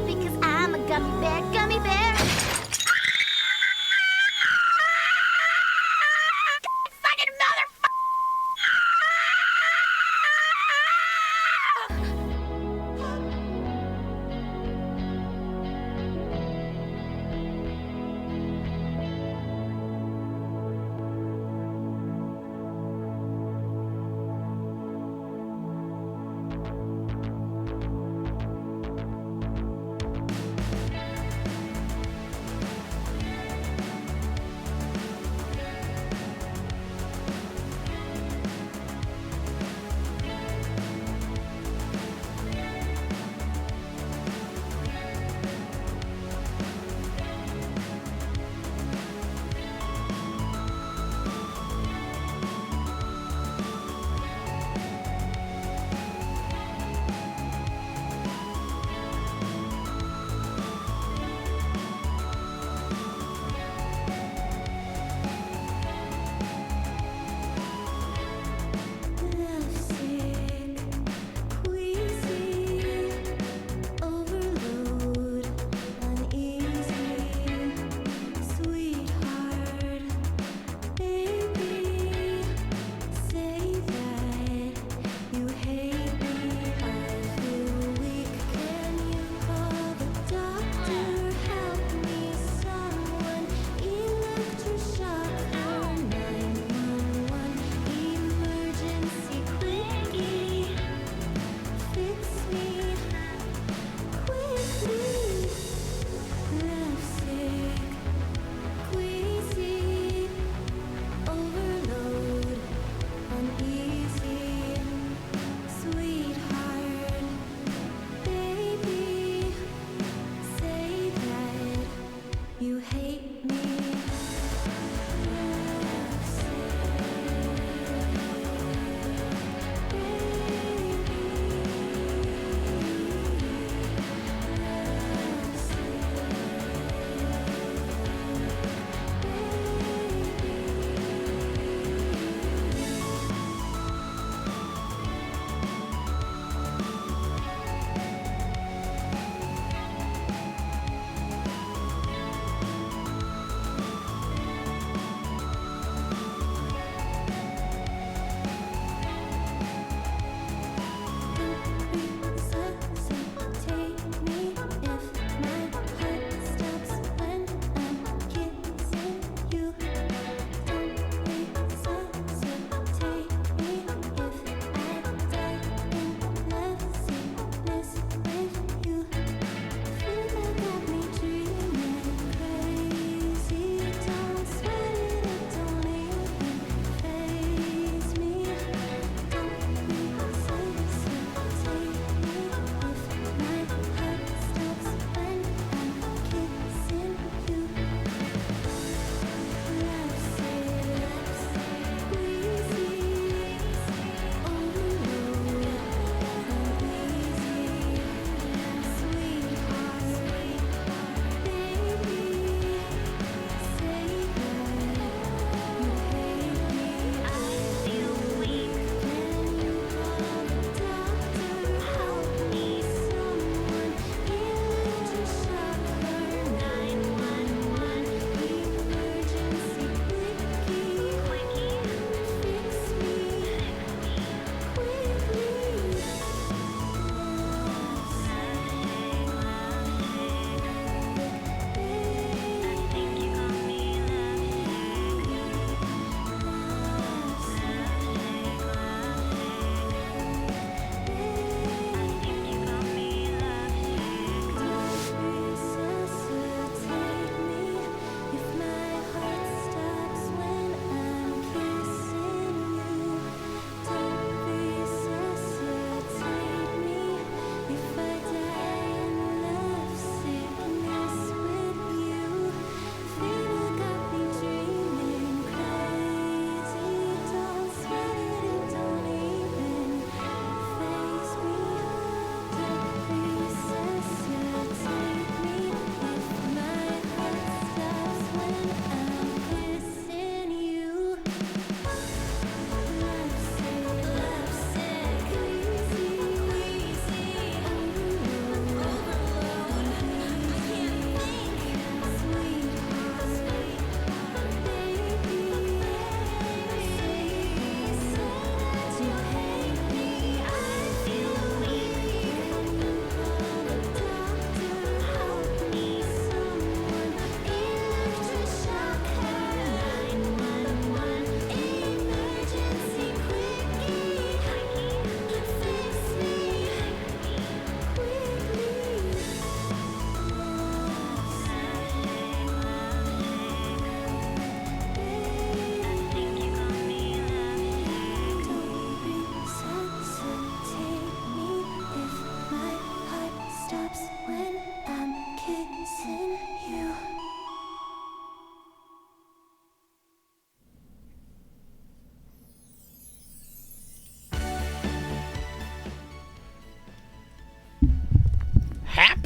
because I'm a gummy bear, gummy bear. Fucking motherfucker!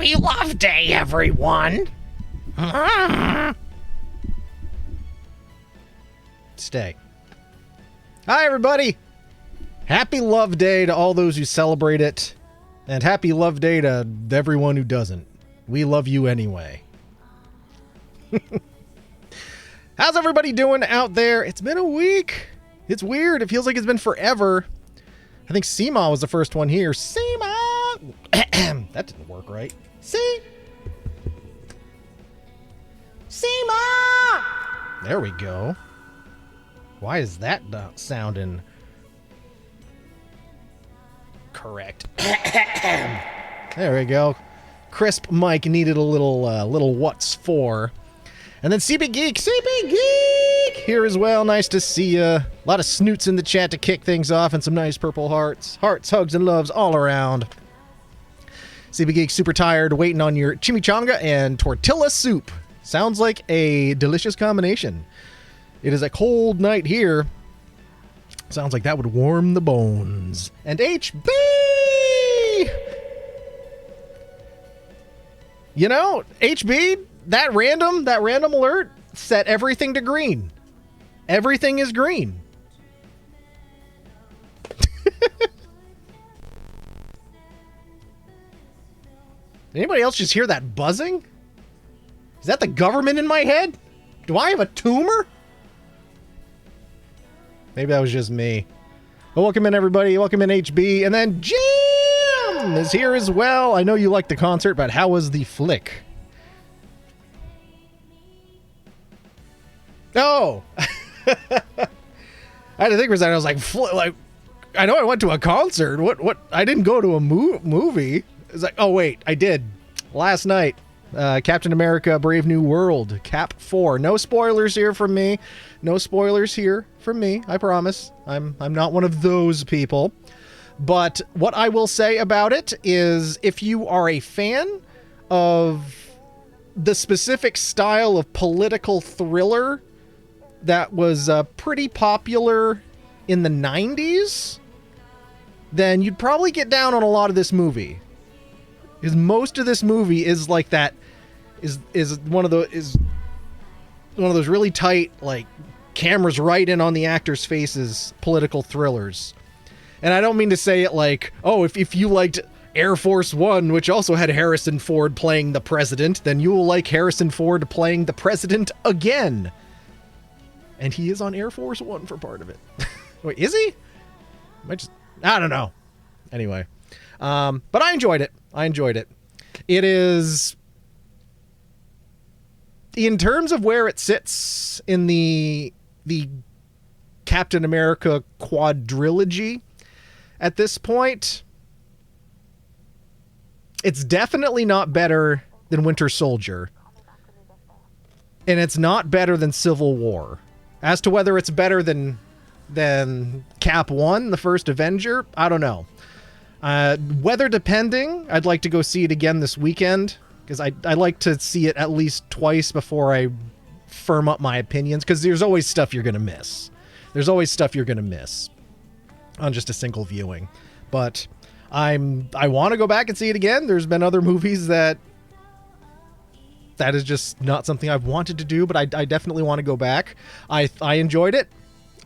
Happy Love Day, everyone! Stay. Hi, everybody! Happy Love Day to all those who celebrate it, and Happy Love Day to everyone who doesn't. We love you anyway. How's everybody doing out there? It's been a week. It's weird. It feels like it's been forever. I think Seema was the first one here. Seema! That didn't work right. Seema! There we go. Why is that not sounding correct? There we go. Crisp mic needed a little what's for. And then CB Geek here as well. Nice to see you. A lot of snoots in the chat to kick things off and some nice purple hearts. Hearts, hugs, and loves all around. CB Geek super tired, waiting on your chimichanga and tortilla soup. Sounds like a delicious combination. It is a cold night here. Sounds like that would warm the bones. And HB! You know, HB, that random alert set everything to green. Everything is green. Anybody else just hear that buzzing? Is that the government in my head? Do I have a tumor? Maybe that was just me. Well, welcome in, everybody. Welcome in, HB. And then Jim is here as well. I know you liked the concert, but how was the flick? Oh! I had to think for a second. I was like, I know I went to a concert. What? I didn't go to a movie. It's like, oh, wait, I did. Last night. Captain America Brave New World, Cap 4. No spoilers here from me. No spoilers here from me, I promise. I'm not one of those people. But what I will say about it is if you are a fan of the specific style of political thriller that was pretty popular in the 90s, then you'd probably get down on a lot of this movie. Because most of this movie is like that, is one of those really tight, like, cameras right in on the actors' faces political thrillers. And I don't mean to say it like, oh, if you liked Air Force One, which also had Harrison Ford playing the president, then you will like Harrison Ford playing the president again. And he is on Air Force One for part of it. Wait, is he? I don't know. Anyway. But I enjoyed it. It is, in terms of where it sits in the Captain America quadrilogy at this point, it's definitely not better than Winter Soldier. And it's not better than Civil War. As to whether it's better than Cap 1, the first Avenger, I don't know. Weather depending, I'd like to go see it again this weekend, because I like to see it at least twice before I firm up my opinions, because there's always stuff you're going to miss. There's always stuff you're going to miss on just a single viewing. But I want to go back and see it again. There's been other movies that is just not something I've wanted to do, but I definitely want to go back. I enjoyed it.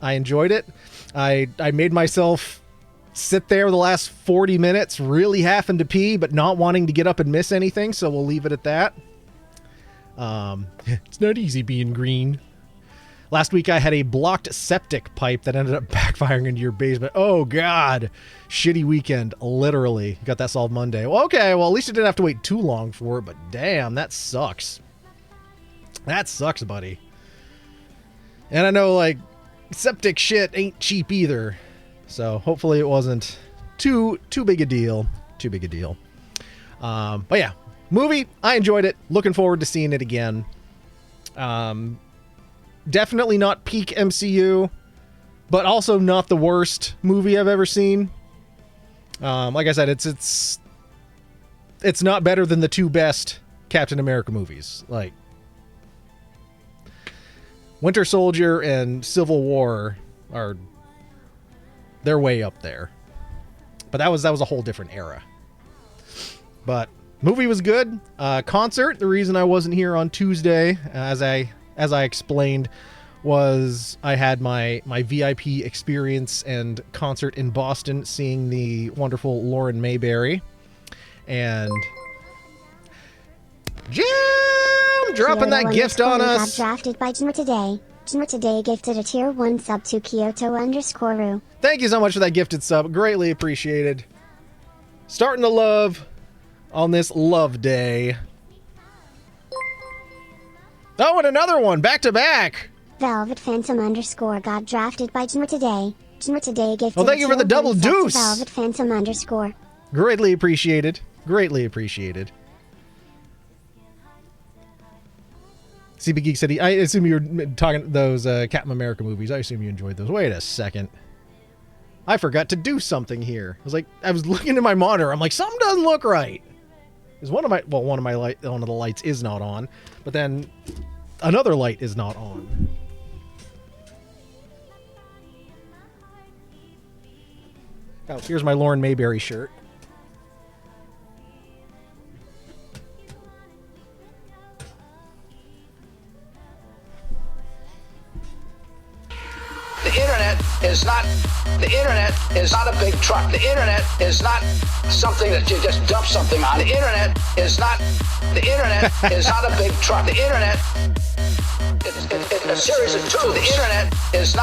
I made myself sit there the last 40 minutes really having to pee but not wanting to get up and miss anything, so we'll leave it at that. It's not easy being green. Last week I had a blocked septic pipe that ended up backfiring into your basement. Oh god, shitty weekend, literally. Got that solved Monday. Well, okay, well at least I didn't have to wait too long for it, but damn, that sucks. That sucks, buddy. And I know, like, septic shit ain't cheap either. So hopefully it wasn't too big a deal. But yeah, movie, I enjoyed it. Looking forward to seeing it again. Definitely not peak MCU, but also not the worst movie I've ever seen. Like I said, it's not better than the two best Captain America movies. Like, Winter Soldier and Civil War they're way up there. But that was a whole different era. But movie was good. Concert, the reason I wasn't here on Tuesday, as I explained, was I had my VIP experience and concert in Boston, seeing the wonderful Lauren Mayberry. And Jim dropping that gift on us. Got drafted by Jimmer today. Jimmer today gifted a tier 1 sub to Kyoto_Ru. Thank you so much for that gifted sub. Greatly appreciated. Starting to love on this love day. Oh, and another one, back to back. Velvet Phantom _ got drafted by Jimmer today. Jimmer today gifted Well, thank you for the double deuce. Velvet Phantom _ Greatly appreciated. Greatly appreciated. CB Geek said, I assume you were talking those Captain America movies. I assume you enjoyed those. Wait a second. I forgot to do something here. I was looking at my monitor. I'm like, something doesn't look right. Because one of the lights is not on, but then another light is not on. Oh, here's my Lauren Mayberry shirt. The internet is not a big truck. The internet is not something that you just dump something on. The internet is not a big truck. The internet is a series of tubes. The internet is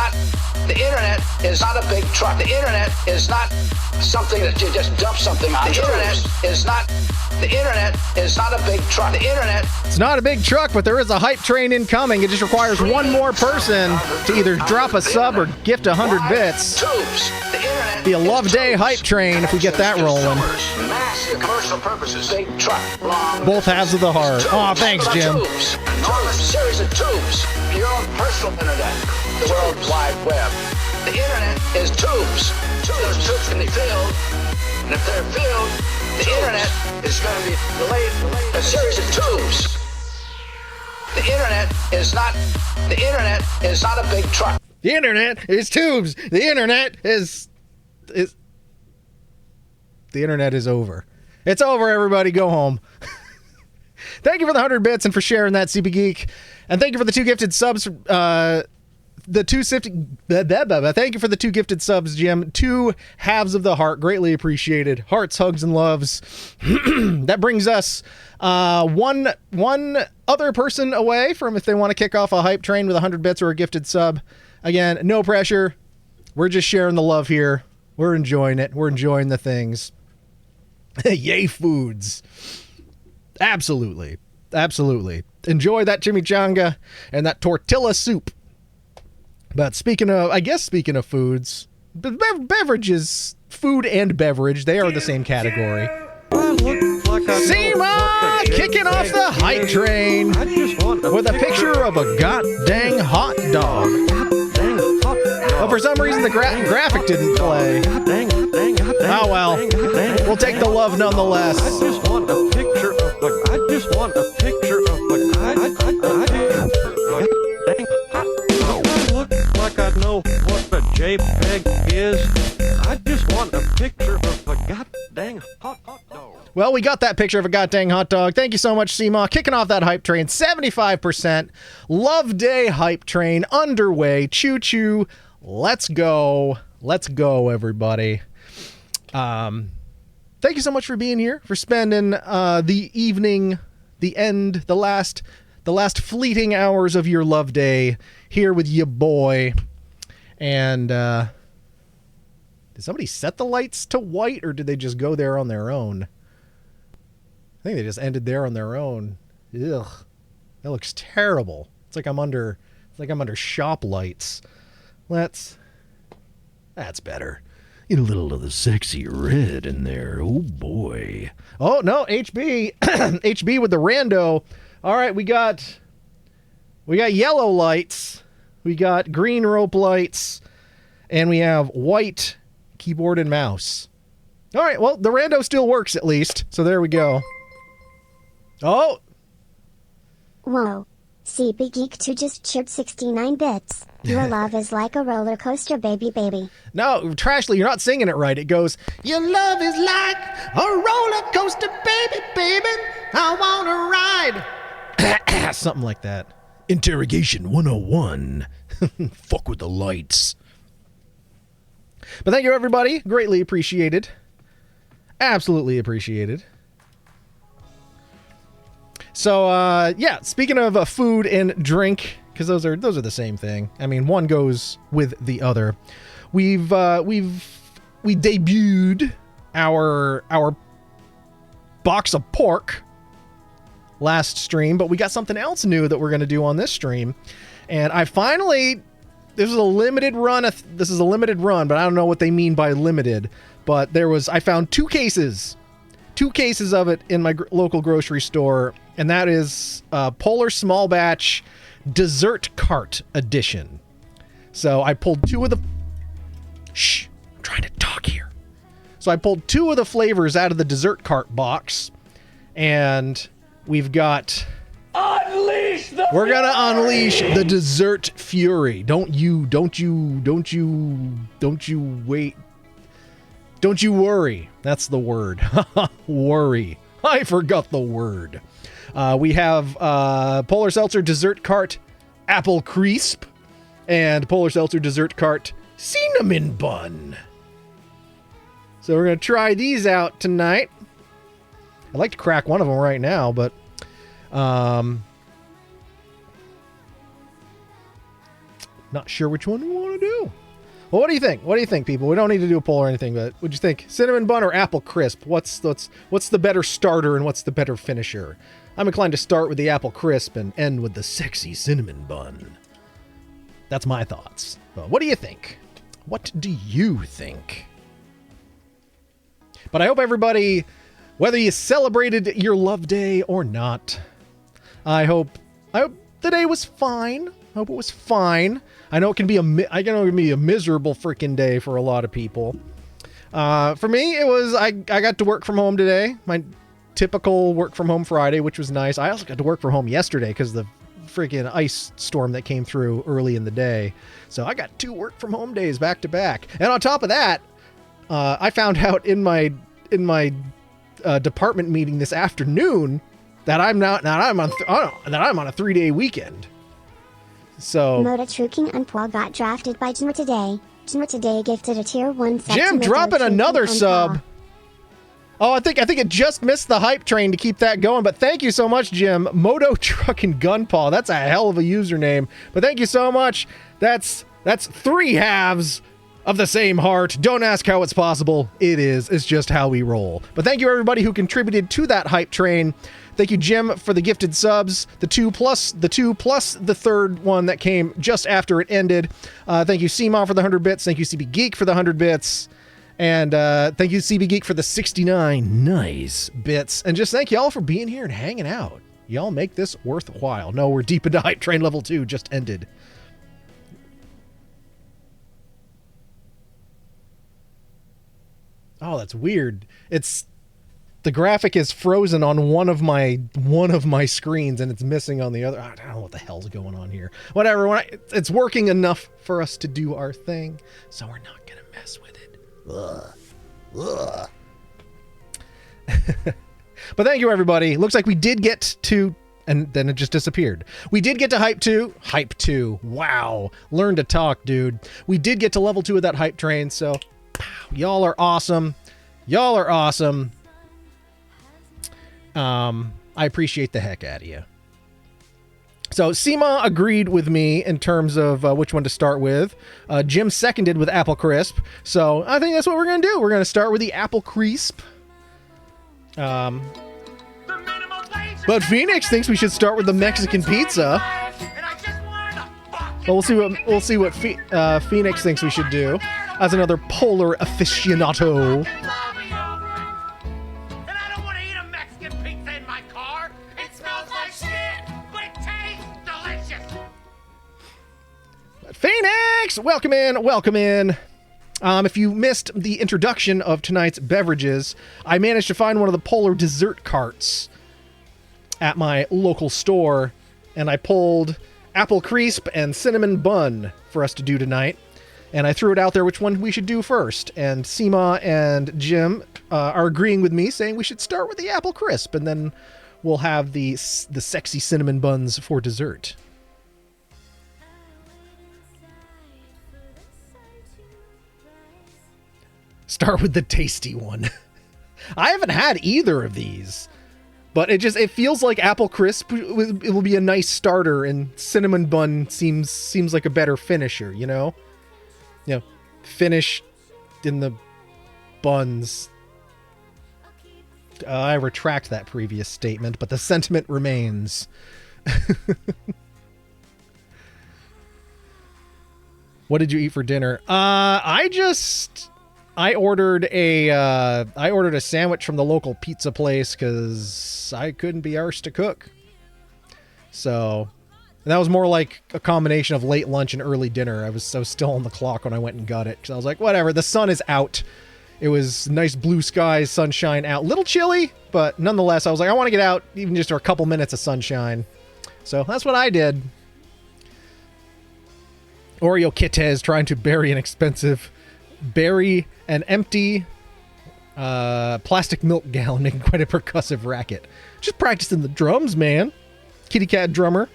not a big truck. The internet is not something that you just dump something on. The internet is not a big truck. The internet. It's not a big truck, but there is a hype train incoming. It just requires one more person to either drop a sub or gift 100 bits. Be a love day hype train if we get that rolling. Massive commercial purposes. Big truck. Both halves of the heart. Oh, thanks, Jim. Enormous series of tubes. Your own personal internet. The World Wide Web. The internet is tubes. Those tubes can be filled. And if they're filled, the internet is going to be a series of tubes. The internet is not a big truck. The internet is tubes. The internet is the internet is over. It's over, everybody. Go home. Thank you for the 100 bits and for sharing that, CB Geek. And thank you for the 2 gifted subs. Thank you for the 2 gifted subs, Jim. 2 halves of the heart. Greatly appreciated. Hearts, hugs, and loves. That brings us one other person away from if they want to kick off a hype train with 100 bits or a gifted sub. Again, no pressure. We're just sharing the love here. We're enjoying it. We're enjoying the things. Yay, foods. Absolutely. Absolutely. Enjoy that chimichanga and that tortilla soup. But speaking of foods, beverages, food and beverage, they are the same category. Seema kicking off the hype train with a picture of a goddamn hot dog. But for some reason the graphic didn't play. Oh well, we'll take the love nonetheless. I just want a picture of a I look like I know what a JPEG is. I just want a picture of a goddamn hot dog. Well, we got that picture of a goddamn hot dog. Thank you so much, Seema. Kicking off that hype train. 75%. Love Day hype train underway. Choo-choo. Let's go. Let's go, everybody. Thank you so much for being here, for spending the evening, the last fleeting hours of your love day here with your boy. And did somebody set the lights to white, or did they just go there on their own? I think they just ended there on their own. Ugh, that looks terrible. It's like I'm under shop lights. That's better. Get a little of the sexy red in there. Oh boy. Oh no, HB, HB with the rando. All right, we got yellow lights, we got green rope lights, and we have white keyboard and mouse. All right, well, the rando still works at least, so there we go. Oh! Whoa. CB Geek 2 just chipped 69 bits. Your love is like a roller coaster, baby. No, Trashly, you're not singing it right. It goes, your love is like a roller coaster, baby. I want to ride. Something like that. Interrogation 101. Fuck with the lights. But thank you, everybody. Greatly appreciated. Absolutely appreciated. So, yeah, speaking of food and drink, because those are the same thing. I mean, one goes with the other. We debuted our box of pork last stream, but we got something else new that we're going to do on this stream. And I finally, this is a limited run, but I don't know what they mean by limited. But I found two cases of it in my local grocery store, and that is Polar Small Batch Dessert Cart Edition. So I pulled two of the... Shh, I'm trying to talk here. So I pulled two of the flavors out of the dessert cart box, and we've got... We're gonna unleash the dessert fury. Don't you wait. Don't you worry. That's the word. Worry. I forgot the word. We have Polar Seltzer Dessert Cart Apple Crisp and Polar Seltzer Dessert Cart Cinnamon Bun. So we're going to try these out tonight. I'd like to crack one of them right now, but not sure which one we want to do. Well, what do you think? What do you think, people? We don't need to do a poll or anything, but what'd you think? Cinnamon Bun or Apple Crisp? What's the better starter and what's the better finisher? I'm inclined to start with the Apple Crisp and end with the sexy Cinnamon Bun. That's my thoughts. But what do you think? What do you think? But I hope everybody, whether you celebrated your love day or not, I hope the day was fine. I hope it was fine. I know it can be a miserable freaking day for a lot of people. For me, it was, I got to work from home today. My typical work from home Friday, which was nice. I also got to work from home yesterday because the freaking ice storm that came through early in the day. So I got 2 work from home days back to back. And on top of that, I found out in my department meeting this afternoon that I'm on a 3-day weekend. So Moda Truking and Paul got drafted by Jimmer today. Jimmer today gifted a tier 1 sub. Jim to Moda dropping Truking another and sub. Paul. Oh, I think it just missed the hype train to keep that going, but thank you so much, Jim. Moto Truck and Gunpaw. That's a hell of a username. But thank you so much. That's 3 halves of the same heart. Don't ask how it's possible. It is. It's just how we roll. But thank you everybody who contributed to that hype train. Thank you, Jim, for the gifted subs. The two plus the 3rd one that came just after it ended. Thank you, Seema, for the 100 bits. Thank you, CB Geek, for the 100 bits. And thank you, CB Geek, for the 69 nice bits. And just thank you all for being here and hanging out. Y'all make this worthwhile. No, we're deep into hype train level 2. Just ended. Oh, that's weird. The graphic is frozen on one of my screens and it's missing on the other. I don't know what the hell's going on here. Whatever. It's working enough for us to do our thing, so we're not gonna mess with it. Ugh. But thank you, everybody. Looks like we did get to, and then it just disappeared. We did get to Hype 2. Hype 2. Wow. Learn to talk, dude. We did get to level 2 of that hype train, so y'all are awesome. Y'all are awesome. I appreciate the heck out of you. So Seema agreed with me in terms of which one to start with. Jim seconded with Apple Crisp. So I think that's what we're going to do. We're going to start with the Apple Crisp. But Phoenix thinks we should start with the Mexican pizza. Well, we'll see what Phoenix thinks we should do as another polar aficionado. Phoenix, welcome in. If you missed the introduction of tonight's beverages, I managed to find one of the Polar dessert carts at my local store, and I pulled Apple Crisp and Cinnamon Bun for us to do tonight. And I threw it out there which one we should do first. And Seema and Jim are agreeing with me, saying we should start with the Apple Crisp, and then we'll have the sexy cinnamon buns for dessert. Start with the tasty one. I haven't had either of these, but it feels like apple crisp. It will be a nice starter, and cinnamon bun seems like a better finisher. You know, finish in the buns. I retract that previous statement, but the sentiment remains. What did you eat for dinner? I ordered a sandwich from the local pizza place because I couldn't be arsed to cook. So, and that was more like a combination of late lunch and early dinner. I was still on the clock when I went and got it. So I was like, whatever, the sun is out. It was nice blue skies, sunshine out. Little chilly, but nonetheless, I was like, I want to get out even just for a couple minutes of sunshine. So that's what I did. Oreo Kitez trying to bury an empty plastic milk gallon, making quite a percussive racket. Just practicing the drums, man. Kitty cat drummer.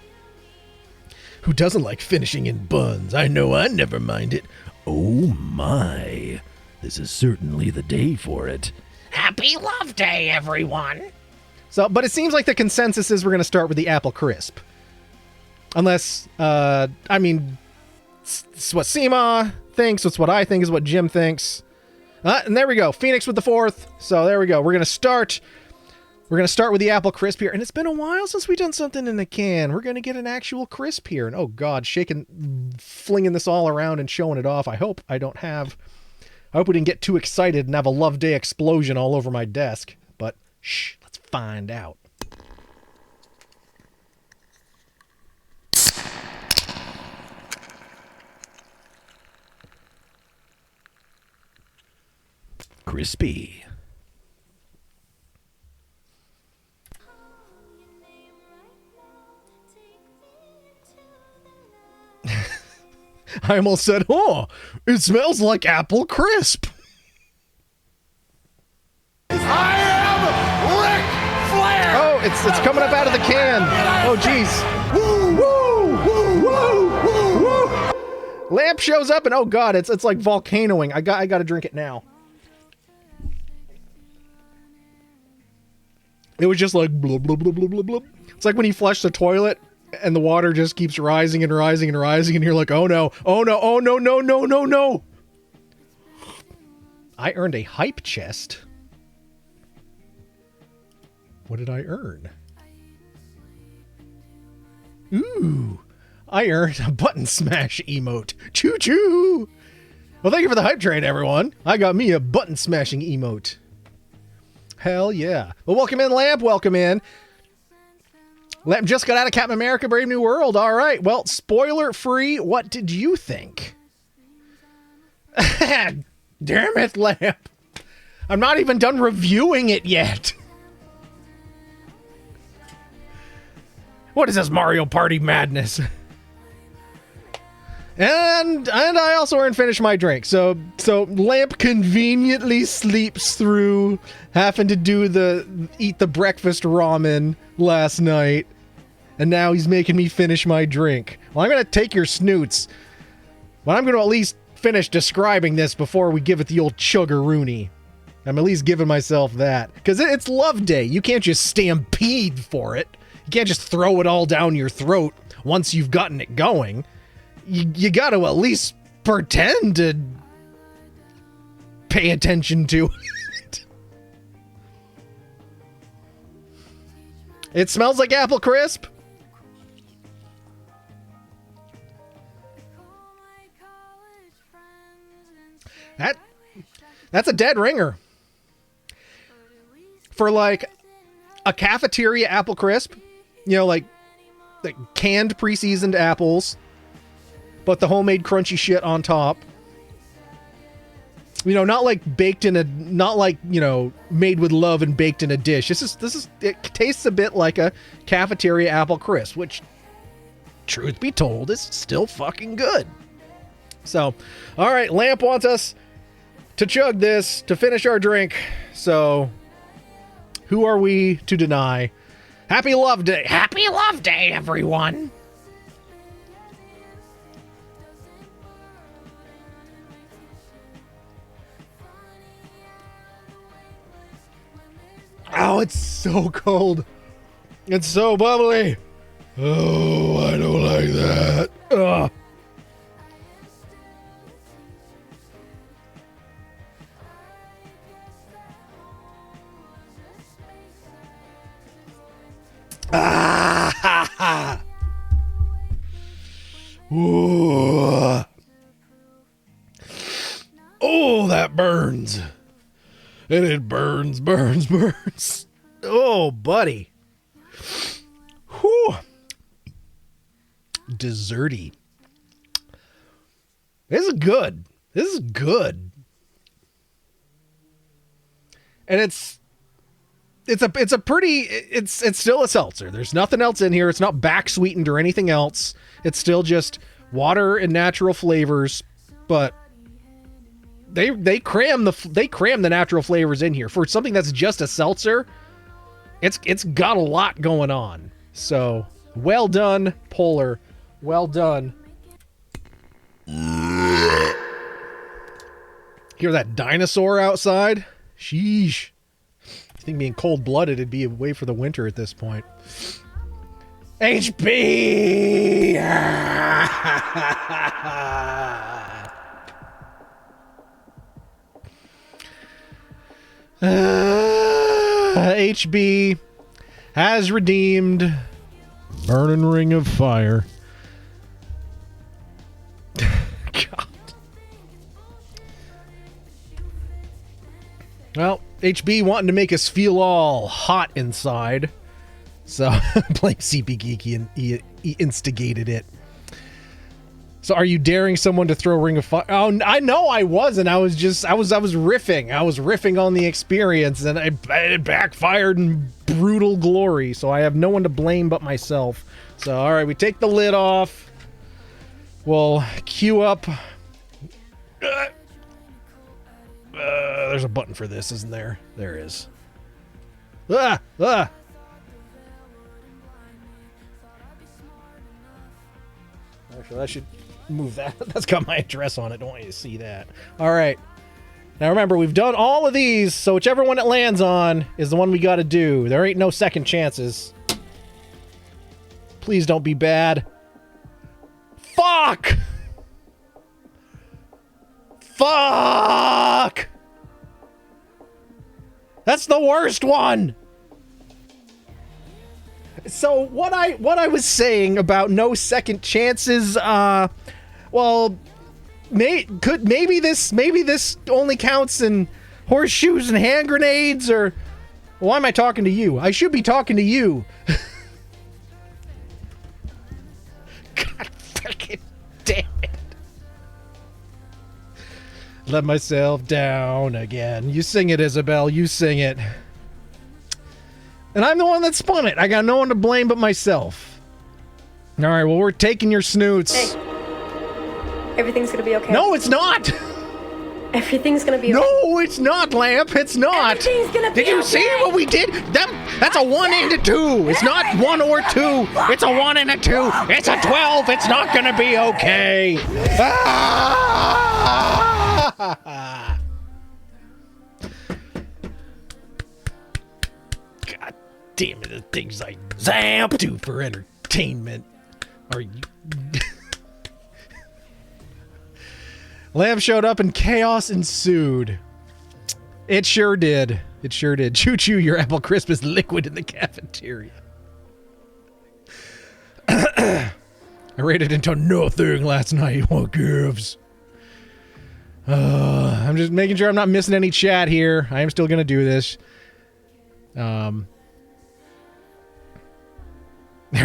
Who doesn't like finishing in buns? I know I never mind it. Oh my. This is certainly the day for it. Happy Love Day, everyone. So, but it seems like the consensus is we're going to start with the apple crisp. Unless, it's what Seema thinks, it's what I think, is what Jim thinks. And there we go. Phoenix with the fourth. So there we go. We're going to start with the apple crisp here. And it's been a while since we've done something in a can. We're going to get an actual crisp here. And oh God, flinging this all around and showing it off. I hope we didn't get too excited and have a Love Day explosion all over my desk. But shh, let's find out. Crispy. I almost said, oh, it smells like apple crisp. I am Ric Flair! Oh, it's coming up out of the can. Oh, jeez. Woo, woo, woo, woo, woo. Lamp shows up and oh God, it's like volcanoing. I got to drink it now. It was just like blub, blub, blub, blub, blub, blub. It's like when you flush the toilet and the water just keeps rising and rising and rising and you're like, oh no, oh no, oh no, no, no, no, no. I earned a hype chest. What did I earn? Ooh, I earned a button smash emote. Choo choo. Well, thank you for the hype train, everyone. I got me a button smashing emote. Hell yeah. Well, welcome in, Lamp. Welcome in. Lamp just got out of Captain America Brave New World. All right. Well, spoiler free. What did you think? Damn it, Lamp. I'm not even done reviewing it yet. What is this Mario Party madness? And I also earned finish my drink. So Lamp conveniently sleeps through having to eat the breakfast ramen last night. And now he's making me finish my drink. Well, I'm going to take your snoots. But I'm going to at least finish describing this before we give it the old chuggaroony. I'm at least giving myself that. Because it's Love Day. You can't just stampede for it. You can't just throw it all down your throat once you've gotten it going. You got to at least pretend to pay attention to it. It smells like apple crisp. That's a dead ringer. For like a cafeteria apple crisp, like canned pre-seasoned apples, but the homemade crunchy shit on top. Not like made with love and baked in a dish. It tastes a bit like a cafeteria apple crisp, which, truth be told, is still fucking good. So, all right, Lamp wants us to chug this to finish our drink. So, who are we to deny? Happy Love Day. Happy Love Day, everyone. Oh, it's so cold. It's so bubbly. Oh, I don't like that. Ugh. Ah, ha, ha. Ooh. Oh, that burns. And it burns. Oh, buddy. Whew. Desserty. This is good. And it's still a seltzer. There's nothing else in here. It's not back sweetened or anything else. It's still just water and natural flavors, but they cram the natural flavors in here for something that's just a seltzer. It's got a lot going on. So, well done, Polar. Well done. Hear that dinosaur outside? Sheesh. I think being cold-blooded, it'd be a way for the winter at this point. HB! HB has redeemed Burning Ring of Fire. God. Well, HB wanting to make us feel all hot inside. So, blame CP Geeky, and he instigated it. So, are you daring someone to throw Ring of Fire? Oh, I know I wasn't. I was riffing. I was riffing on the experience, and it backfired in brutal glory. So, I have no one to blame but myself. So, all right, we take the lid off. We'll queue up. There's a button for this, isn't there? There is. Actually, I should move that. That's got my address on it. Don't want you to see that. All right. Now remember, we've done all of these, so whichever one it lands on is the one we got to do. There ain't no second chances. Please don't be bad. Fuck! Fuck! That's the worst one! So what I was saying about no second chances, well, maybe this only counts in horseshoes and hand grenades, or why am I talking to you? I should be talking to you. God fucking damn it. Let myself down again. You sing it, Isabel. You sing it. And I'm the one that spun it. I got no one to blame but myself. All right, well, we're taking your snoots. Hey. Everything's gonna be okay. No, it's not. Everything's gonna be okay. No, it's not, Lamp. It's not. Everything's gonna be Did you see what we did? That's a 1 and a 2. It's not 1 or 2. It's a 1 and a 2. It's a 12. It's not gonna be okay. Ah! God damn it, the things I zap do for entertainment. Are you... Lamb showed up and chaos ensued. It sure did. It sure did. Choo-choo, your apple crisp is liquid in the cafeteria. I rated into nothing last night. What gives? I'm just making sure I'm not missing any chat here. I am still going to do this. They're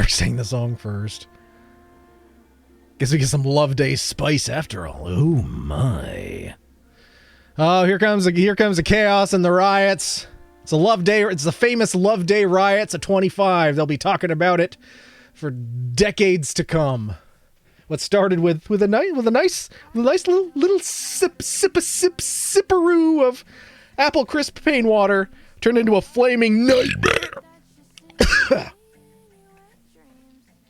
saying the song first. Guess we get some Love Day spice after all. Oh my. Oh, here comes the chaos and the riots. It's a Love Day. It's the famous Love Day riots at 25. They'll be talking about it for decades to come. What started with a nice little sipperoo of apple crisp pain water turned into a flaming nightmare.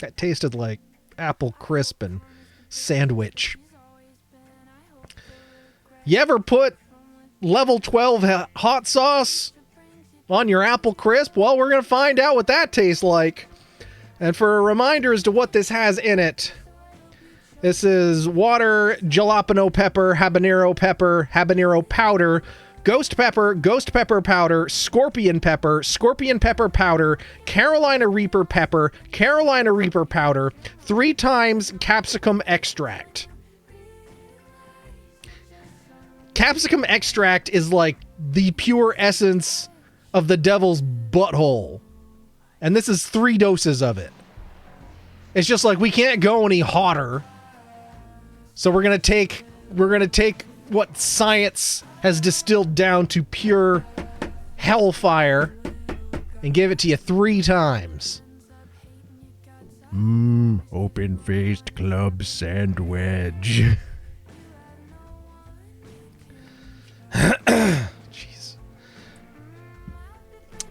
That tasted like apple crisp and sandwich. You ever put level 12 hot sauce on your apple crisp? Well, we're going to find out what that tastes like. And for a reminder as to what this has in it, this is water, jalapeno pepper, habanero powder, ghost pepper powder, scorpion pepper powder, Carolina Reaper powder, 3 times capsicum extract. Capsicum extract is like the pure essence of the devil's butthole. And this is 3 doses of it. It's just like, we can't go any hotter. So we're going to take what science has distilled down to pure hellfire and give it to you 3 times. Open-faced club sandwich. Jeez.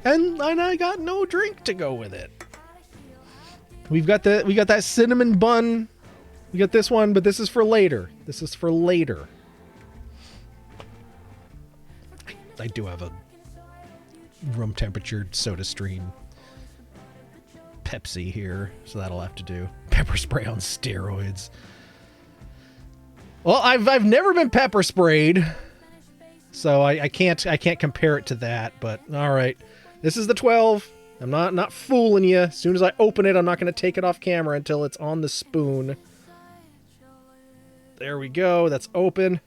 And I got no drink to go with it. We got that cinnamon bun. We got this one, but this is for later. I do have a room temperature soda stream Pepsi here, so that'll have to do. Pepper spray on steroids. Well, I've never been pepper sprayed, so I can't compare it to that. But all right, this is the 12. I'm not fooling you. As soon as I open it, I'm not going to take it off camera until it's on the spoon. There we go. That's open.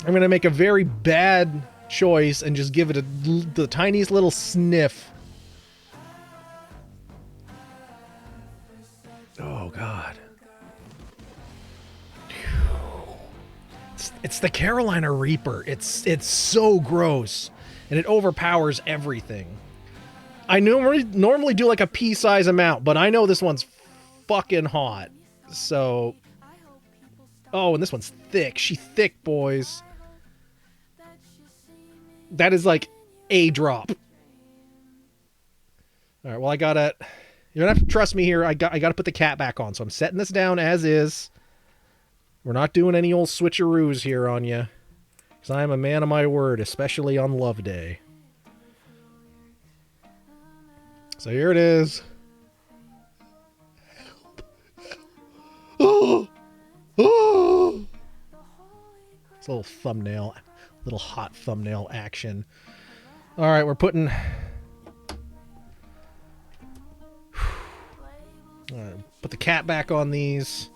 I'm going to make a very bad choice and just give it the tiniest little sniff. Oh, God. It's the Carolina Reaper. It's so gross, and it overpowers everything. I normally do like a pea-size amount, but I know this one's fucking hot. So, oh, and this one's thick. She thick, boys. That is like a drop. All right, well, you don't have to trust me here. I got to put the cat back on. So I'm setting this down as is. We're not doing any old switcheroos here on you, because I am a man of my word, especially on Love Day. So here it is. Oh, oh. It's a little thumbnail, little hot thumbnail action. All right, we're putting. All right, put the cat back on these,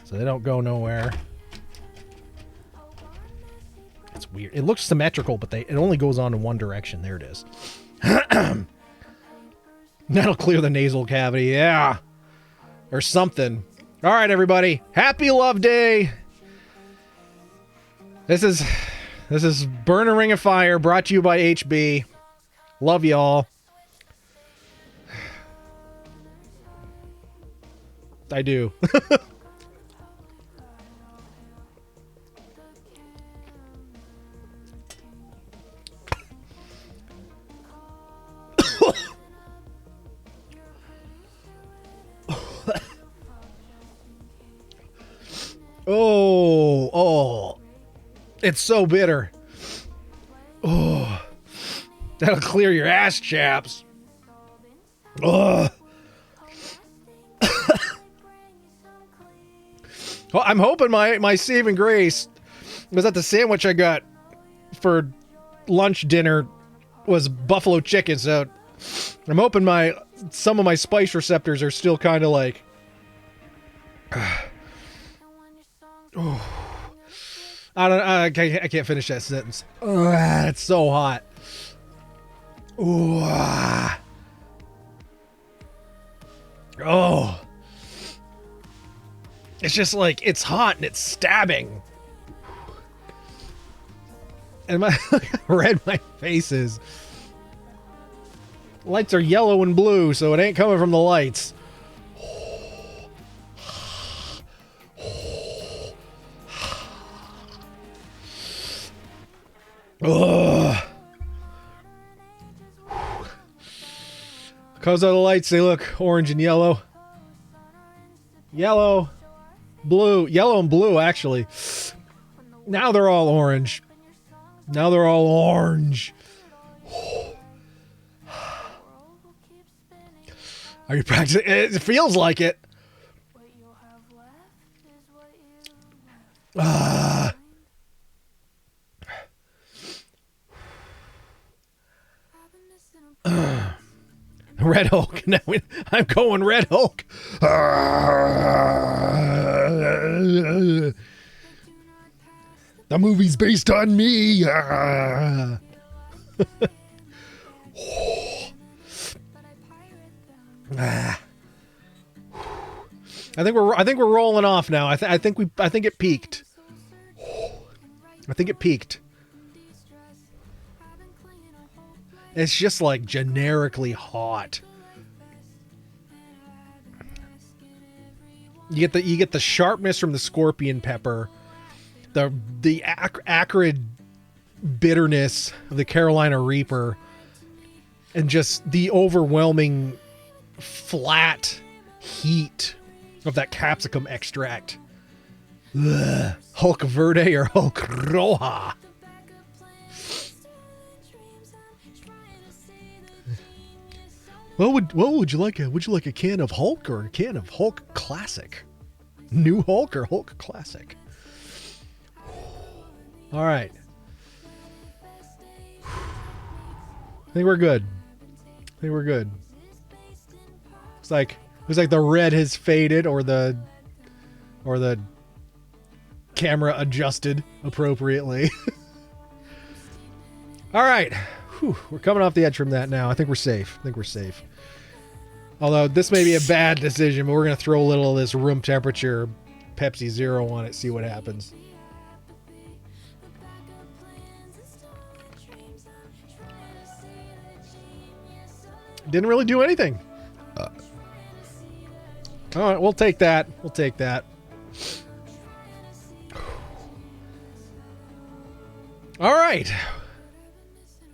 so they don't go nowhere. It's weird. It looks symmetrical, but it only goes on in one direction. There it is. That'll clear the nasal cavity, yeah, or something. All right, everybody. Happy Love Day. This is Burn a Ring of Fire, brought to you by HB. Love y'all. I do. Oh, it's so bitter. Oh, that'll clear your ass, chaps. Oh. Well, I'm hoping my saving grace was that the sandwich I got for lunch dinner was buffalo chicken, so I'm hoping some of my spice receptors are still kind of like. Oh. I can't finish that sentence. It's so hot. Ooh, oh. It's just like, it's hot and it's stabbing. And look how red my face is. Lights are yellow and blue, so it ain't coming from the lights. Ugh. Because of the lights, they look orange and yellow. Yellow, blue, yellow and blue, actually. Now they're all orange. Now they're all orange. Are you practicing? It feels like it. Red Hulk. Now I'm going Red Hulk. The movie's based on me. I think we're rolling off now. I think it peaked. I think it peaked. It's just like generically hot. You get the sharpness from the scorpion pepper, the acrid bitterness of the Carolina Reaper, and just the overwhelming flat heat of that capsicum extract. Ugh. Hulk Verde or Hulk Roja. Well, what would you like? Would you like a can of Hulk or a can of Hulk Classic? New Hulk or Hulk Classic? All right. I think we're good. It's like the red has faded or the camera adjusted appropriately. All right. Whew, we're coming off the edge from that now. I think we're safe. Although this may be a bad decision, but we're going to throw a little of this room temperature Pepsi Zero on it, see what happens. Didn't really do anything. All right, we'll take that. All right.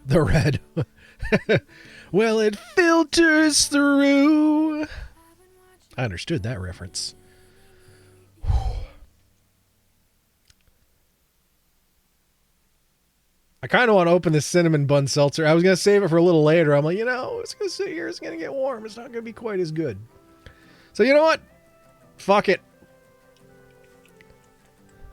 The red. Well, it filters through. I understood that reference. I kind of want to open this cinnamon bun seltzer. I was going to save it for a little later. I'm like, it's going to sit here. It's going to get warm. It's not going to be quite as good. So you know what? Fuck it.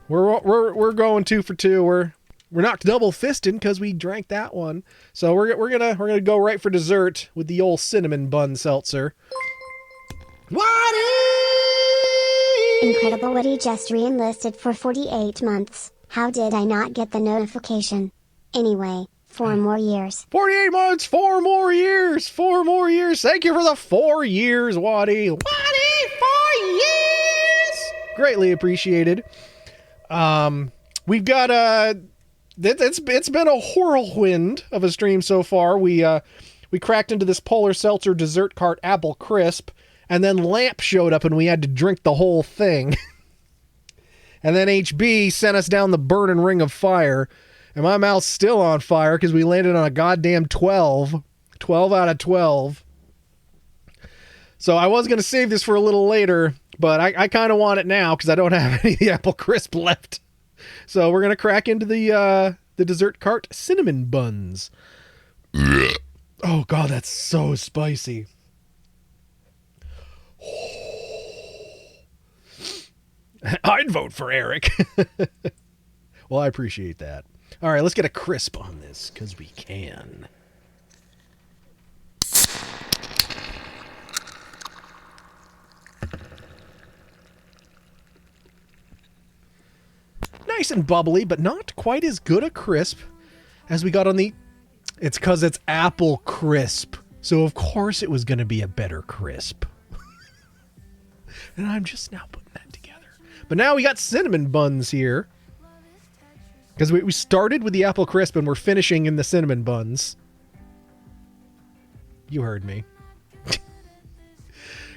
We're going 2 for 2. We're not double fisting because we drank that one. So we're gonna go right for dessert with the old cinnamon bun seltzer. Woody! Incredible Woody just re-enlisted for 48 months. How did I not get the notification? Anyway, 4 more years. 48 months, 4 more years, 4 more years. Thank you for the 4 years, Waddy. Waddy, 4 years! Greatly appreciated. We've got it's been a whirlwind of a stream so far. We cracked into this Polar Seltzer dessert cart apple crisp, and then Lamp showed up and we had to drink the whole thing. And then HB sent us down the burning ring of fire, and my mouth's still on fire because we landed on a goddamn 12 out of 12. So I was going to save this for a little later, but I kind of want it now because I don't have any of the apple crisp left. So we're going to crack into the dessert cart cinnamon buns. Oh, God, that's so spicy. I'd vote for Eric. Well, I appreciate that. All right, let's get a crisp on this because we can. Nice and bubbly, but not quite as good a crisp as we got on the... It's because it's apple crisp. So, of course, it was going to be a better crisp. And I'm just now putting that together. But now we got cinnamon buns here. Because we started with the apple crisp and we're finishing in the cinnamon buns. You heard me.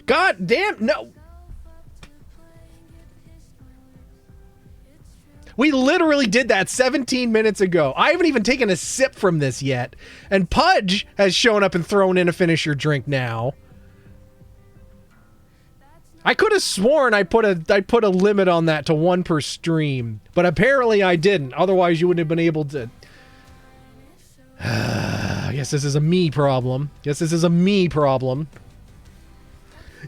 God damn, no. We literally did that 17 minutes ago. I haven't even taken a sip from this yet. And Pudge has shown up and thrown in a finish your drink now. I could have sworn I put a limit on that to 1 per stream, but apparently I didn't. Otherwise, you wouldn't have been able to. I guess this is a me problem.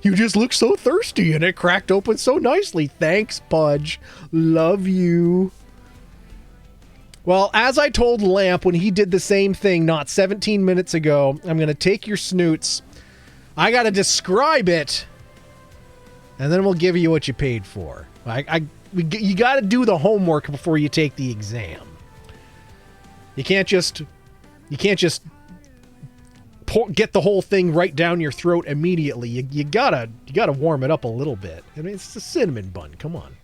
You just look so thirsty, and it cracked open so nicely. Thanks, Pudge. Love you. Well, as I told Lamp when he did the same thing not 17 minutes ago, I'm going to take your snoots. I got to describe it. And then we'll give you what you paid for. You got to do the homework before you take the exam. You can't just get the whole thing right down your throat immediately. You gotta warm it up a little bit. I mean, it's a cinnamon bun. Come on.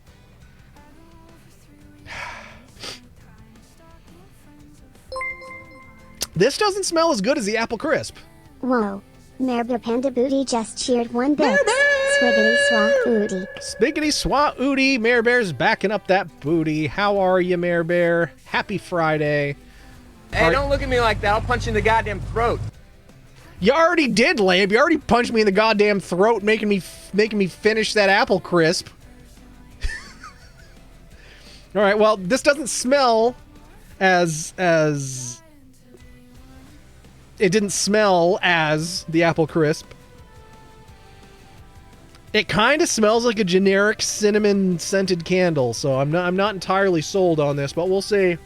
This doesn't smell as good as the apple crisp. Whoa. Mare Bear Panda Booty just cheered 1 bit. Swiggity swah ooty. Spiggity swah ooty. Mare Bear's backing up that booty. How are you, Mare Bear? Happy Friday. Hey, don't look at me like that. I'll punch you in the goddamn throat. You already did, Lamb. You already punched me in the goddamn throat, making me finish that apple crisp. All right. Well, this doesn't smell as it didn't smell as the apple crisp. It kind of smells like a generic cinnamon scented candle, so I'm not entirely sold on this, but we'll see.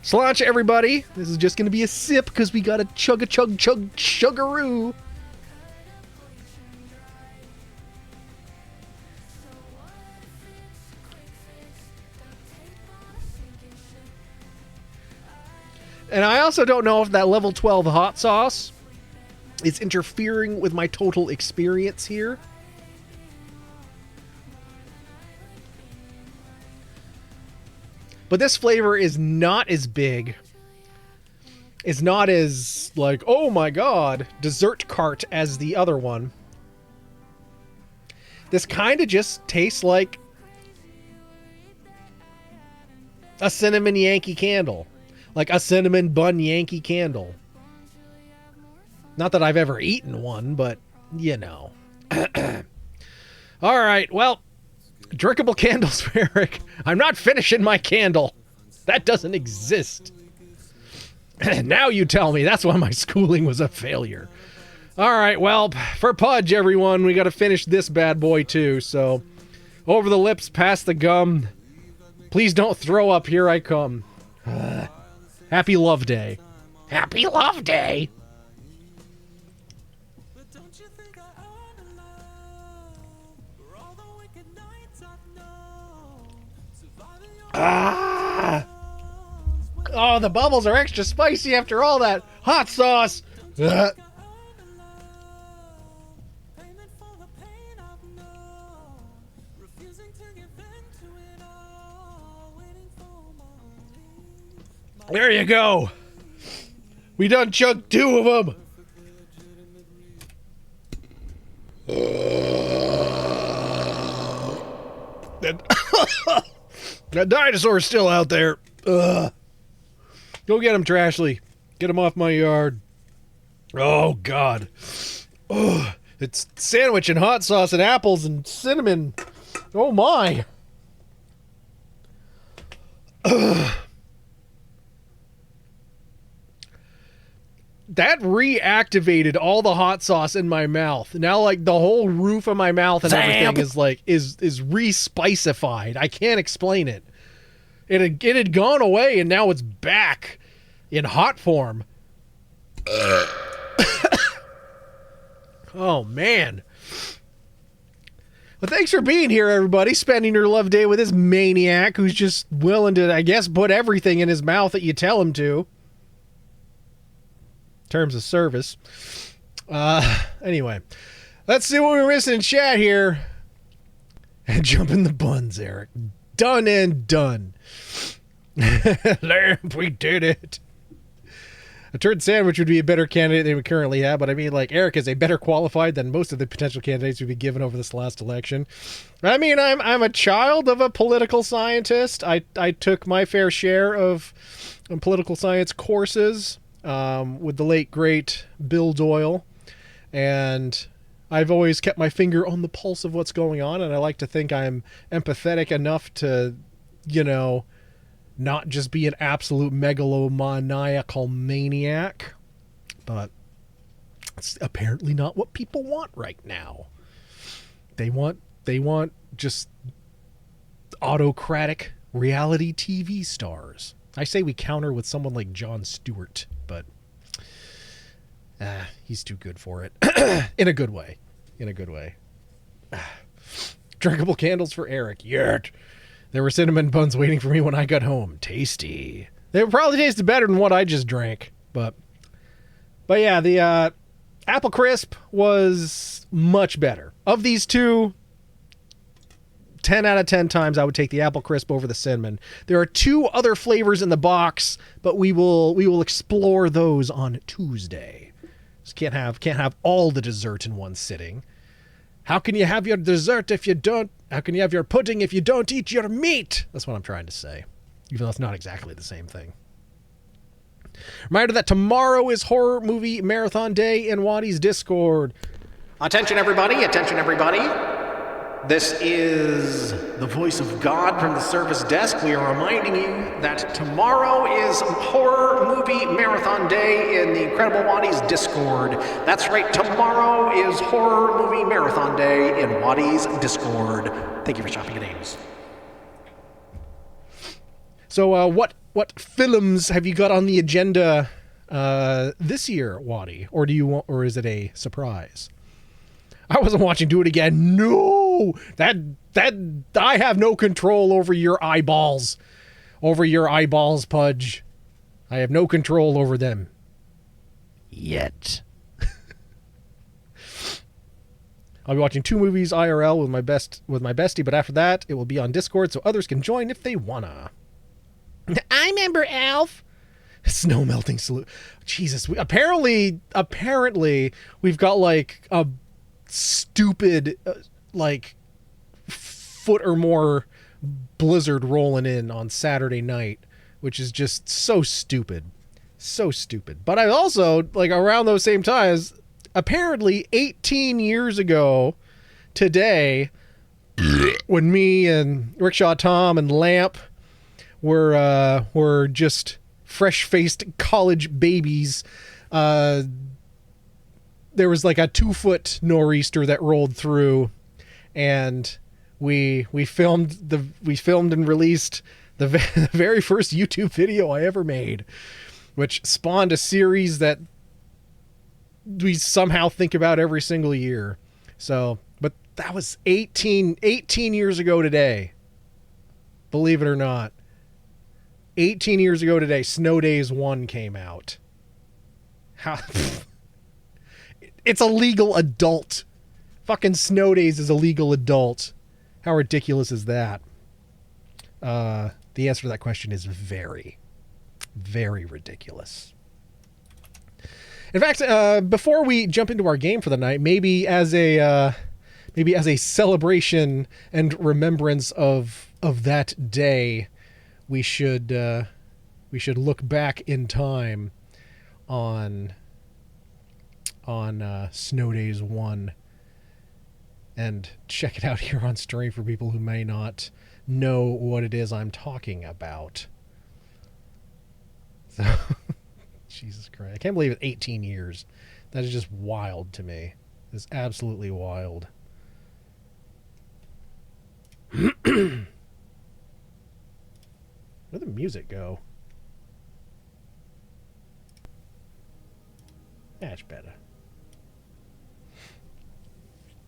Sláinte, everybody. This is just going to be a sip because we got to chug sugaroo. And I also don't know if that level 12 hot sauce is interfering with my total experience here. But this flavor is not as big. It's not as, like, oh my god, dessert cart as the other one. This kind of just tastes like a cinnamon Yankee candle. Like a cinnamon bun Yankee candle. Not that I've ever eaten one, but, you know. All right, well, drinkable candles, Eric. I'm not finishing my candle. That doesn't exist. Now you tell me. That's why my schooling was a failure. All right, well, for Pudge, everyone, we got to finish this bad boy, too. So, over the lips, past the gum. Please don't throw up. Here I come. Happy Love Day. Happy Love Day. Ah! Oh, the bubbles are extra spicy after all that hot sauce. There you go. We done chugged 2 of them. That dinosaur's still out there. Ugh. Go get him, Trashly. Get him off my yard. Oh, God. Ugh. It's sandwich and hot sauce and apples and cinnamon. Oh, my. Ugh. That reactivated all the hot sauce in my mouth. Now, like, the whole roof of my mouth and everything is like is re-spicified. I can't explain it. It had gone away and now it's back in hot form. Oh man. Well, thanks for being here, everybody. Spending your love day with this maniac who's just willing to, I guess, put everything in his mouth that you tell him to. Terms of service. Anyway, let's see what we're missing in chat here. And jump in the buns, Eric. Done and done. Lamp, we did it. A turd sandwich would be a better candidate than we currently have, but I mean, like, Eric is a better qualified than most of the potential candidates we've been given over this last election. I mean, I'm a child of a political scientist. I took my fair share of political science courses with the late, great Bill Doyle, and I've always kept my finger on the pulse of what's going on, and I like to think I'm empathetic enough to, you know, not just be an absolute megalomaniacal maniac, but it's apparently not what people want right now. They want just autocratic reality TV stars. I say we counter with someone like Jon Stewart, but he's too good for it. In a good way. In a good way. Drinkable candles for Eric. Yet. There were cinnamon buns waiting for me when I got home. Tasty. They would probably tasted better than what I just drank. But yeah, the apple crisp was much better. Of these two, 10 out of 10 times I would take the apple crisp over the cinnamon. There are two other flavors in the box, but we will explore those on Tuesday. Just can't have all the dessert in one sitting. How can you have your dessert if you don't? How can you have your pudding if you don't eat your meat? That's what I'm trying to say. Even though it's not exactly the same thing. Reminder that tomorrow is Horror Movie Marathon Day in Waddy's Discord. Attention everybody, attention everybody. This is the voice of God from the service desk. We are reminding you that tomorrow is Horror Movie Marathon Day in the Incredible Waddy's Discord. That's right, tomorrow is Horror Movie Marathon Day in Waddy's Discord. Thank you for shopping at Ames. So, what films have you got on the agenda this year, Waddy? Or or is it a surprise? I wasn't watching Do It Again. No, that I have no control over your eyeballs, Pudge. I have no control over them. Yet. I'll be watching 2 movies IRL with my bestie, but after that, it will be on Discord so others can join if they wanna. I remember Alf. Snow melting salute. Jesus, apparently we've got like a stupid like foot or more blizzard rolling in on Saturday night, which is just so stupid. But I also, like, around those same times, apparently 18 years ago today, when me and Rickshaw Tom and Lamp were just fresh-faced college babies, there was like a 2-foot nor'easter that rolled through, and we filmed and released the very first YouTube video I ever made, which spawned a series that we somehow think about every single year. So, but that was 18 years ago today. Believe it or not. 18 years ago today, Snow Days 1 came out. How... It's a legal adult. Fucking Snow Days is a legal adult. How ridiculous is that? The answer to that question is very, very ridiculous. In fact, before we jump into our game for the night, maybe as a celebration and remembrance of that day, we should look back in time on Snow Days 1 and check it out here on stream for people who may not know what it is I'm talking about. So, Jesus Christ. I can't believe it's 18 years. That is just wild to me. It's absolutely wild. Where'd the music go? That's better.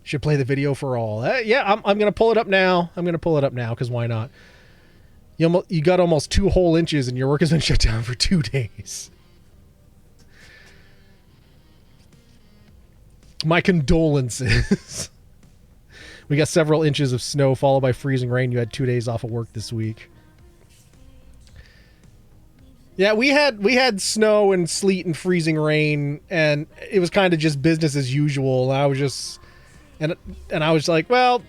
Should play the video for all. Yeah, I'm going to pull it up now. Because why not? You got almost 2 whole inches and your work has been shut down for 2 days. My condolences. We got several inches of snow followed by freezing rain. You had 2 days off of work this week. Yeah, we had snow and sleet and freezing rain, and it was kind of just business as usual. And I was just, and I was like, well,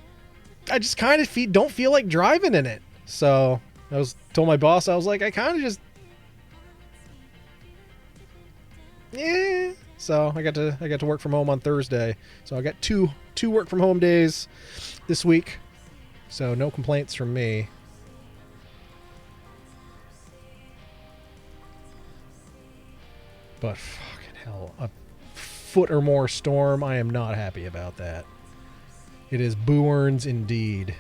I just kind of don't feel like driving in it. So I told my boss, I was like, I kind of just, yeah. So I got to work from home on Thursday. So I got two work from home days this week. So no complaints from me. But fucking hell, a foot or more storm, I am not happy about that. It is boo-earns indeed.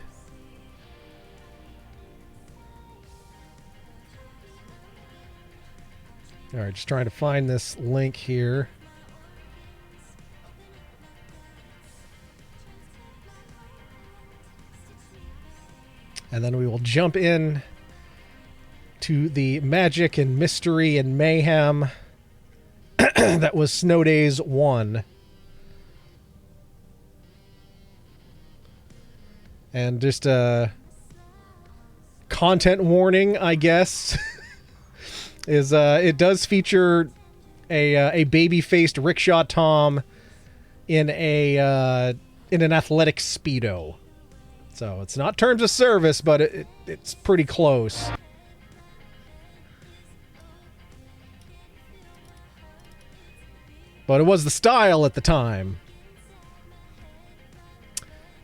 Alright, just trying to find this link here. And then we will jump in to the magic and mystery and mayhem that was Snow Days 1. And just a content warning, I guess, is it does feature a baby-faced Rickshaw Tom in an athletic Speedo. So it's not terms of service, but it's pretty close. But it was the style at the time.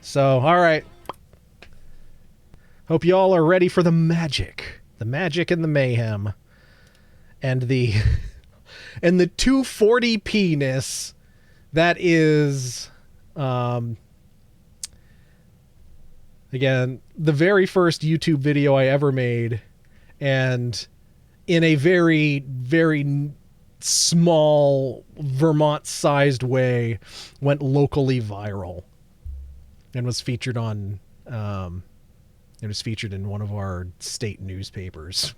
So, alright. Hope you all are ready for the magic. The magic and the mayhem. And the... and the 240p-ness that is... again, the very first YouTube video I ever made. And in a very, very... small Vermont-sized way went locally viral and was featured on it was featured in one of our state newspapers,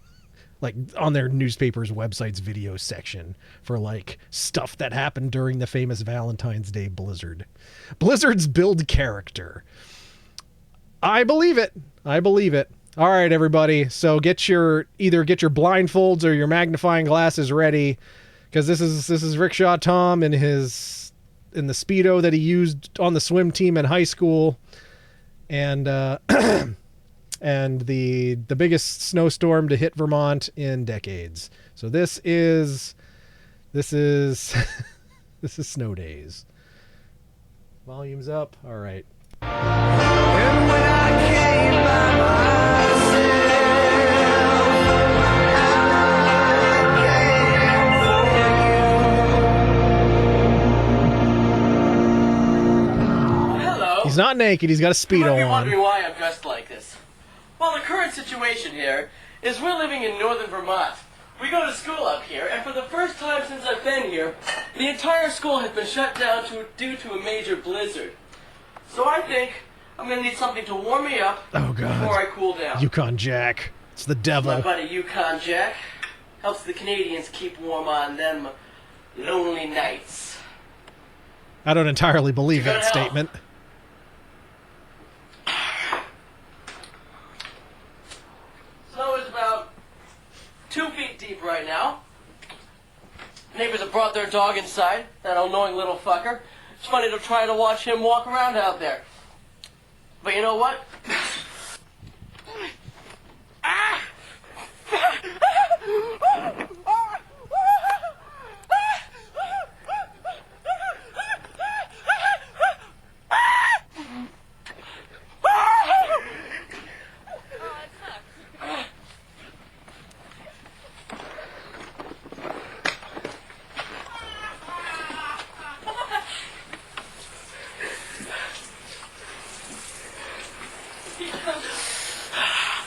like on their newspaper's website's video section for like stuff that happened during the famous Valentine's Day blizzard. Blizzards build character. I believe it. All right, everybody, so either get your blindfolds or your magnifying glasses ready, because this is Rickshaw Tom in the Speedo that he used on the swim team in high school, and and the biggest snowstorm to hit Vermont in decades. So this is Snow Days. Volume's up. All right. And when I came by myself, He's not naked. He's got a Speedo on. You're wondering why I'm dressed like this. Well, the current situation here is we're living in northern Vermont. We go to school up here, and for the first time since I've been here, the entire school has been shut down due to a major blizzard. So I think I'm going to need something to warm me up before I cool down. Yukon Jack. It's the devil. My buddy Yukon Jack helps the Canadians keep warm on them lonely nights. I don't entirely believe that statement. Snow is about 2 feet deep right now. Neighbors have brought their dog inside, that unknowing little fucker. It's funny to try to watch him walk around out there. But you know what?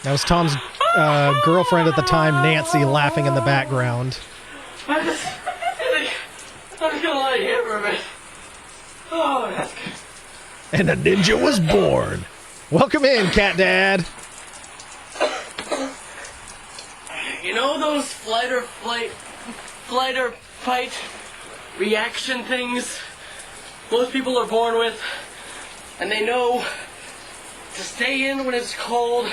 That was Tom's girlfriend at the time, Nancy, laughing in the background. I'm just gonna lie here for a minute. Oh, that's good. And a ninja was born. Welcome in, Cat Dad. You know those flight or fight reaction things most people are born with, and they know to stay in when it's cold?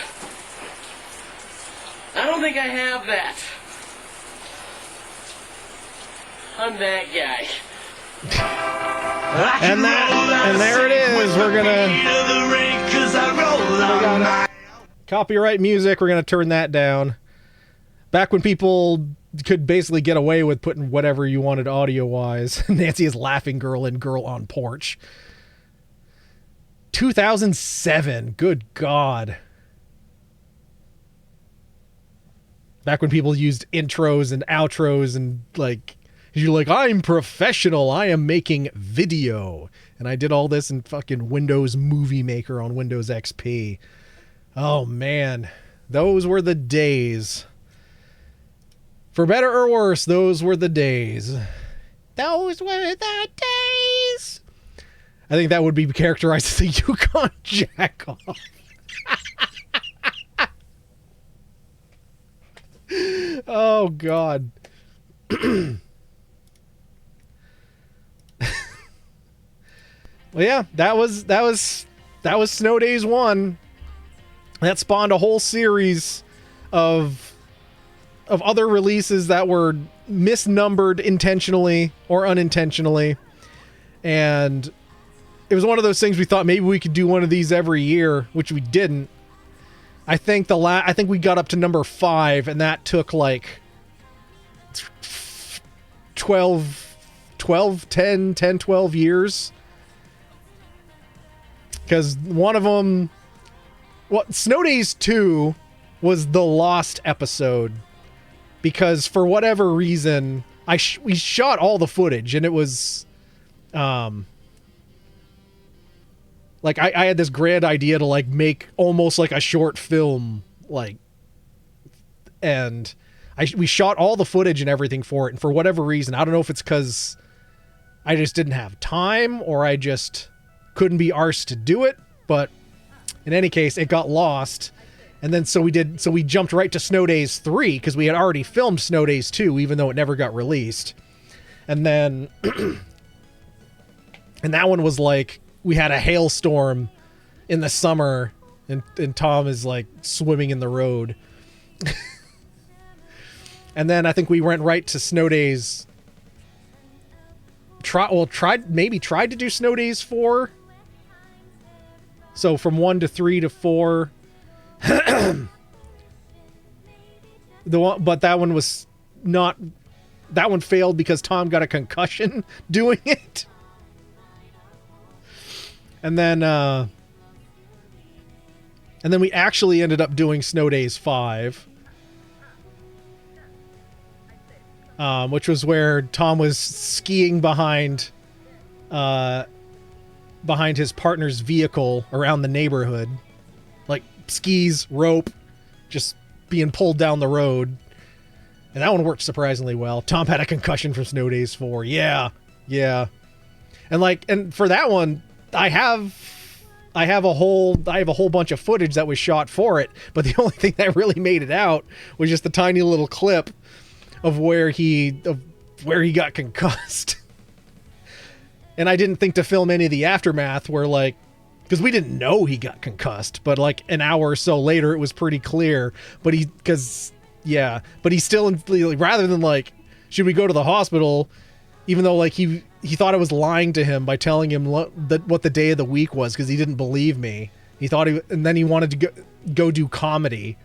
I don't think I have that. I'm that guy. And there it is. We're gonna copyright music. We're gonna turn that down. Back when people could basically get away with putting whatever you wanted audio-wise. Nancy is laughing girl in Girl on Porch. 2007. Good God. Back when people used intros and outros and like, you're like, I'm professional. I am making video. And I did all this in fucking Windows Movie Maker on Windows XP. Oh, man. Those were the days. For better or worse, those were the days. Those were the days. I think that would be characterized as the Yukon Jack-Off. Oh, God. Well, yeah, that was Snow Days 1. That spawned a whole series of other releases that were misnumbered intentionally or unintentionally. And it was one of those things we thought maybe we could do one of these every year, which we didn't. I think I think we got up to number 5, and that took like 10, 12 years. Because one of them, Snow Days 2 was the lost episode. Because for whatever reason, we shot all the footage, and it was, like I had this grand idea to like make almost like a short film, like, and we shot all the footage and everything for it, and for whatever reason, I don't know if it's because I just didn't have time or I just couldn't be arsed to do it, but in any case, it got lost. And then so we jumped right to Snow Days 3 because we had already filmed Snow Days 2, even though it never got released. And then and that one was like, we had a hailstorm in the summer, and Tom is like swimming in the road. And then I think we went right to Snow Days. Tried to do Snow Days 4. So from 1 to 3 to 4. But that one was not. That one failed because Tom got a concussion doing it. And then we actually ended up doing Snow Days 5. Which was where Tom was skiing behind his partner's vehicle around the neighborhood. Like skis, rope, just being pulled down the road. And that one worked surprisingly well. Tom had a concussion from Snow Days 4. Yeah. And for that one, I have a whole bunch of footage that was shot for it, but the only thing that really made it out was just the tiny little clip of where he got concussed. And I didn't think to film any of the aftermath where, like, because we didn't know he got concussed, but like an hour or so later it was pretty clear. But he still, rather than like, should we go to the hospital, even though like he thought I was lying to him by telling him what the day of the week was, because he didn't believe me. And then he wanted to go do comedy.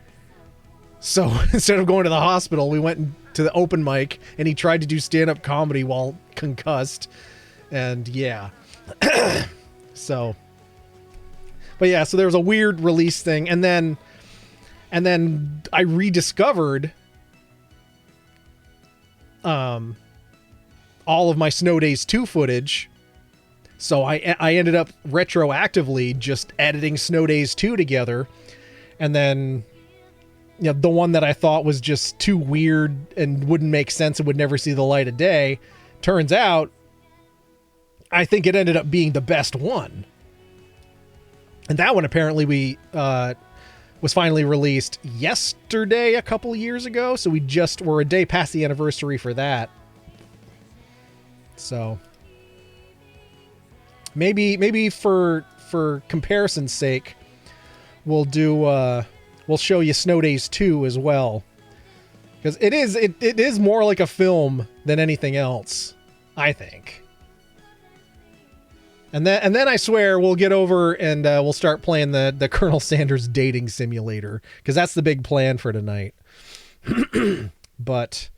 So instead of going to the hospital, we went to the open mic, and he tried to do stand-up comedy while concussed. And yeah. So there was a weird release thing, and then I rediscovered all of my Snow Days 2 footage. So I ended up retroactively just editing Snow Days 2 together, and then the one that I thought was just too weird and wouldn't make sense and would never see the light of day, turns out I think it ended up being the best one. And that one apparently was finally released yesterday, a couple years ago. So we're a day past the anniversary for that. So maybe for comparison's sake, we'll show you Snow Days 2 as well. 'Cause I think that one was the best one. And that one apparently was finally released yesterday, a couple years ago. So we just we're a day past the anniversary for that. So maybe for comparison's sake, we'll show you Snow Days 2 as well. 'Cause I think that one was the best one. And that one apparently was finally released yesterday, a couple years ago. So we're a day past the anniversary for that. So maybe for comparison's sake, we'll show you Snow Days 2 as well. Because it is more like a film than anything else, I think. And then I swear we'll get over and we'll start playing the Colonel Sanders dating simulator, because that's the big plan for tonight. But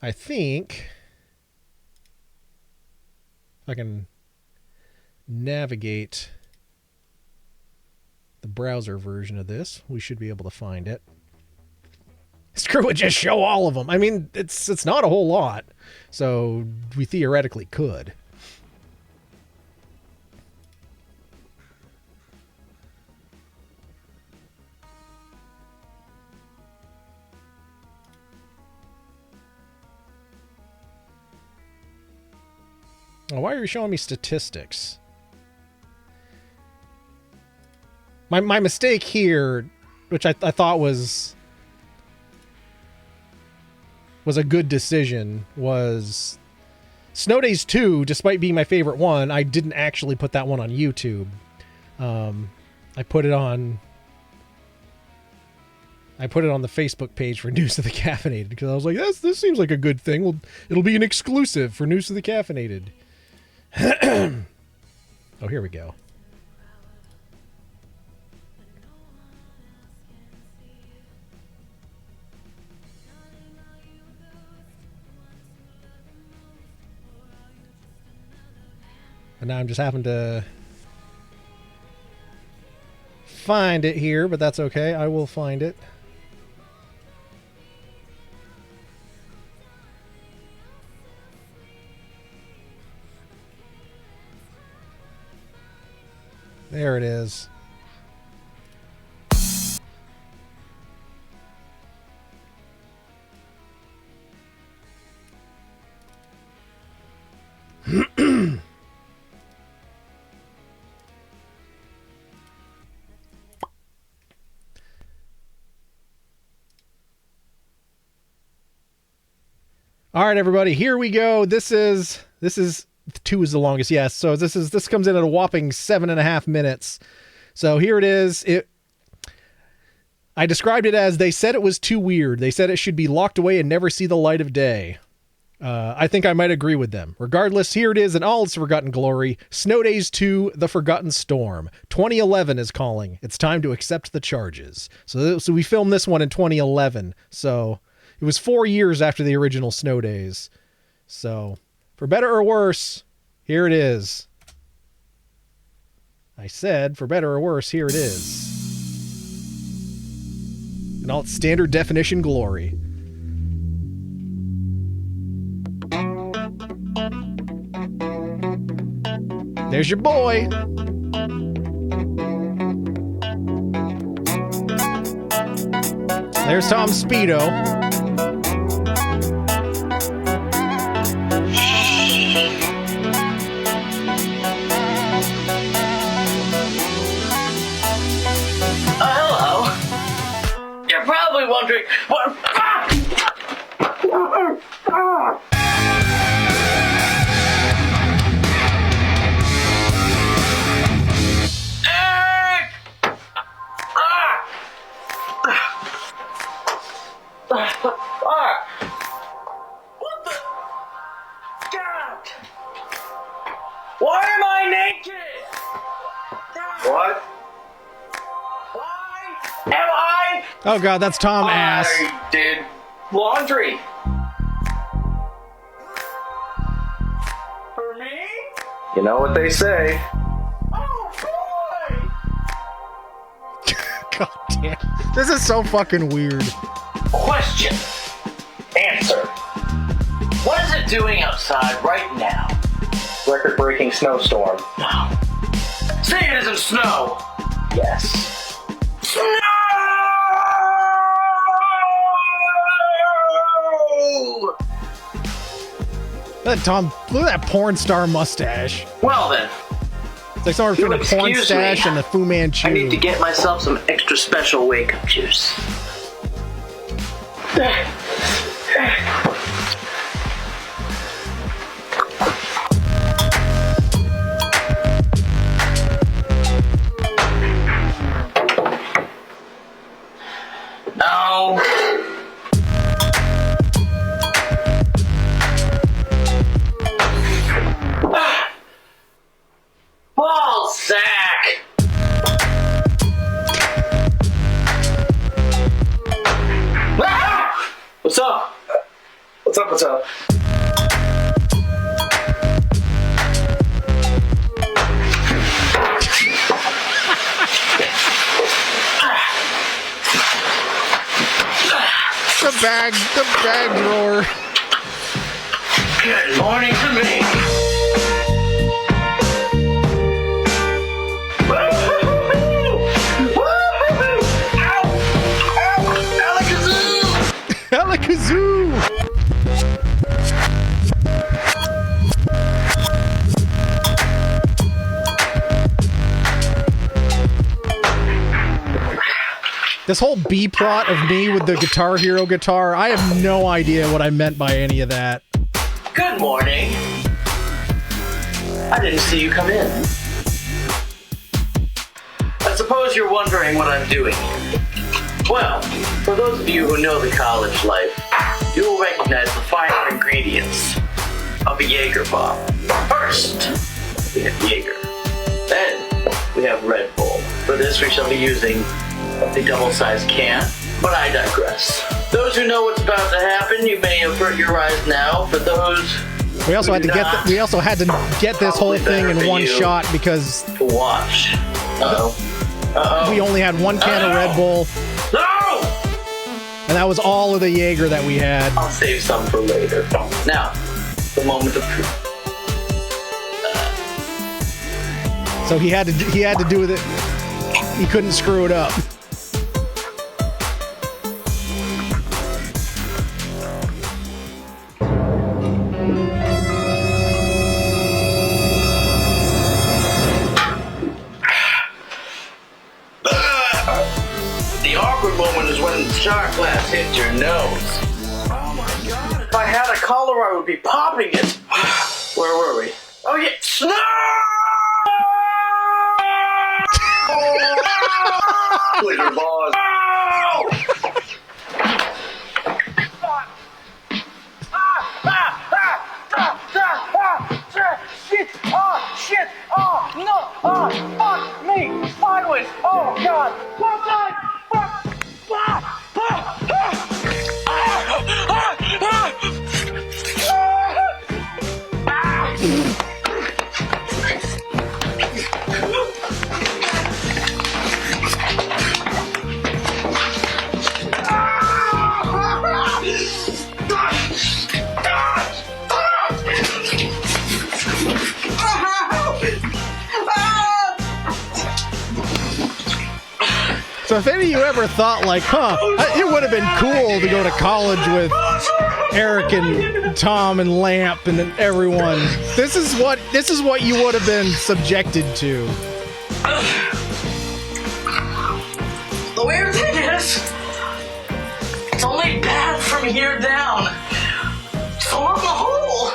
I think if I can navigate the browser version of this, we should be able to find it. Screw it, just show all of them. I mean, it's not a whole lot, so we theoretically could. Oh, why are you showing me statistics? My mistake here, which I thought was a good decision, was Snow Days 2, despite being my favorite one, I didn't actually put that one on YouTube. I put it on the Facebook page for News of the Caffeinated, because I was like, this seems like a good thing. Well, it'll be an exclusive for News of the Caffeinated. Oh, here we go. And now I'm just having to find it here, but that's okay. I will find it. There it is. All right, everybody, here we go. This is 2 is the longest, yes. So this comes in at a whopping 7.5 minutes. So here it is. I described it as, they said it was too weird. They said it should be locked away and never see the light of day. I think I might agree with them. Regardless, here it is in all its forgotten glory. Snow Days 2, The Forgotten Storm. 2011 is calling. It's time to accept the charges. So we filmed this one in 2011. So it was 4 years after the original Snow Days. So for better or worse, here it is. I said, for better or worse, here it is. In all its standard definition glory. There's your boy. There's Tom Speedo. Hello. You're probably wondering what. What the? God! Why am I naked? What? Why am I? Oh god, that's Tom Ass. I did laundry. For me? You know what they say. Oh boy! God damn. This is so fucking weird. Question. Answer. What is it doing outside right now? Record-breaking snowstorm. No. Say it isn't snow. Yes. Snow! Look at that porn star mustache. Well then, It's like somewhere between a porn excuse stash me. and a Fu Manchu. I need to get myself some extra special wake-up juice. No. bag drawer. Good morning to me. Alakazoo! This whole B plot of me with the Guitar Hero guitar, I have no idea what I meant by any of that. Good morning. I didn't see you come in. I suppose you're wondering what I'm doing here. Well, for those of you who know the college life, you will recognize the finer ingredients of a Jaeger bomb. First, we have Jaeger. Then, we have Red Bull. For this, we shall be using the double-sized can, but I digress. Those who know what's about to happen, you may avert your eyes now. For those We also who had to do get not, we also had to get this whole probably thing better in for one you shot because to watch. Uh-oh. Uh-oh. we only had one can of Red Bull, No! and that was all of the Jaeger that we had. I'll save some for later. Now, the moment of truth. So he had to do with it. He couldn't screw it up. The awkward moment is when the shot glass hits your nose. Oh my god. If I had a collar, I would be popping it. Where were we? Oh yeah. Snow! Glitter balls. Shit! Oh, shit! Oh, no! Oh, fuck me! Sideways! Oh, God! Fuck! So if any of you ever thought like, it would have been cool to go to college with Eric and Tom and Lamp and everyone. This is what you would have been subjected to. The weird thing is, it's only bad from here down. So on the whole,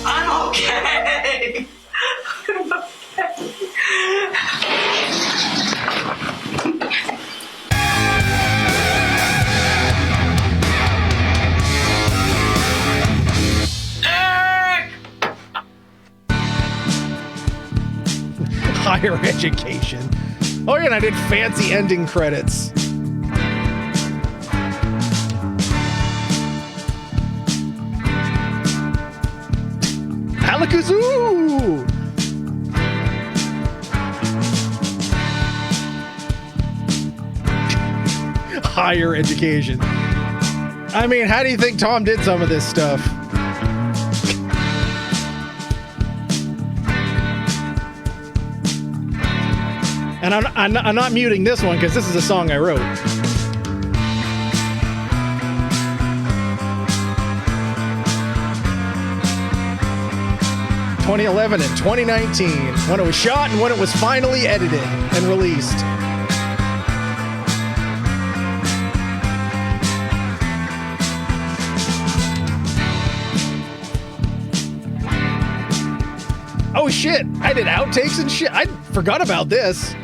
I'm okay. I'm okay. Higher education. Oh yeah, and I did fancy ending credits. Alakazoo! Higher education. I mean, how do you think Tom did some of this stuff? And I'm not muting this one because this is a song I wrote. ...2011 and 2019, when it was shot and when it was finally edited and released. Oh shit, I did outtakes and shit. I forgot about this.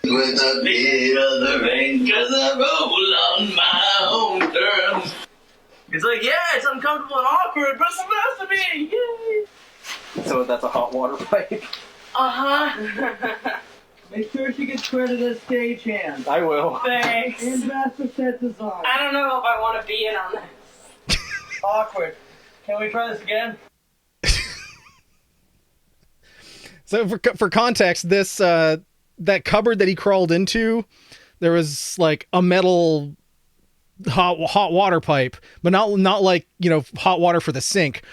With a bit of the rain, 'cause I roll on my own terms. It's like, yeah, it's uncomfortable and awkward, but it's supposed to be. Yay! So that's a hot water pipe. Uh-huh. Make sure she gets credit as stagehand. I will. Thanks. And Master sets us on. I don't know if I want to be in on this. Awkward. Can we try this again? So for context, this that cupboard that he crawled into, there was like a metal hot water pipe, but not like, you know, hot water for the sink.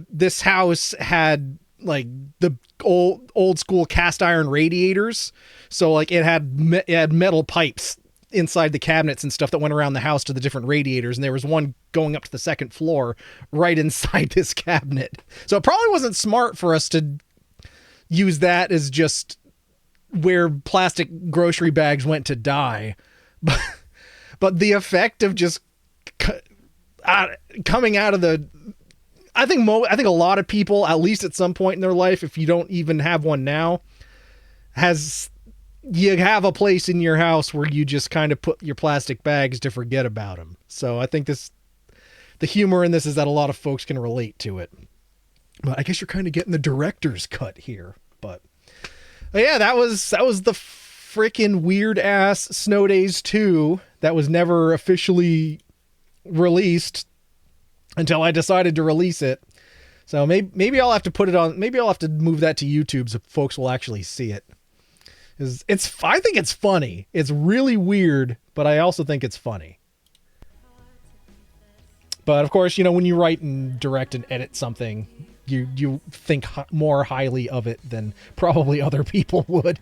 This house had like the old school cast iron radiators, so like it had metal pipes inside the cabinets and stuff that went around the house to the different radiators, and there was one going up to the second floor right inside this cabinet. So it probably wasn't smart for us to use that as just where plastic grocery bags went to die, but the effect of just coming out of the, I think a lot of people, at least at some point in their life, if you don't even have one now, you have a place in your house where you just kind of put your plastic bags to forget about them. So I think the humor in this is that a lot of folks can relate to it. But I guess you're kind of getting the director's cut here. But yeah, that was the freaking weird ass Snow Days 2 that was never officially released until I decided to release it. So maybe I'll have to put it on. Maybe I'll have to move that to YouTube so folks will actually see it. I think it's funny. It's really weird, but I also think it's funny. But of course, you know, when you write and direct and edit something, you think more highly of it than probably other people would.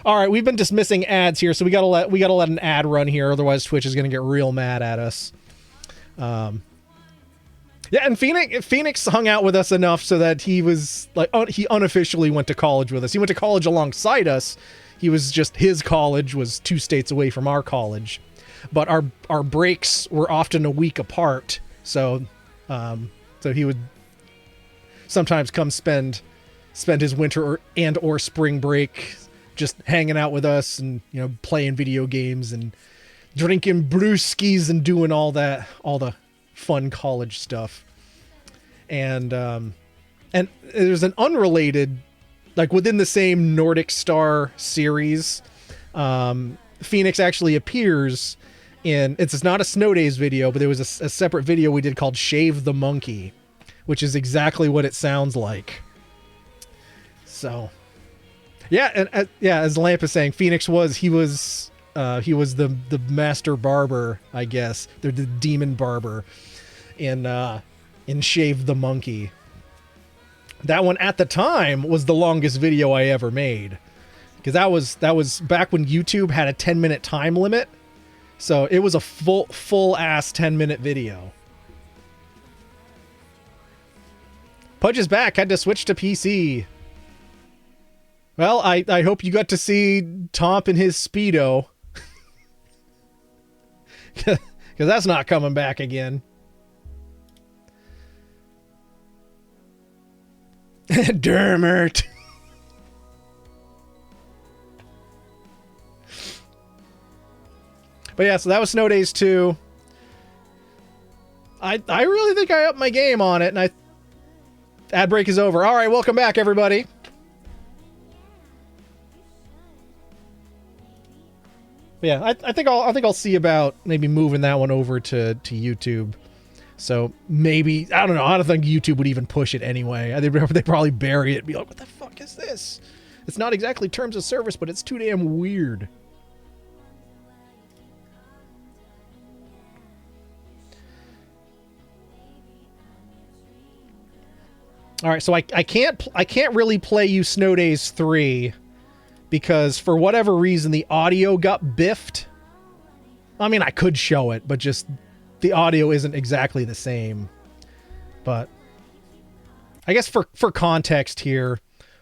All right, we've been dismissing ads here, so we gotta let an ad run here, otherwise Twitch is gonna get real mad at us. Yeah, and Phoenix hung out with us enough so that he was like he unofficially went to college with us. He went to college alongside us. His college was 2 states away from our college, but our breaks were often a week apart. So he would sometimes come spend his winter or spring break just hanging out with us and, you know, playing video games and drinking brewskis and doing all the fun college stuff. And there's an unrelated, like within the same Nordic Star series, Phoenix actually appears in, it's not a Snow Days video, but there was a separate video we did called Shave the Monkey, which is exactly what it sounds like. So yeah, and as Lamp is saying, Phoenix was the master barber, I guess. They're the demon barber in Shave the Monkey. That one at the time was the longest video I ever made, because that was back when YouTube had a 10-minute time limit. So it was a full ass 10-minute video. Pudge is back. Had to switch to PC. Well, I hope you got to see Tomp in his Speedo. Because that's not coming back again. Dermert. But yeah, so that was Snow Days 2. I really think I upped my game on it, and ad break is over. All right, welcome back, everybody. But yeah, I think I'll see about maybe moving that one over to YouTube. So maybe, I don't know. I don't think YouTube would even push it anyway. They probably bury it and be like, what the fuck is this? It's not exactly terms of service, but it's too damn weird. All right, so I can't really play you Snow Days 3 because for whatever reason the audio got biffed. I mean, I could show it, but just the audio isn't exactly the same. But I guess for context here,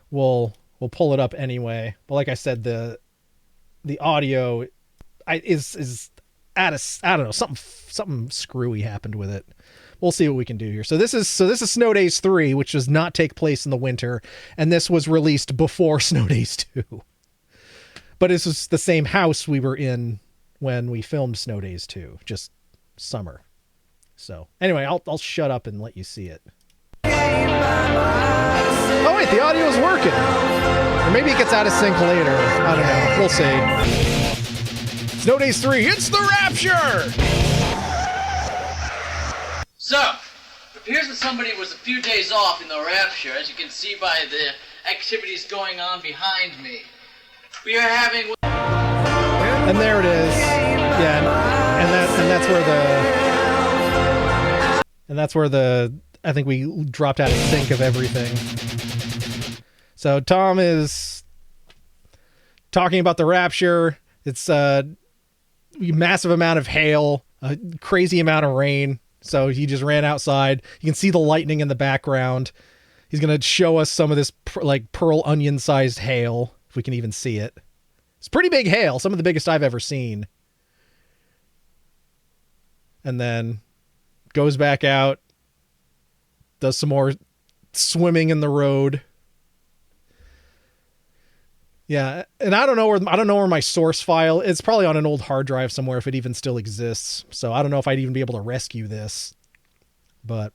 we'll pull it up anyway. But like I said, the audio is at I don't know, something screwy happened with it. We'll see what we can do here. So this is Snow Days 3, which does not take place in the winter, and this was released before Snow Days 2. But this was the same house we were in when we filmed Snow Days 2, just summer. So anyway, I'll shut up and let you see it. Oh wait, the audio is working. Or maybe it gets out of sync later. I don't know. We'll see. Snow Days 3, it's the Rapture! So, it appears that somebody was a few days off in the Rapture, as you can see by the activities going on behind me. We are having... And there it is. Yeah, and that's where the I think we dropped out of sync of everything. So Tom is talking about the rapture. It's a massive amount of hail, a crazy amount of rain. So he just ran outside. You can see the lightning in the background. He's going to show us some of this like pearl onion sized hail, if we can even see it. It's pretty big hail, some of the biggest I've ever seen. And then goes back out, does some more swimming in the road. Yeah, and I don't know where my source file. It's probably on an old hard drive somewhere if it even still exists. So I don't know if I'd even be able to rescue this. But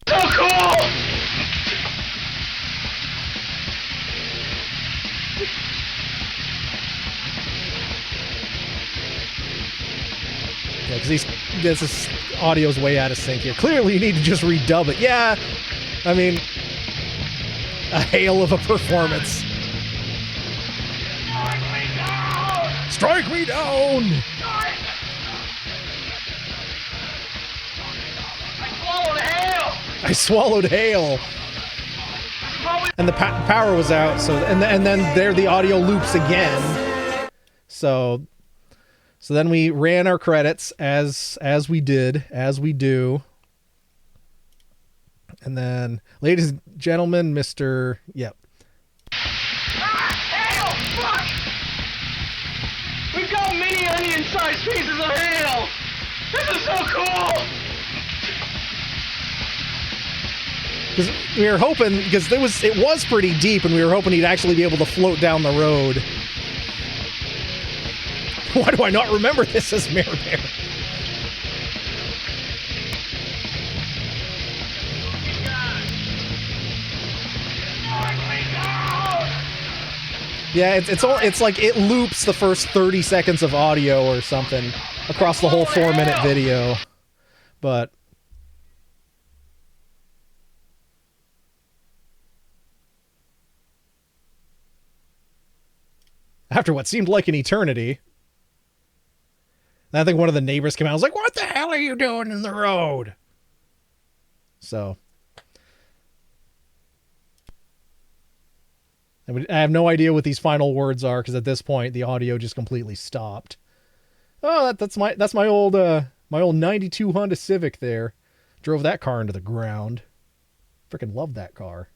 So cool! yeah, because this audio's way out of sync here. Clearly, you need to just redub it. Yeah, I mean, a hail of a performance. Strike me down! I swallowed hail. And the power was out, so and then there the audio loops again. So then we ran our credits as we do. And then, ladies and gentlemen, Mr. Yep. Hail! Fuck! We've got mini onion-sized pieces of hail! This is so cool! Because we were hoping, because it was pretty deep, and we were hoping he'd actually be able to float down the road. Why do I not remember this as Mare Bear? Yeah, it's like it loops the first 30 seconds of audio or something across the whole 4-minute video. But after what seemed like an eternity, I think one of the neighbors came out and was like, "What the hell are you doing in the road?" So I have no idea what these final words are, because at this point the audio just completely stopped. Oh, that's my old 92 Honda Civic there. Drove that car into the ground. Freaking love that car.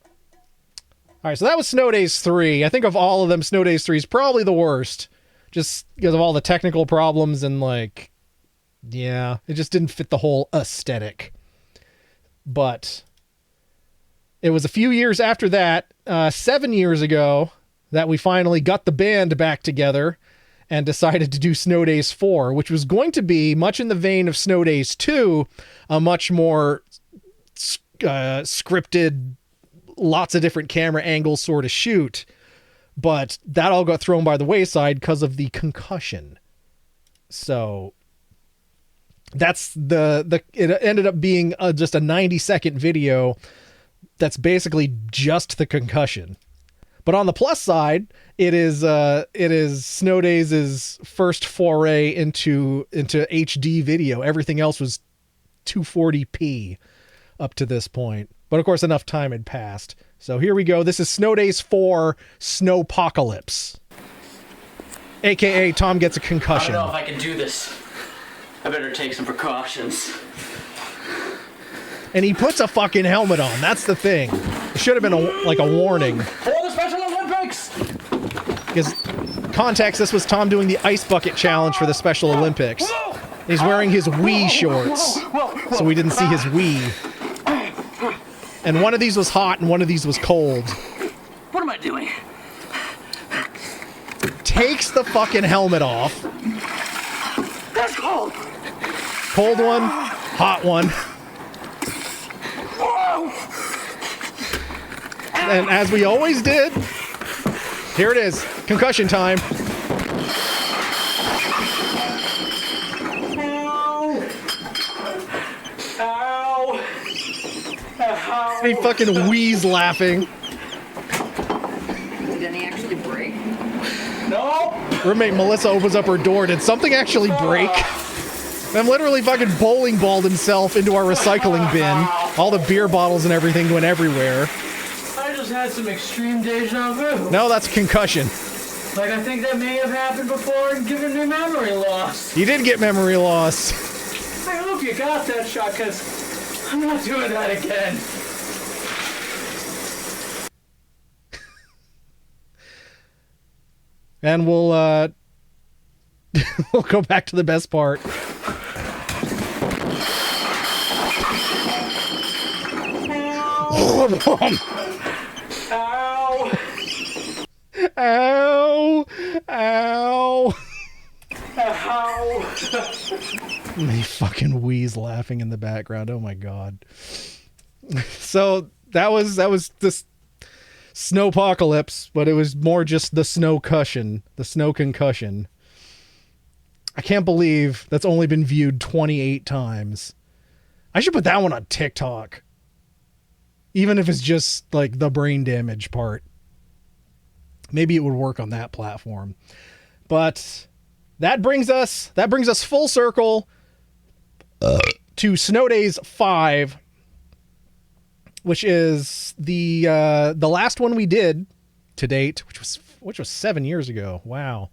All right, so that was Snow Days 3. I think of all of them, Snow Days 3 is probably the worst, just because of all the technical problems and like, yeah, it just didn't fit the whole aesthetic. But it was a few years after that, 7 years ago, that we finally got the band back together and decided to do Snow Days 4, which was going to be, much in the vein of Snow Days 2, a much more scripted, lots of different camera angles sort of shoot. But that all got thrown by the wayside because of the concussion. So that's it ended up being just a 90-second video that's basically just the concussion. But on the plus side, it is Snow Days' first foray into HD video. Everything else was 240p up to this point. But of course, enough time had passed. So here we go. This is Snow Days 4 Snowpocalypse. AKA Tom gets a concussion. I don't know if I can do this. I better take some precautions. And he puts a fucking helmet on. That's the thing. It should have been a warning. For the Special Olympics! Because context, this was Tom doing the ice bucket challenge for the Special Olympics. He's wearing his Wii shorts, so we didn't see his Wii. And one of these was hot and one of these was cold. What am I doing? Takes the fucking helmet off. That's cold! Cold one, hot one. And as we always did, here it is, concussion time. Ow! Ow! He fucking wheeze laughing. roommate Melissa opens up her door. Did something actually break? I'm literally fucking bowling balled himself into our recycling bin. All the beer bottles and everything went everywhere. I just had some extreme deja vu. No, that's concussion. Like, I think that may have happened before and given me memory loss. You did get memory loss. I hope you got that shot, because I'm not doing that again. And we'll we'll go back to the best part. Ow! Ow! Ow! Ow! They fucking wheeze laughing in the background. Oh my god. So that was this snowpocalypse, but it was more just the snow cushion, the snow concussion. I can't believe that's only been viewed 28 times. I should put that one on TikTok. Even if it's just like the brain damage part. Maybe it would work on that platform. But that brings us full circle to Snow Days 5, which is the last one we did to date, which was 7 years ago. Wow.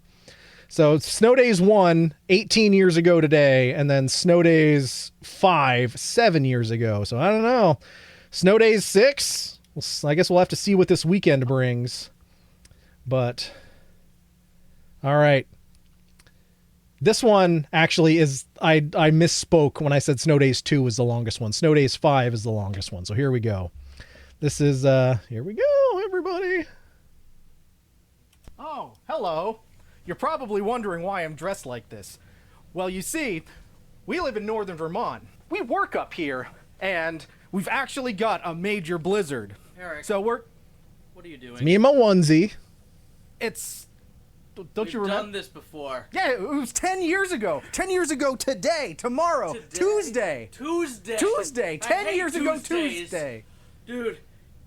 So Snow Days 1, 18 years ago today, and then Snow Days 5, 7 years ago. So I don't know. Snow Days 6, I guess we'll have to see what this weekend brings. But, all right. This one actually is, I misspoke when I said Snow Days 2 was the longest one. Snow Days 5 is the longest one. So here we go. This is, here we go, everybody. Oh, hello. You're probably wondering why I'm dressed like this. Well, you see, we live in northern Vermont. We work up here, and we've actually got a major blizzard. Eric, So what are you doing? It's me and my onesie. Don't We've you remember? done this before. Yeah, it was 10 years ago. 10 years ago today, tomorrow, Tuesday. Tuesday. 10 years ago Tuesday. Dude,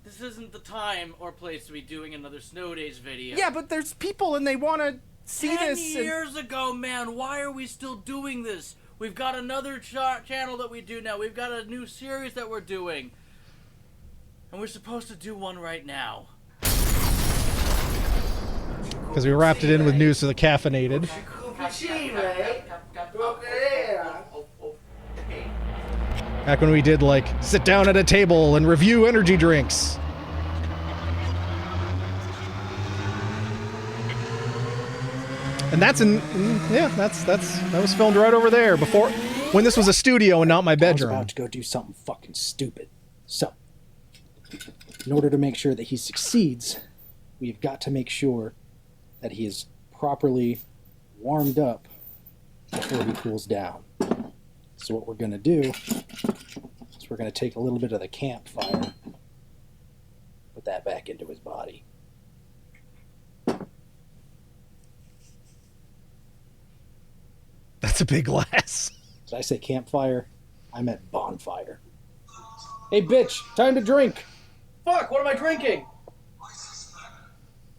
this isn't the time or place to be doing another Snow Days video. Yeah, but there's people and they want to see 10 this. years ago, man. Why are we still doing this? We've got another channel that we do now. We've got a new series that we're doing. And we're supposed to do one right now. Because we wrapped it in with news to the caffeinated. Back when we did, like, sit down at a table and review energy drinks. And that's that was filmed right over there before, when this was a studio and not my bedroom. I was about to go do something fucking stupid. So, in order to make sure that he succeeds, we've got to make sure that he is properly warmed up before he cools down. So what we're going to do is we're going to take a little bit of the campfire, put that back into his body. That's a big glass. Did I say campfire? I meant bonfire. Hey bitch, time to drink. Fuck, what am I drinking?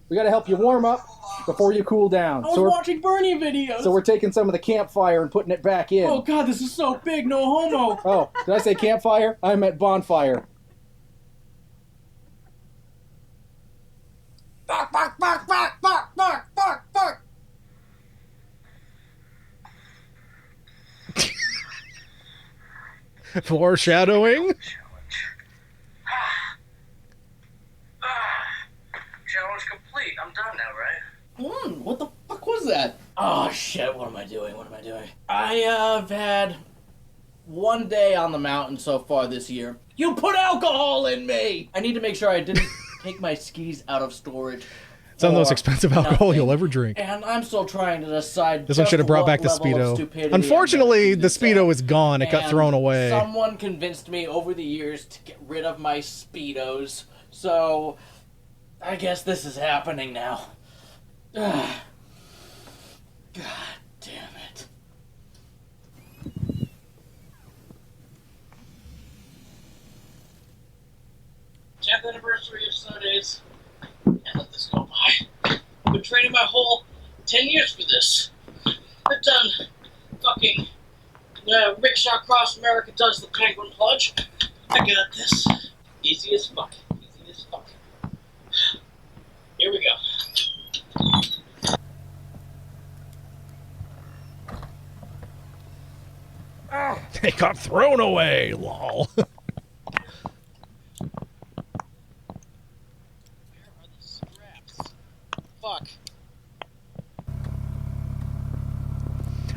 We got to help you warm up before you cool down. I was watching Bernie videos. So we're taking some of the campfire and putting it back in. Oh god, this is so big, no homo. Oh, did I say campfire? I meant bonfire. Fuck, fuck, fuck, fuck, fuck, fuck, fuck, fuck. Foreshadowing. Challenge complete. I'm done now, right? What the fuck was that? Oh shit, what am I doing? I have had one day on the mountain so far this year. You put alcohol in me! I need to make sure I didn't take my skis out of storage. Some of the most expensive alcohol you'll ever drink. And I'm still trying to decide. This one should have brought back the Speedo. Unfortunately, the Speedo is gone. It got thrown away. Someone convinced me over the years to get rid of my Speedos. So, I guess this is happening now. God damn it. 10th anniversary of Snow Days. Can't let this go by. I've been training my whole 10 years for this. I've done fucking Rickshaw Cross America does the Penguin Plunge. I got this. Easy as fuck. Easy as fuck. Here we go. They got thrown away, lol. Where are the scraps? Fuck.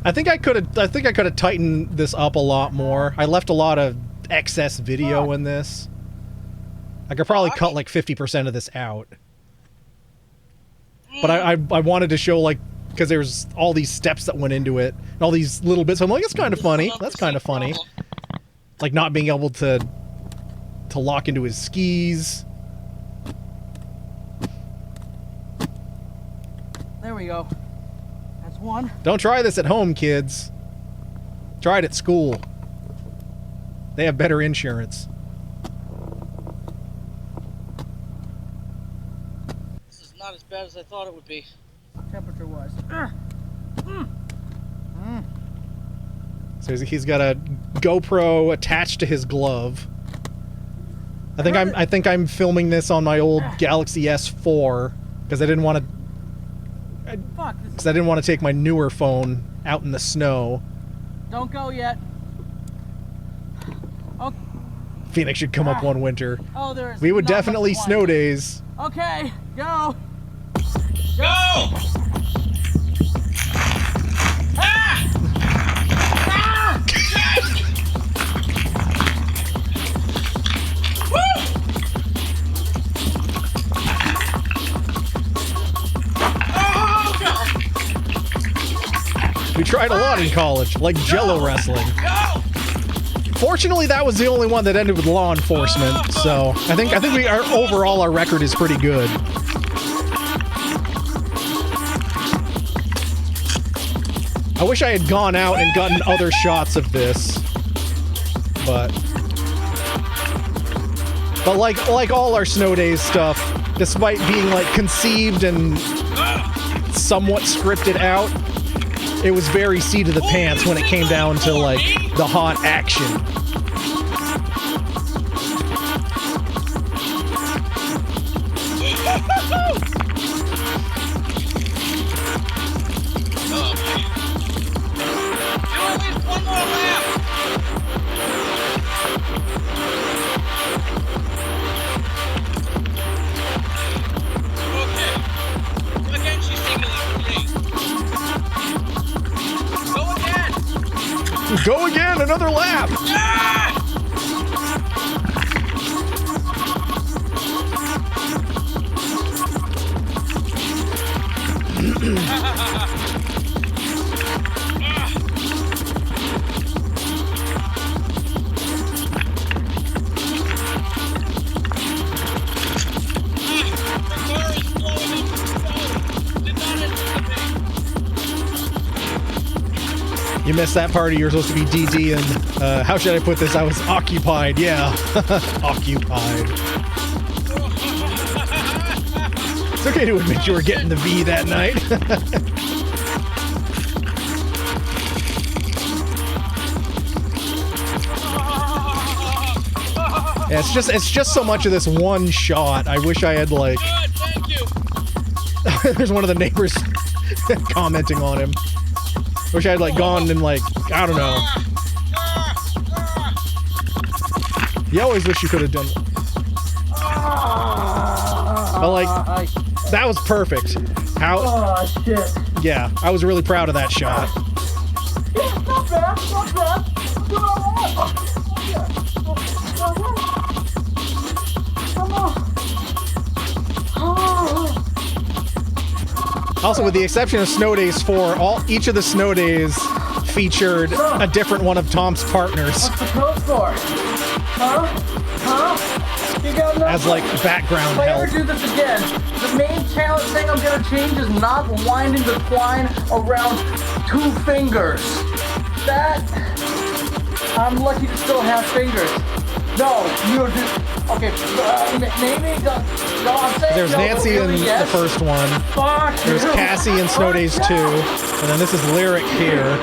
I think I could have tightened this up a lot more. I left a lot of excess video in this. I could probably cut like 50% of this out. But I wanted to show, like, because there's all these steps that went into it, and all these little bits. I'm like, it's kind of funny. That's kind of funny. Like not being able to lock into his skis. There we go. That's one. Don't try this at home, kids. Try it at school. They have better insurance. This is not as bad as I thought it would be. Temperature-wise. So he's got a GoPro attached to his glove. I think I'm filming this on my old Galaxy S4 because I didn't want to take my newer phone out in the snow. Don't go yet. Oh. Phoenix should come up one winter. Oh, there's. We would not definitely much snow days. Okay, go. Go! Ah! Ah! Woo! Oh, God! We tried a lot in college, like Jello wrestling. Go! Fortunately, that was the only one that ended with law enforcement. So I think overall our record is pretty good. I wish I had gone out and gotten other shots of this, but like all our snow days stuff, despite being like conceived and somewhat scripted out, it was very seat of the pants when it came down to like the hot action. Go again, another lap! You missed that party. You're supposed to be DD, and how should I put this? I was occupied. Yeah, occupied. It's okay to admit you were getting the V that night. Yeah, it's just so much of this one shot. I wish I had like. Good, thank you. There's one of the neighbors commenting on him. Wish I had like gone and like, I don't know. You always wish you could have done. But like, that was perfect. How? Oh shit. Yeah, I was really proud of that shot. Not bad, not bad. Come on. Also, with the exception of Snow Days 4, each of the Snow Days featured a different one of Tom's partners. What's the code for? Huh? You got enough? As like background If I ever help. do this again, the main challenge thing I'm gonna change is not winding the twine around 2 fingers. That I'm lucky to still have fingers. No, you do. Okay, maybe the. No, I'm saying There's no, Nancy in really, yes. the first one. Fuck There's you. Cassie in Snow Days 2. And then this is Lyric here.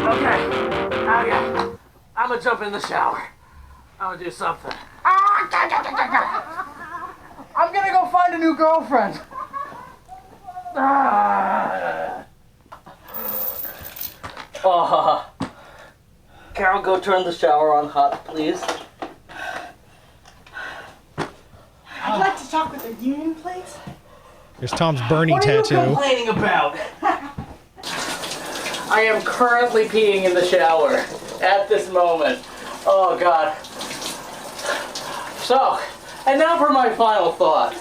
Okay. I'm gonna jump in the shower. I'm gonna do something. I'm gonna go find a new girlfriend. Carol, go turn the shower on hot, please. I'd like to talk with the union, please. There's Tom's Bernie What are you tattoo. complaining about? I am currently peeing in the shower at this moment. Oh God. So, and now for my final thought.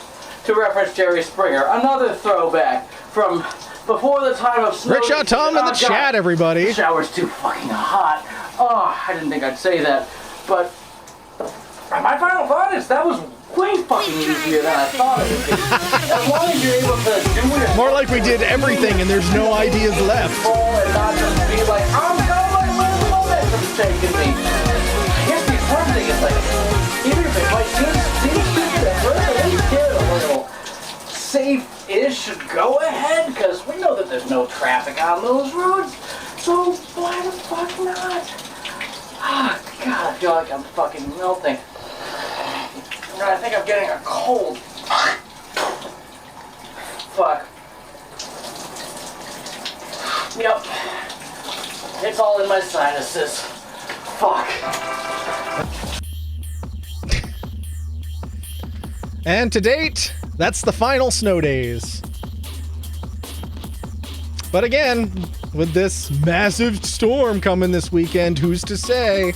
To reference Jerry Springer, another throwback from before the time of Snow. Rickshaw Tom in the chat, everybody. The shower's too fucking hot. Oh, I didn't think I'd say that, but my final thought is that was way fucking easier than I thought it would be. As long as you're able to do it. More like we did everything and there's no ideas left. And not just be like, I'm going, where's the momentum's taking me? I guess the important thing is like, even if it might seem stupid at first, at least give it a little safe-ish go ahead, because we know that there's no traffic on those roads, so why the fuck not? Ah, God, I feel like I'm fucking melting. I think I'm getting a cold. Fuck. Yep. It's all in my sinuses. Fuck. And to date, that's the final Snow Days. But again, with this massive storm coming this weekend, who's to say?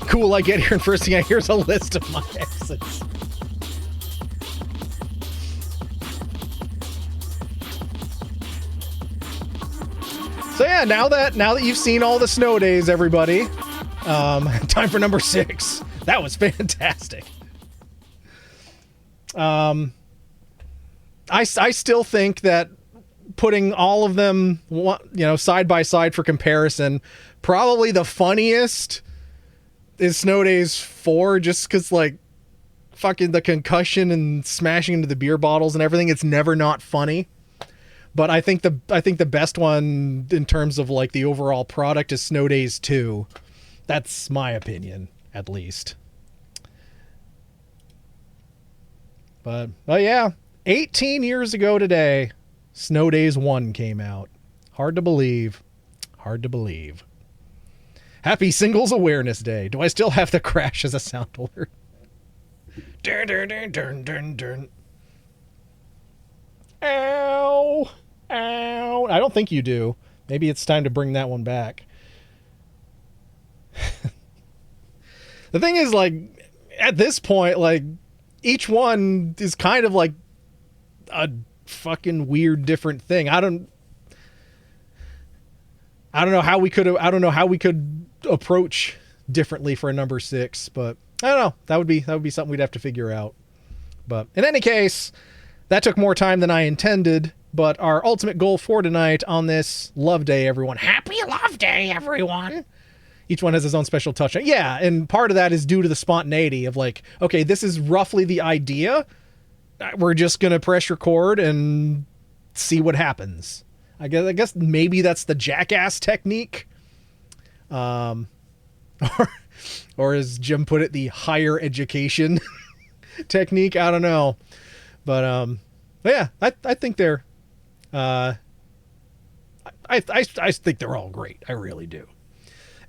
Cool, I get here and first thing I hear is a list of my exes. So yeah, now that you've seen all the Snow Days, everybody, time for number 6. That was fantastic. I still think that putting all of them, side by side for comparison, probably the funniest is Snow Days 4, just because, like, fucking the concussion and smashing into the beer bottles and everything, it's never not funny. But I think the best one in terms of, like, the overall product is Snow Days 2. That's my opinion, at least. But yeah, 18 years ago today, Snow Days 1 came out. Hard to believe. Hard to believe. Happy Singles Awareness Day. Do I still have the crash as a sound alert? Dun, dun, dun, dun, dun, dun. Ow. Ow. I don't think you do. Maybe it's time to bring that one back. The thing is, like, at this point, like, each one is kind of like a fucking weird different thing. I don't know how we could approach differently for a number 6, but I don't know. That would be something we'd have to figure out. But in any case, that took more time than I intended, but our ultimate goal for tonight on this Love Day, everyone. Happy Love Day, everyone. Each one has his own special touch. Yeah, and part of that is due to the spontaneity of, like, okay, this is roughly the idea. We're just going to press record and see what happens. I guess maybe that's the jackass technique. Or as Jim put it, the higher education technique. I don't know. But yeah, I think they're I think they're all great. I really do.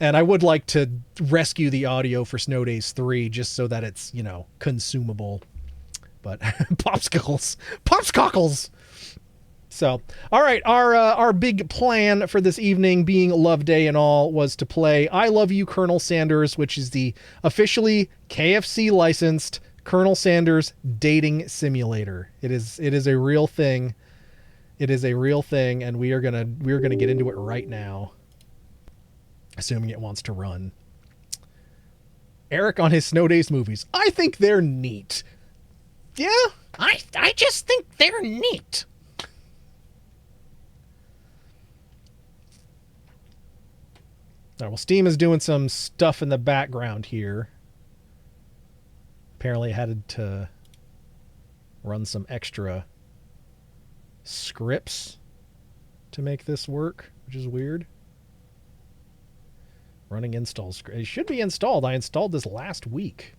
And I would like to rescue the audio for Snow Days 3 just so that it's, consumable. But popsicles. So, all right, our big plan for this evening, being Love Day and all, was to play I Love You, Colonel Sanders, which is the officially KFC licensed Colonel Sanders dating simulator. It is a real thing. It is a real thing, and we're gonna get into it right now. Assuming it wants to run. Eric on his Snow Days movies. I think they're neat. Yeah? I just think they're neat. All right, well, Steam is doing some stuff in the background here. Apparently, I had to run some extra scripts to make this work, which is weird. Running install script. It should be installed. I installed this last week.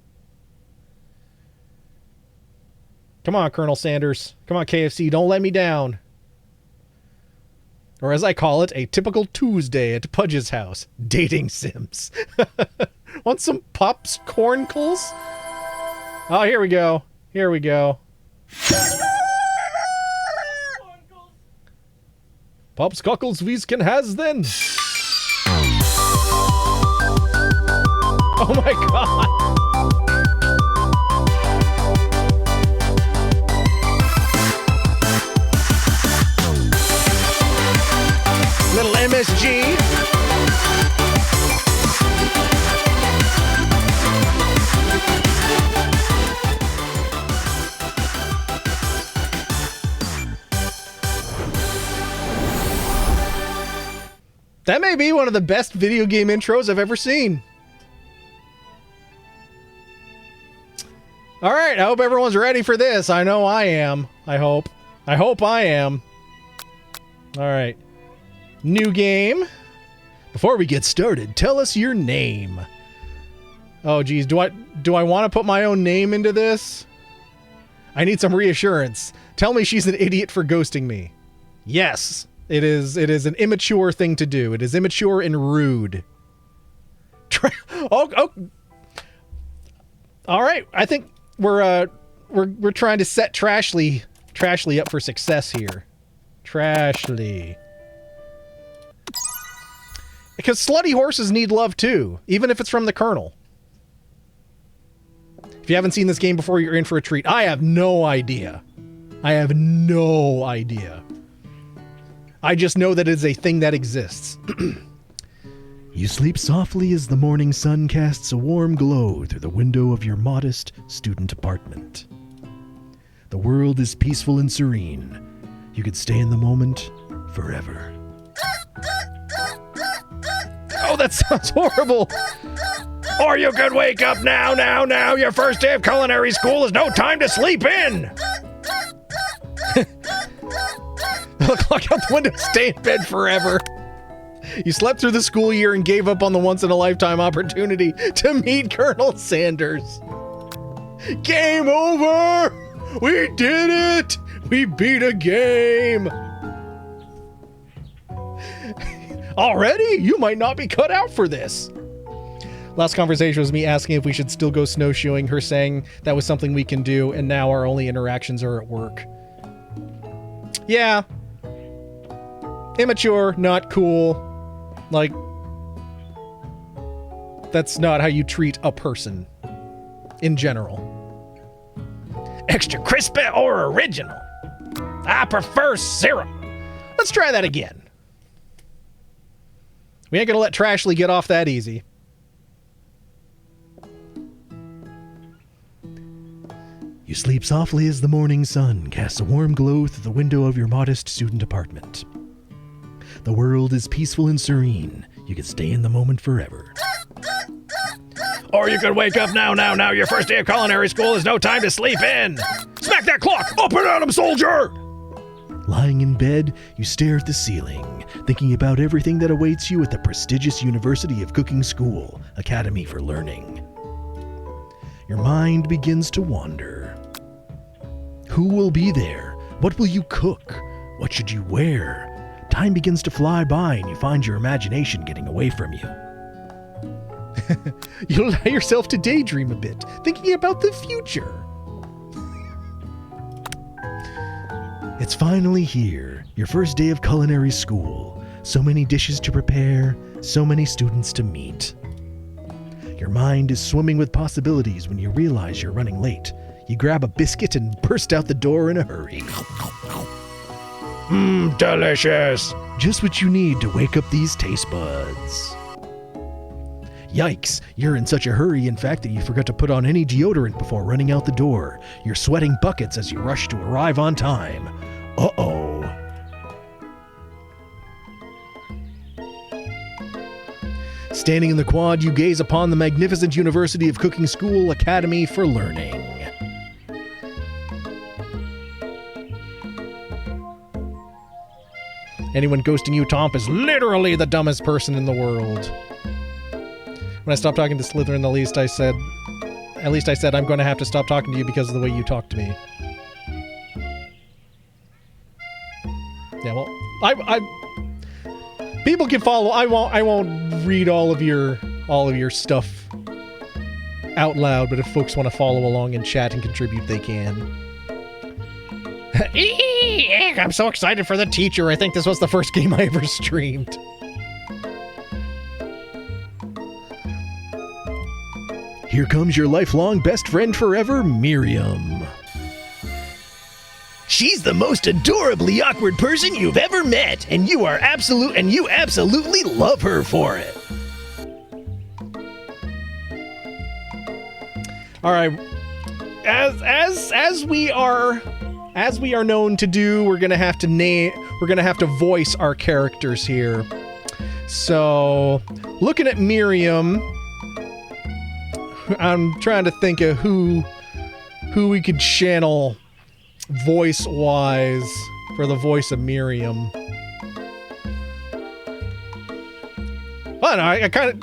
Come on, Colonel Sanders. Come on, KFC. Don't let me down. Or as I call it, a typical Tuesday at Pudge's house. Dating Sims. Want some Pops Corncles? Oh, here we go. Here we go. Pops Cockles Wiesken has then. Oh my god. Little MSG. That may be one of the best video game intros I've ever seen. All right, I hope everyone's ready for this. I know I am. I hope. I hope I am. All right. New game. Before we get started, tell us your name. Oh, geez. Do I want to put my own name into this? I need some reassurance. Tell me she's an idiot for ghosting me. Yes. It is an immature thing to do. It is immature and rude. Oh. All right. I think we're trying to set Trashly up for success here. Trashly. Because slutty horses need love too, even if it's from the Colonel. If you haven't seen this game before, you're in for a treat. I have no idea. I have no idea. I just know that it is a thing that exists. You sleep softly as the morning sun casts a warm glow through the window of your modest student apartment. The world is peaceful and serene. You could stay in the moment forever. Oh, that sounds horrible. Or you could wake up now. Your first day of culinary school is no time to sleep in. Look out the window, stay in bed forever. You slept through the school year and gave up on the once-in-a-lifetime opportunity to meet Colonel Sanders. Game over! We did it! We beat a game! Already? You might not be cut out for this. Last conversation was me asking if we should still go snowshoeing, her saying that was something we can do, and now our only interactions are at work. Yeah. Immature, not cool. Like, that's not how you treat a person in general. Extra crispy or original? I prefer syrup. Let's try that again. We ain't gonna let Trashly get off that easy. You sleep softly as the morning sun casts a warm glow through the window of your modest student apartment. The world is peaceful and serene. You can stay in the moment forever. Or you could wake up now. Your first day of culinary school is no time to sleep in. Smack that clock! Up and at 'em, soldier! Lying in bed, you stare at the ceiling, thinking about everything that awaits you at the prestigious University of Cooking School, Academy for Learning. Your mind begins to wander. Who will be there? What will you cook? What should you wear? Time begins to fly by and you find your imagination getting away from you. You allow yourself to daydream a bit, thinking about the future. It's finally here, your first day of culinary school. So many dishes to prepare, so many students to meet. Your mind is swimming with possibilities when you realize you're running late. You grab a biscuit and burst out the door in a hurry. Delicious. Just what you need to wake up these taste buds. Yikes, you're in such a hurry, in fact, that you forgot to put on any deodorant before running out the door. You're sweating buckets as you rush to arrive on time. Uh-oh. Standing in the quad, you gaze upon the magnificent University of Cooking School Academy for Learning. Anyone ghosting you, Tomp, is literally the dumbest person in the world. When I stopped talking to Slytherin, at least I said, I'm going to have to stop talking to you because of the way you talk to me. Yeah, well, people can follow. I won't read all of your stuff out loud, but if folks want to follow along and chat and contribute, they can. I'm so excited for the teacher. I think this was the first game I ever streamed. Here comes your lifelong best friend forever, Miriam. She's the most adorably awkward person you've ever met, and you absolutely love her for it. All right, as we are known to do, we're gonna have to voice our characters here. So, looking at Miriam, I'm trying to think of who we could channel voice-wise for the voice of Miriam. Well, no, I kind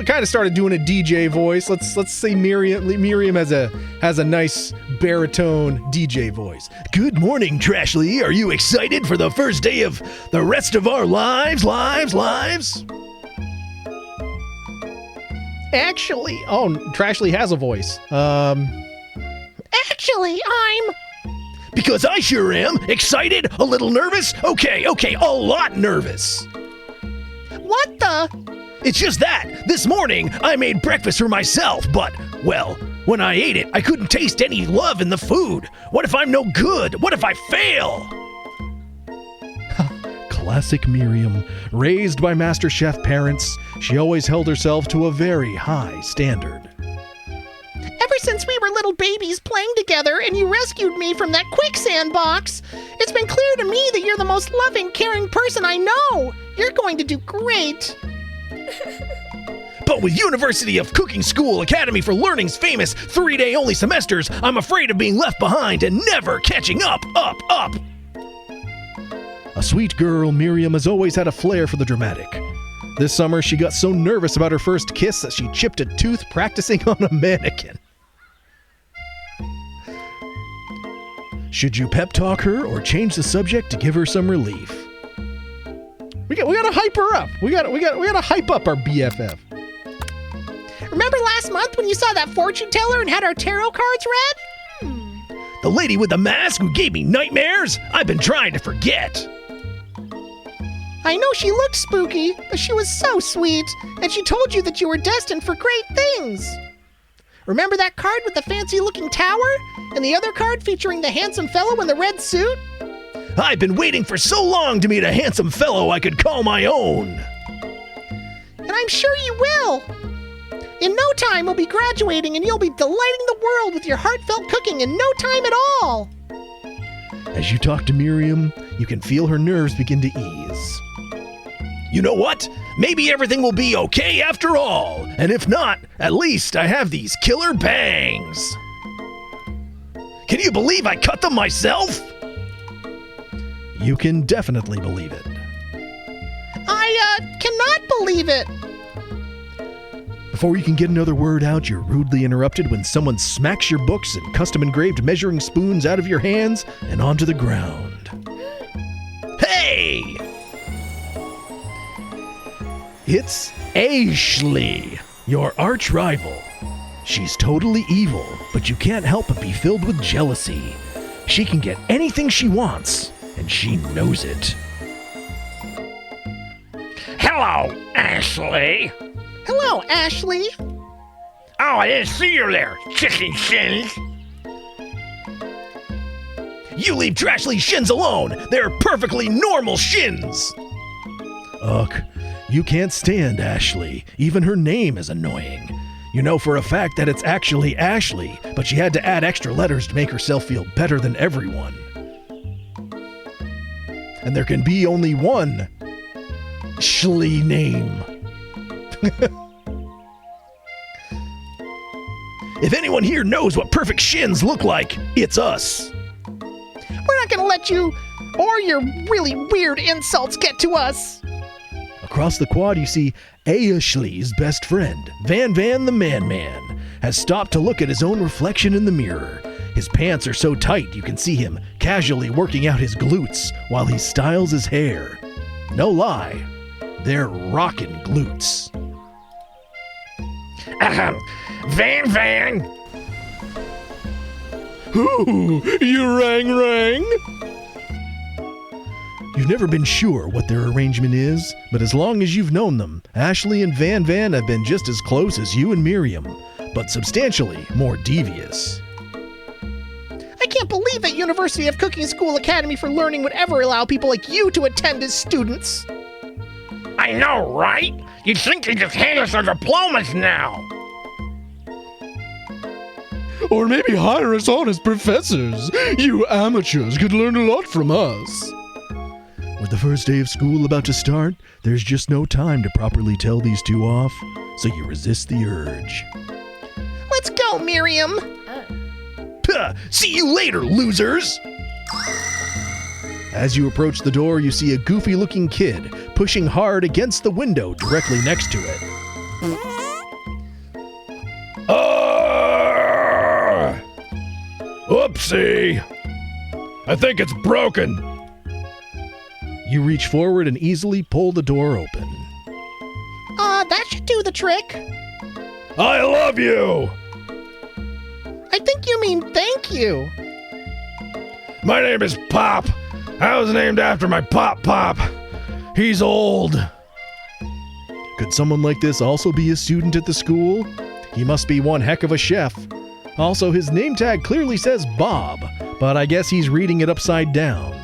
of started doing a DJ voice. Let's say Miriam has a nice baritone DJ voice. Good morning, Trashly. Are you excited for the first day of the rest of our lives? Actually, Trashly has a voice. Actually, I'm... Because I sure am. Excited? A little nervous? Okay, a lot nervous. What the? It's just that. This morning, I made breakfast for myself, but, well, when I ate it, I couldn't taste any love in the food. What if I'm no good? What if I fail? Classic Miriam. Raised by MasterChef parents, she always held herself to a very high standard. Ever since we were little babies playing together and you rescued me from that quicksand box, it's been clear to me that you're the most loving, caring person I know. You're going to do great. But with University of Cooking School Academy for Learning's famous 3-day only semesters, I'm afraid of being left behind and never catching up. A sweet girl, Miriam has always had a flair for the dramatic. This summer, she got so nervous about her first kiss that she chipped a tooth practicing on a mannequin. Should you pep talk her or change the subject to give her some relief? We gotta hype her up. We gotta hype up our BFF. Remember last month when you saw that fortune teller and had our tarot cards read? The lady with the mask who gave me nightmares? I've been trying to forget. I know she looked spooky, but she was so sweet, and she told you that you were destined for great things. Remember that card with the fancy-looking tower? And the other card featuring the handsome fellow in the red suit? I've been waiting for so long to meet a handsome fellow I could call my own. And I'm sure you will. In no time, we'll be graduating and you'll be delighting the world with your heartfelt cooking in no time at all. As you talk to Miriam, you can feel her nerves begin to ease. You know what? Maybe everything will be okay after all. And if not, at least I have these killer bangs. Can you believe I cut them myself? You can definitely believe it. I cannot believe it. Before you can get another word out, you're rudely interrupted when someone smacks your books and custom-engraved measuring spoons out of your hands and onto the ground. Hey! It's Ashley, your arch-rival. She's totally evil, but you can't help but be filled with jealousy. She can get anything she wants, and she knows it. Hello, Ashley. Hello, Ashley. Oh, I didn't see you there, chicken shins. You leave Trashly's shins alone. They're perfectly normal shins. Ugh, you can't stand Ashley. Even her name is annoying. You know for a fact that it's actually Ashley, but she had to add extra letters to make herself feel better than everyone. And there can be only one Ashley name. If anyone here knows what perfect shins look like, it's us. We're not gonna let you or your really weird insults get to us. Across the quad, you see Ashley's best friend, Van Van the Man-Man, has stopped to look at his own reflection in the mirror. His pants are so tight you can see him casually working out his glutes while he styles his hair. No lie, they're rockin' glutes. Van Van! Ooh, you rang. You've never been sure what their arrangement is, but as long as you've known them, Ashley and Van Van have been just as close as you and Miriam, but substantially more devious. I can't believe that University of Cooking School Academy for Learning would ever allow people like you to attend as students. I know, right? You'd think they'd just hand us our diplomas now. Or maybe hire us on as professors. You amateurs could learn a lot from us. With the first day of school about to start, there's just no time to properly tell these two off, so you resist the urge. Let's go, Miriam. Puh, see you later, losers! As you approach the door, you see a goofy-looking kid pushing hard against the window directly next to it. Oopsie! I think it's broken. You reach forward and easily pull the door open. That should do the trick. I love you! I think you mean thank you. My name is Pop. I was named after my Pop. He's old. Could someone like this also be a student at the school? He must be one heck of a chef. Also, his name tag clearly says Bob, but I guess he's reading it upside down.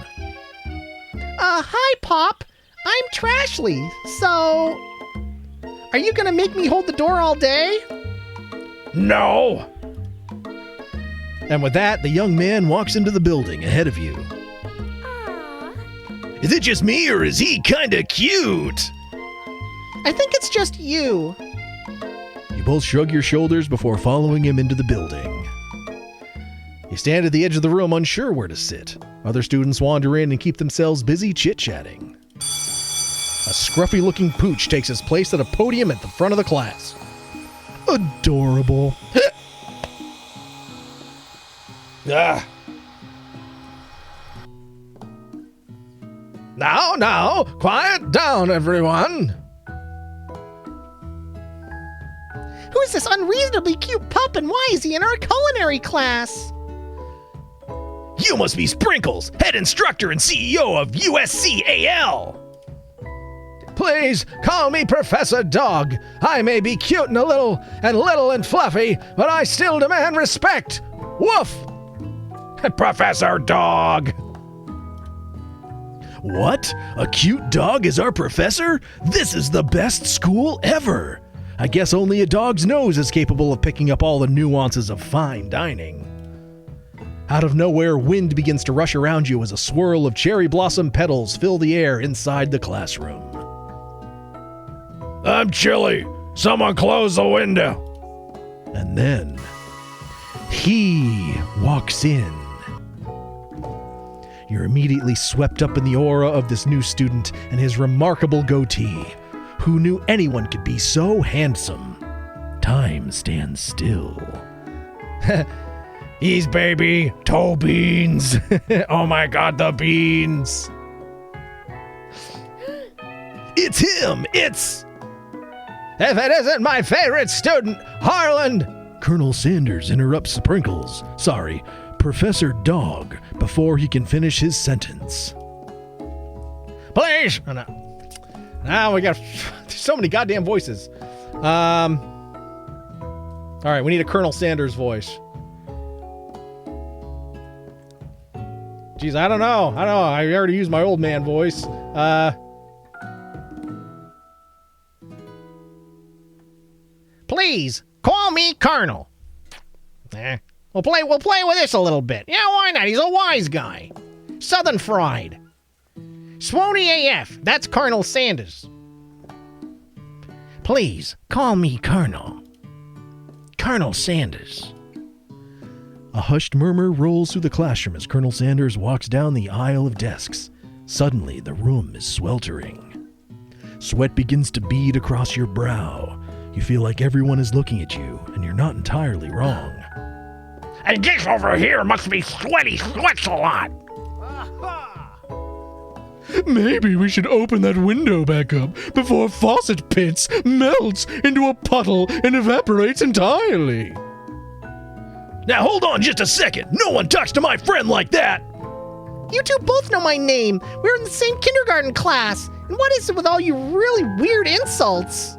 Hi, Pop. I'm Trashly, so... Are you gonna make me hold the door all day? No! And with that, the young man walks into the building ahead of you. Is it just me, or is he kinda cute? I think it's just you. You both shrug your shoulders before following him into the building. You stand at the edge of the room unsure where to sit. Other students wander in and keep themselves busy chit-chatting. A scruffy-looking pooch takes his place at a podium at the front of the class. Adorable. Now, quiet down, everyone. Who is this unreasonably cute pup, and why is he in our culinary class? You must be Sprinkles, head instructor and CEO of USCAL. Please call me Professor Dog. I may be cute and little and fluffy, but I still demand respect. Woof! Professor Dog. What? A cute dog is our professor? This is the best school ever. I guess only a dog's nose is capable of picking up all the nuances of fine dining. Out of nowhere, wind begins to rush around you as a swirl of cherry blossom petals fill the air inside the classroom. I'm chilly. Someone close the window. And then, he walks in. You're immediately swept up in the aura of this new student and his remarkable goatee. Who knew anyone could be so handsome? Time stands still. He's baby toe beans. Oh my god, the beans. It's him! It's... If it isn't my favorite student, Harland! Colonel Sanders interrupts Sprinkles. Sorry, Professor Dog, before he can finish his sentence. Please! Oh, no. Now we got so many goddamn voices. All right, we need a Colonel Sanders voice. Jeez, I don't know. I already used my old man voice. Please call me Colonel. We'll play with this a little bit. Yeah, why not? He's a wise guy. Southern fried. Swony AF. That's Colonel Sanders. Please, call me Colonel. Colonel Sanders. A hushed murmur rolls through the classroom as Colonel Sanders walks down the aisle of desks. Suddenly, the room is sweltering. Sweat begins to bead across your brow. You feel like everyone is looking at you, and you're not entirely wrong. And this over here must be sweaty sweats a lot. Maybe we should open that window back up before Fawcett Pitts melts into a puddle and evaporates entirely. Now hold on just a second. No one talks to my friend like that. You two both know my name. We're in the same kindergarten class. And what is it with all you really weird insults?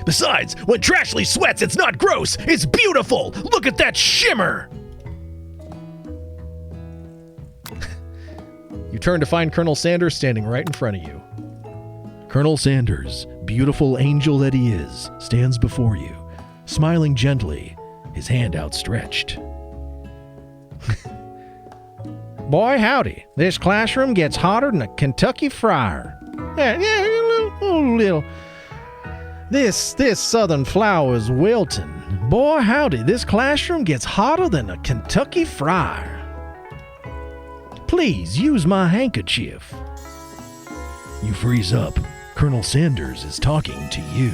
Besides, when Trashley sweats, it's not gross. It's beautiful. Look at that shimmer. You turn to find Colonel Sanders standing right in front of you. Colonel Sanders, beautiful angel that he is, stands before you, smiling gently, his hand outstretched. Boy, howdy. This classroom gets hotter than a Kentucky fryer. Yeah, a little. This southern flower's wilting. Boy, howdy. This classroom gets hotter than a Kentucky fryer. Please use my handkerchief. You freeze up. Colonel Sanders is talking to you.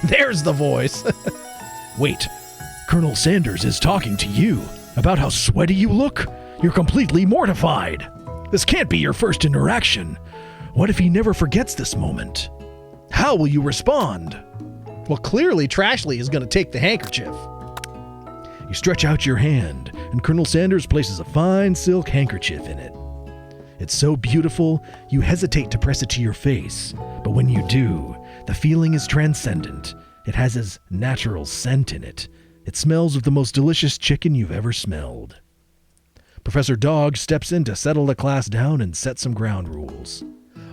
There's the voice. Wait, Colonel Sanders is talking to you about how sweaty you look? You're completely mortified. This can't be your first interaction. What if he never forgets this moment? How will you respond? Well, clearly Trashley is going to take the handkerchief. You stretch out your hand, and Colonel Sanders places a fine silk handkerchief in it. It's so beautiful, you hesitate to press it to your face, but when you do, the feeling is transcendent. It has his natural scent in it. It smells of the most delicious chicken you've ever smelled. Professor Dog steps in to settle the class down and set some ground rules.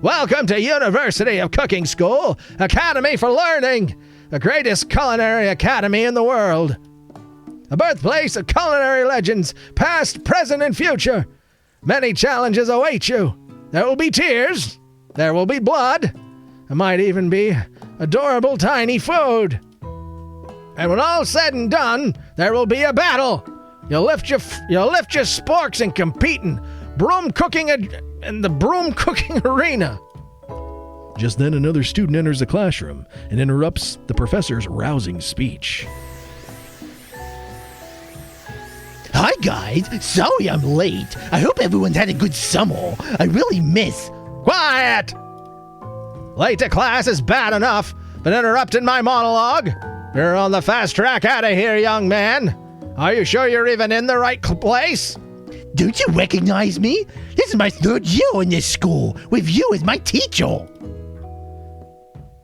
Welcome to University of Cooking School, Academy for Learning, the greatest culinary academy in the world. A birthplace of culinary legends, past, present, and future. Many challenges await you. There will be tears. There will be blood. There might even be adorable tiny food. And when all's said and done, there will be a battle. You'll lift your sporks and compete in the broom cooking arena. Just then another student enters the classroom and interrupts the professor's rousing speech. Hi guys, sorry I'm late. I hope everyone's had a good summer. I really miss... Quiet! Late to class is bad enough, but interrupting my monologue? You're on the fast track out of here, young man. Are you sure you're even in the right place? Don't you recognize me? This is my third year in this school, with you as my teacher.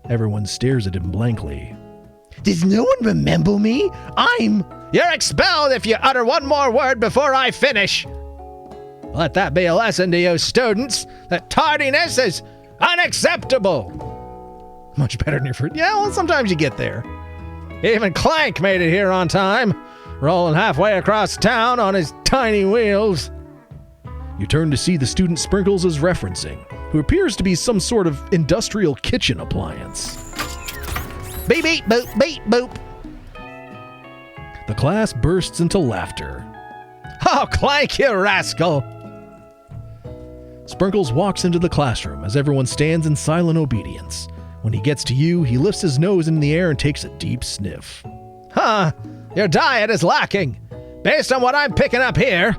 Everyone stares at him blankly. Does no one remember me? You're expelled if you utter one more word before I finish. Let that be a lesson to you students that tardiness is unacceptable. Much better than your first. Yeah, well, sometimes you get there. Even Clank made it here on time, rolling halfway across town on his tiny wheels. You turn to see the student Sprinkles is referencing, who appears to be some sort of industrial kitchen appliance. Beep, beep, boop, beep, boop. The class bursts into laughter. Oh, Clank, you rascal! Sprinkles walks into the classroom as everyone stands in silent obedience. When he gets to you, he lifts his nose in the air and takes a deep sniff. Huh, your diet is lacking. Based on what I'm picking up here,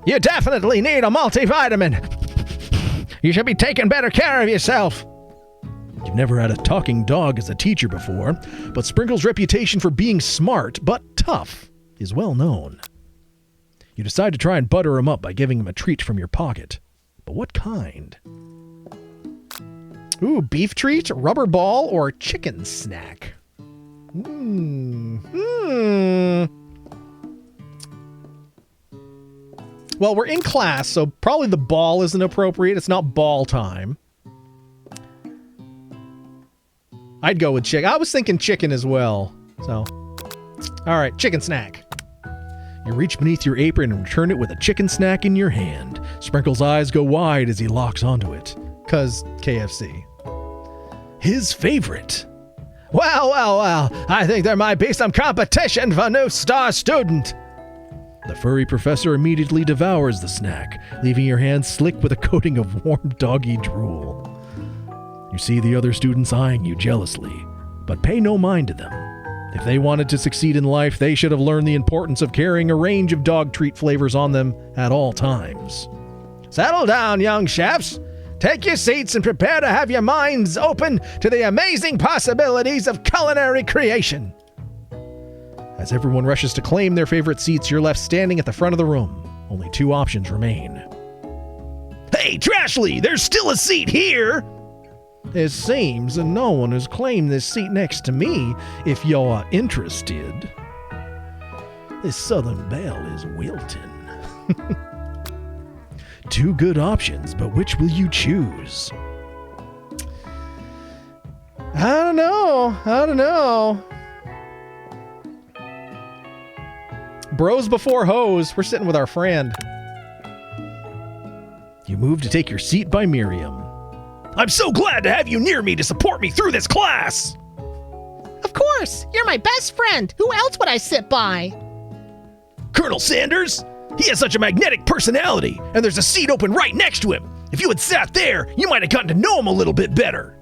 you definitely need a multivitamin. You should be taking better care of yourself. You've never had a talking dog as a teacher before, but Sprinkles' reputation for being smart but tough is well known. You decide to try and butter him up by giving him a treat from your pocket. But what kind? Ooh, beef treat, rubber ball, or chicken snack? Well, we're in class, so probably the ball isn't appropriate. It's not ball time. I'd go with chicken. I was thinking chicken as well. So, all right, chicken snack. You reach beneath your apron and return it with a chicken snack in your hand. Sprinkles' eyes go wide as he locks onto it. 'Cause KFC. his favorite. Well, well, well, I think there might be some competition for new star student. The furry professor immediately devours the snack, leaving your hands slick with a coating of warm doggy drool. You see the other students eyeing you jealously, but pay no mind to them. If they wanted to succeed in life, they should have learned the importance of carrying a range of dog treat flavors on them at all times. Settle down, young chefs. Take your seats and prepare to have your minds open to the amazing possibilities of culinary creation. As everyone rushes to claim their favorite seats, you're left standing at the front of the room. Only 2 options remain. Hey, Trashley, there's still a seat here! It seems that no one has claimed this seat next to me, if you're interested. This Southern Belle is wilting. 2 good options, but which will you choose? I don't know. Bros before hoes. We're sitting with our friend. You move to take your seat by Miriam. I'm so glad to have you near me to support me through this class! Of course! You're my best friend! Who else would I sit by? Colonel Sanders? He has such a magnetic personality, and there's a seat open right next to him. If you had sat there, you might have gotten to know him a little bit better.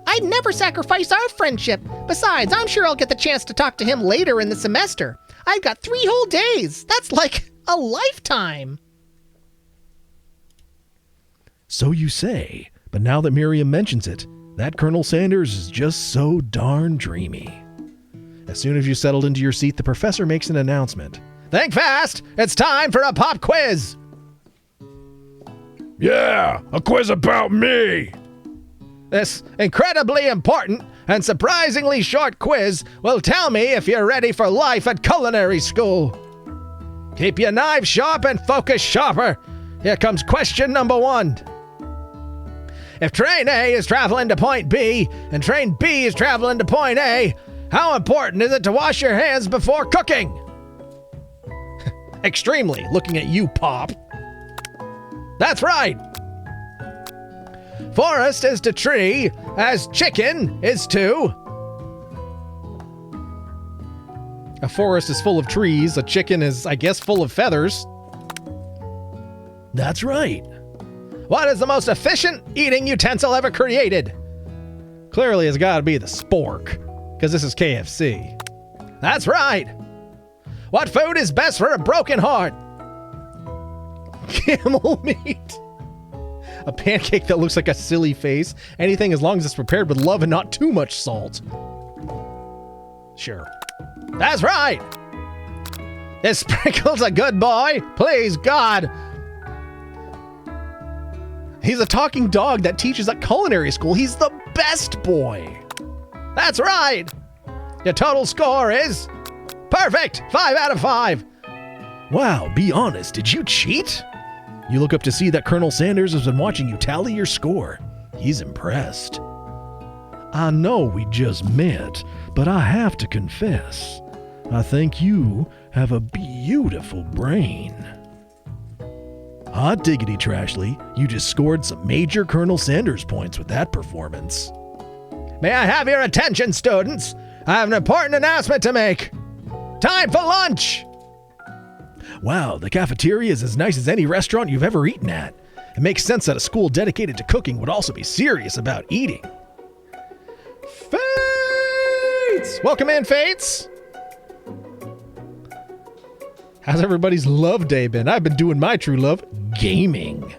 I'd never sacrifice our friendship. Besides, I'm sure I'll get the chance to talk to him later in the semester. I've got 3 whole days. That's like a lifetime. So you say, but now that Miriam mentions it, that Colonel Sanders is just so darn dreamy. As soon as you settled into your seat, the professor makes an announcement. Think fast! It's time for a pop quiz! Yeah, a quiz about me! This incredibly important and surprisingly short quiz will tell me if you're ready for life at culinary school. Keep your knives sharp and focus sharper. Here comes question number 1. If train A is traveling to point B and train B is traveling to point A, how important is it to wash your hands before cooking? Extremely, looking at you, Pop. That's right. Forest is to tree, as chicken is to... A forest is full of trees, a chicken is, I guess, full of feathers. That's right. What is the most efficient eating utensil ever created? Clearly it's gotta be the spork, because this is KFC. That's right. What food is best for a broken heart? Camel meat. A pancake that looks like a silly face. Anything as long as it's prepared with love and not too much salt. Sure. That's right. Is Sprinkles a good boy? Please, God. He's a talking dog that teaches at culinary school. He's the best boy. That's right. Your total score is perfect. 5 out of 5. Wow, be honest, did you cheat? You look up to see that Colonel Sanders has been watching you tally your score. He's impressed. I know we just met, but I have to confess, I think you have a beautiful brain. Hot diggity, Trashley, you just scored some major Colonel Sanders points with that performance. May I have your attention, students? I have an important announcement to make. Time for lunch! Wow, the cafeteria is as nice as any restaurant you've ever eaten at. It makes sense that a school dedicated to cooking would also be serious about eating. Fates! Welcome in, Fates! How's everybody's love day been? I've been doing my true love, gaming.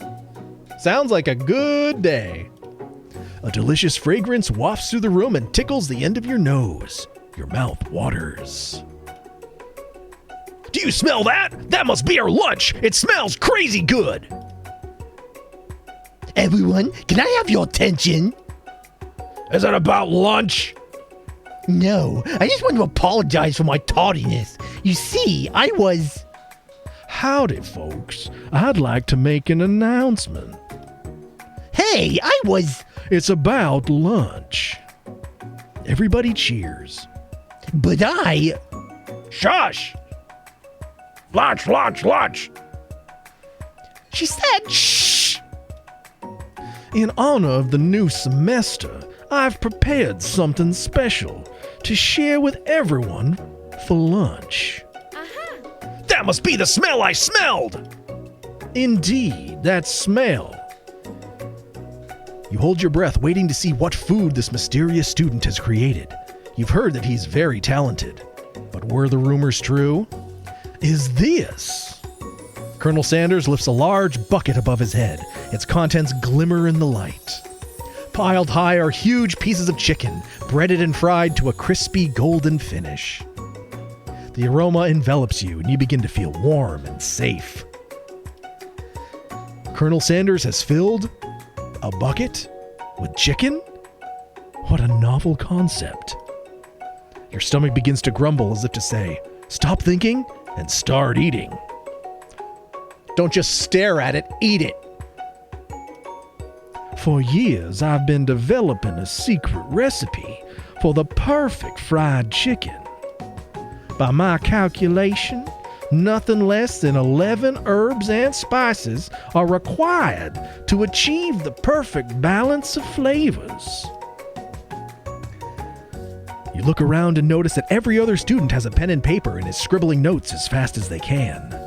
Sounds like a good day. A delicious fragrance wafts through the room and tickles the end of your nose. Your mouth waters. Do you smell that? That must be our lunch. It smells crazy good. Everyone, can I have your attention? Is it about lunch? No, I just want to apologize for my tardiness. You see, I was... Howdy, folks. I'd like to make an announcement. Hey, I was... It's about lunch. Everybody cheers. But I... Shush! Lunch, lunch, lunch! She said shh! In honor of the new semester, I've prepared something special to share with everyone for lunch. That must be the smell I smelled! Indeed, that smell. You hold your breath, waiting to see what food this mysterious student has created. You've heard that he's very talented. But were the rumors true? Is this? Colonel Sanders lifts a large bucket above his head. Its contents glimmer in the light. Piled high are huge pieces of chicken, breaded and fried to a crispy golden finish. The aroma envelops you, and you begin to feel warm and safe. Colonel Sanders has filled a bucket with chicken? What a novel concept. Your stomach begins to grumble as if to say, stop thinking and start eating. Don't just stare at it, eat it. For years, I've been developing a secret recipe for the perfect fried chicken. By my calculation, nothing less than 11 herbs and spices are required to achieve the perfect balance of flavors. You look around and notice that every other student has a pen and paper and is scribbling notes as fast as they can.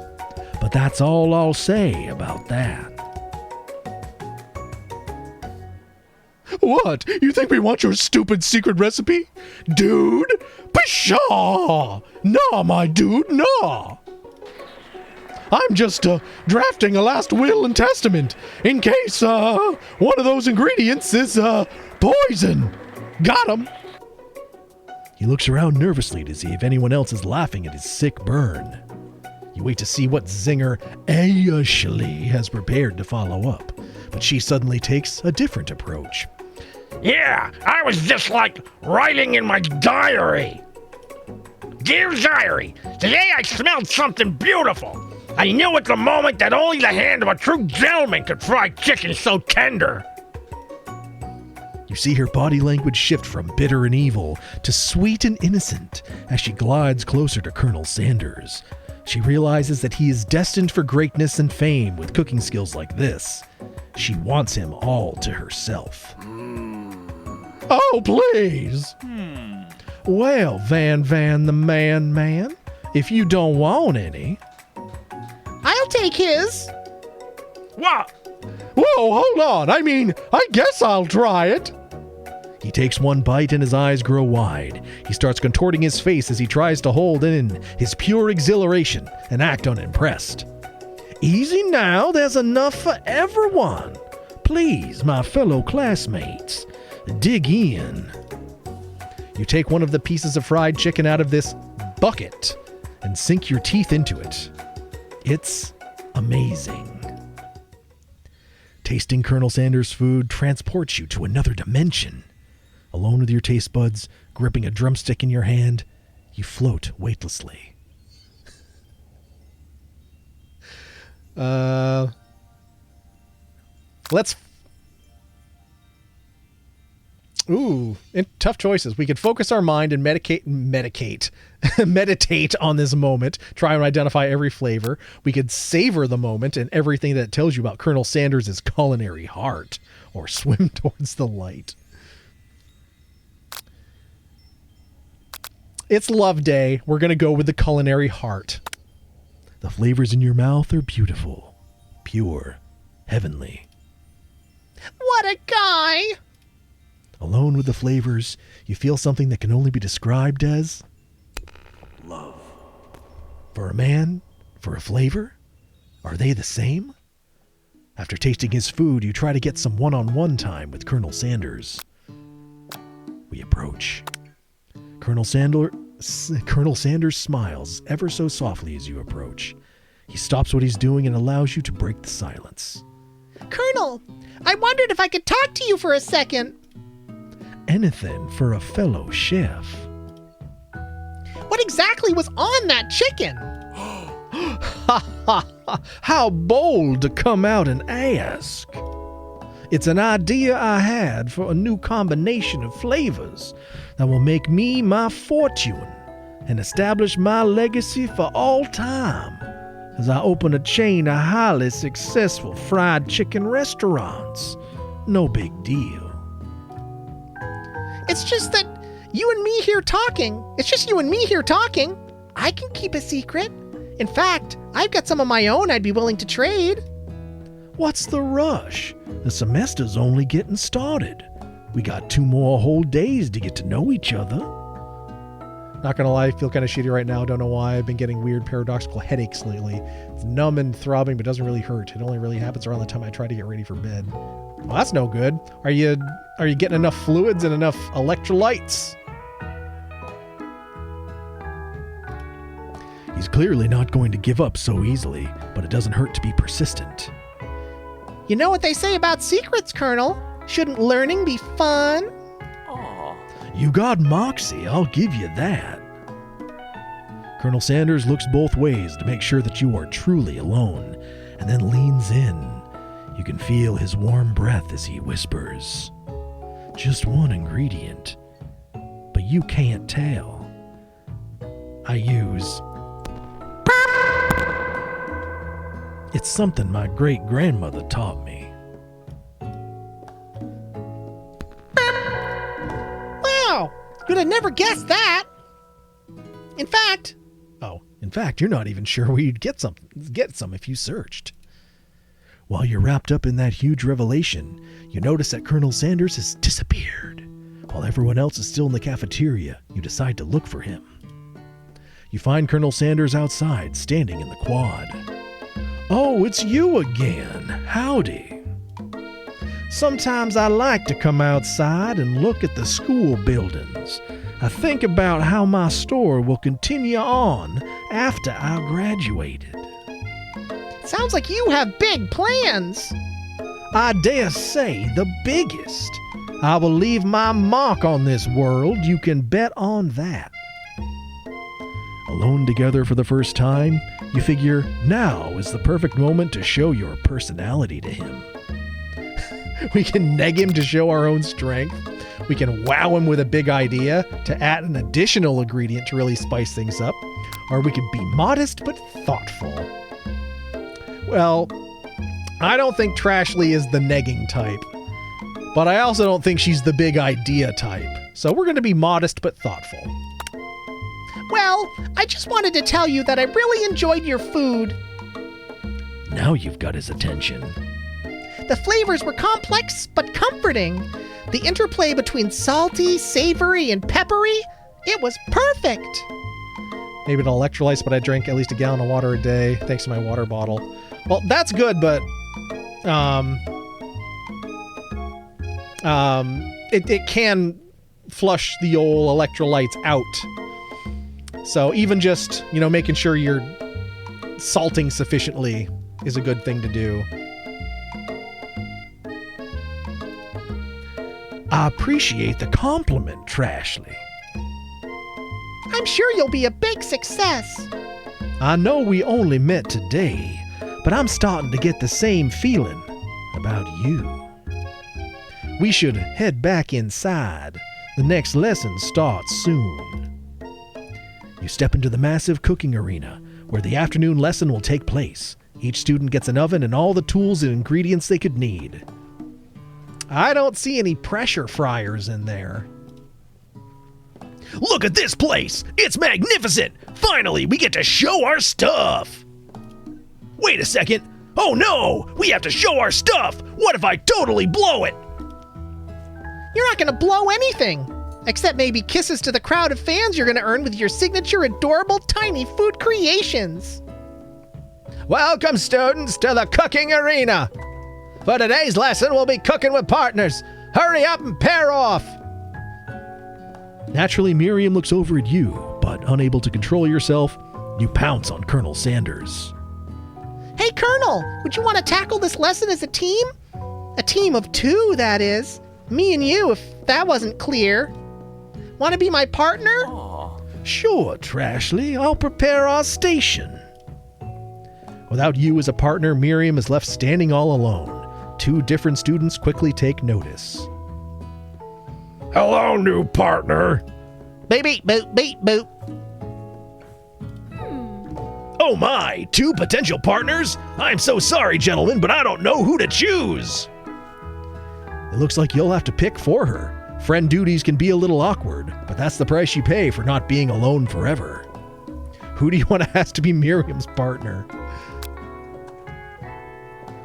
But that's all I'll say about that. What? You think we want your stupid secret recipe? Dude? Pshaw! Nah, my dude, nah! I'm just drafting a last will and testament in case one of those ingredients is poison. Got him. He looks around nervously to see if anyone else is laughing at his sick burn. You wait to see what zinger Ashley has prepared to follow up, but she suddenly takes a different approach. Yeah, I was just like writing in my diary. Dear Diary, today I smelled something beautiful. I knew at the moment that only the hand of a true gentleman could fry chicken so tender. You see her body language shift from bitter and evil to sweet and innocent as she glides closer to Colonel Sanders. She realizes that he is destined for greatness and fame with cooking skills like this. She wants him all to herself. Oh, please. Well, Van the man, if you don't want any. I'll take his. What? Whoa, hold on. I mean, I guess I'll try it. He takes one bite and his eyes grow wide. He starts contorting his face as he tries to hold in his pure exhilaration and act unimpressed. Easy now, there's enough for everyone. Please, my fellow classmates, dig in. You take one of the pieces of fried chicken out of this bucket and sink your teeth into it. It's amazing. Tasting Colonel Sanders' food transports you to another dimension. Alone with your taste buds, gripping a drumstick in your hand, you float weightlessly. Tough choices. We could focus our mind and meditate on this moment, try and identify every flavor. We could savor the moment and everything that it tells you about Colonel Sanders' culinary heart, or swim towards the light. It's Love Day. We're going to go with the culinary heart. The flavors in your mouth are beautiful, pure, heavenly. What a guy! Alone with the flavors, you feel something that can only be described as love. For a man, for a flavor, are they the same? After tasting his food, you try to get some one-on-one time with Colonel Sanders. We approach. Colonel Sanders smiles ever so softly as you approach. He stops what he's doing and allows you to break the silence. Colonel, I wondered if I could talk to you for a second. Anything for a fellow chef. What exactly was on that chicken? How bold to come out and ask. It's an idea I had for a new combination of flavors that will make me my fortune and establish my legacy for all time as I open a chain of highly successful fried chicken restaurants. No big deal. It's just that you and me here talking. It's just you and me here talking. I can keep a secret. In fact, I've got some of my own I'd be willing to trade. What's the rush? The semester's only getting started. We got 2 more whole days to get to know each other. Not gonna lie, I feel kind of shitty right now. Don't know why. I've been getting weird paradoxical headaches lately. It's numb and throbbing, but doesn't really hurt. It only really happens around the time I try to get ready for bed. Well, that's no good. Are you getting enough fluids and enough electrolytes? He's clearly not going to give up so easily, but it doesn't hurt to be persistent. You know what they say about secrets, Colonel? Shouldn't learning be fun? You got moxie, I'll give you that. Colonel Sanders looks both ways to make sure that you are truly alone, and then leans in. You can feel his warm breath as he whispers. Just one ingredient, but you can't tell. I use... It's something my great-grandmother taught me. Wow! You'd have never guessed that! In fact, you're not even sure where you'd get some if you searched. While you're wrapped up in that huge revelation, you notice that Colonel Sanders has disappeared. While everyone else is still in the cafeteria, you decide to look for him. You find Colonel Sanders outside, standing in the quad. Oh, it's you again. Howdy. Sometimes I like to come outside and look at the school buildings. I think about how my store will continue on after I've graduated. sounds like you have big plans. I dare say the biggest. I will leave my mark on this world, you can bet on that. Alone together for the first time, you figure now is the perfect moment to show your personality to him. We can neg him to show our own strength. We can wow him with a big idea to add an additional ingredient to really spice things up. Or we could be modest but thoughtful. Well, I don't think Trashly is the negging type. But I also don't think she's the big idea type. So we're going to be modest but thoughtful. Well, I just wanted to tell you that I really enjoyed your food. Now you've got his attention. The flavors were complex but comforting. The interplay between salty, savory, and peppery, it was perfect. Maybe an electrolytes, but I drink at least a gallon of water a day thanks to my water bottle. Well, that's good, but it can flush the old electrolytes out. So even just, making sure you're salting sufficiently is a good thing to do. I appreciate the compliment, Trashly. I'm sure you'll be a big success. I know we only met today, but I'm starting to get the same feeling about you. We should head back inside. The next lesson starts soon. You step into the massive cooking arena, where the afternoon lesson will take place. Each student gets an oven and all the tools and ingredients they could need. I don't see any pressure fryers in there. Look at this place! It's magnificent! Finally, we get to show our stuff! Wait a second! Oh no! We have to show our stuff! What if I totally blow it? You're not going to blow anything! Except maybe kisses to the crowd of fans you're going to earn with your signature adorable tiny food creations. Welcome, students, to the cooking arena! For today's lesson, we'll be cooking with partners. Hurry up and pair off! Naturally, Miriam looks over at you, but unable to control yourself, you pounce on Colonel Sanders. Hey, Colonel, would you want to tackle this lesson as a team? A team of 2, that is. Me and you, if that wasn't clear. Want to be my partner? Aww. Sure, Trashly. I'll prepare our station. Without you as a partner, Miriam is left standing all alone. 2 different students quickly take notice. Hello, new partner. Beep, beep, boop, beep, boop. Oh my, 2 potential partners? I'm so sorry, gentlemen, but I don't know who to choose. It looks like you'll have to pick for her. Friend duties can be a little awkward, but that's the price you pay for not being alone forever. Who do you want to ask to be Miriam's partner?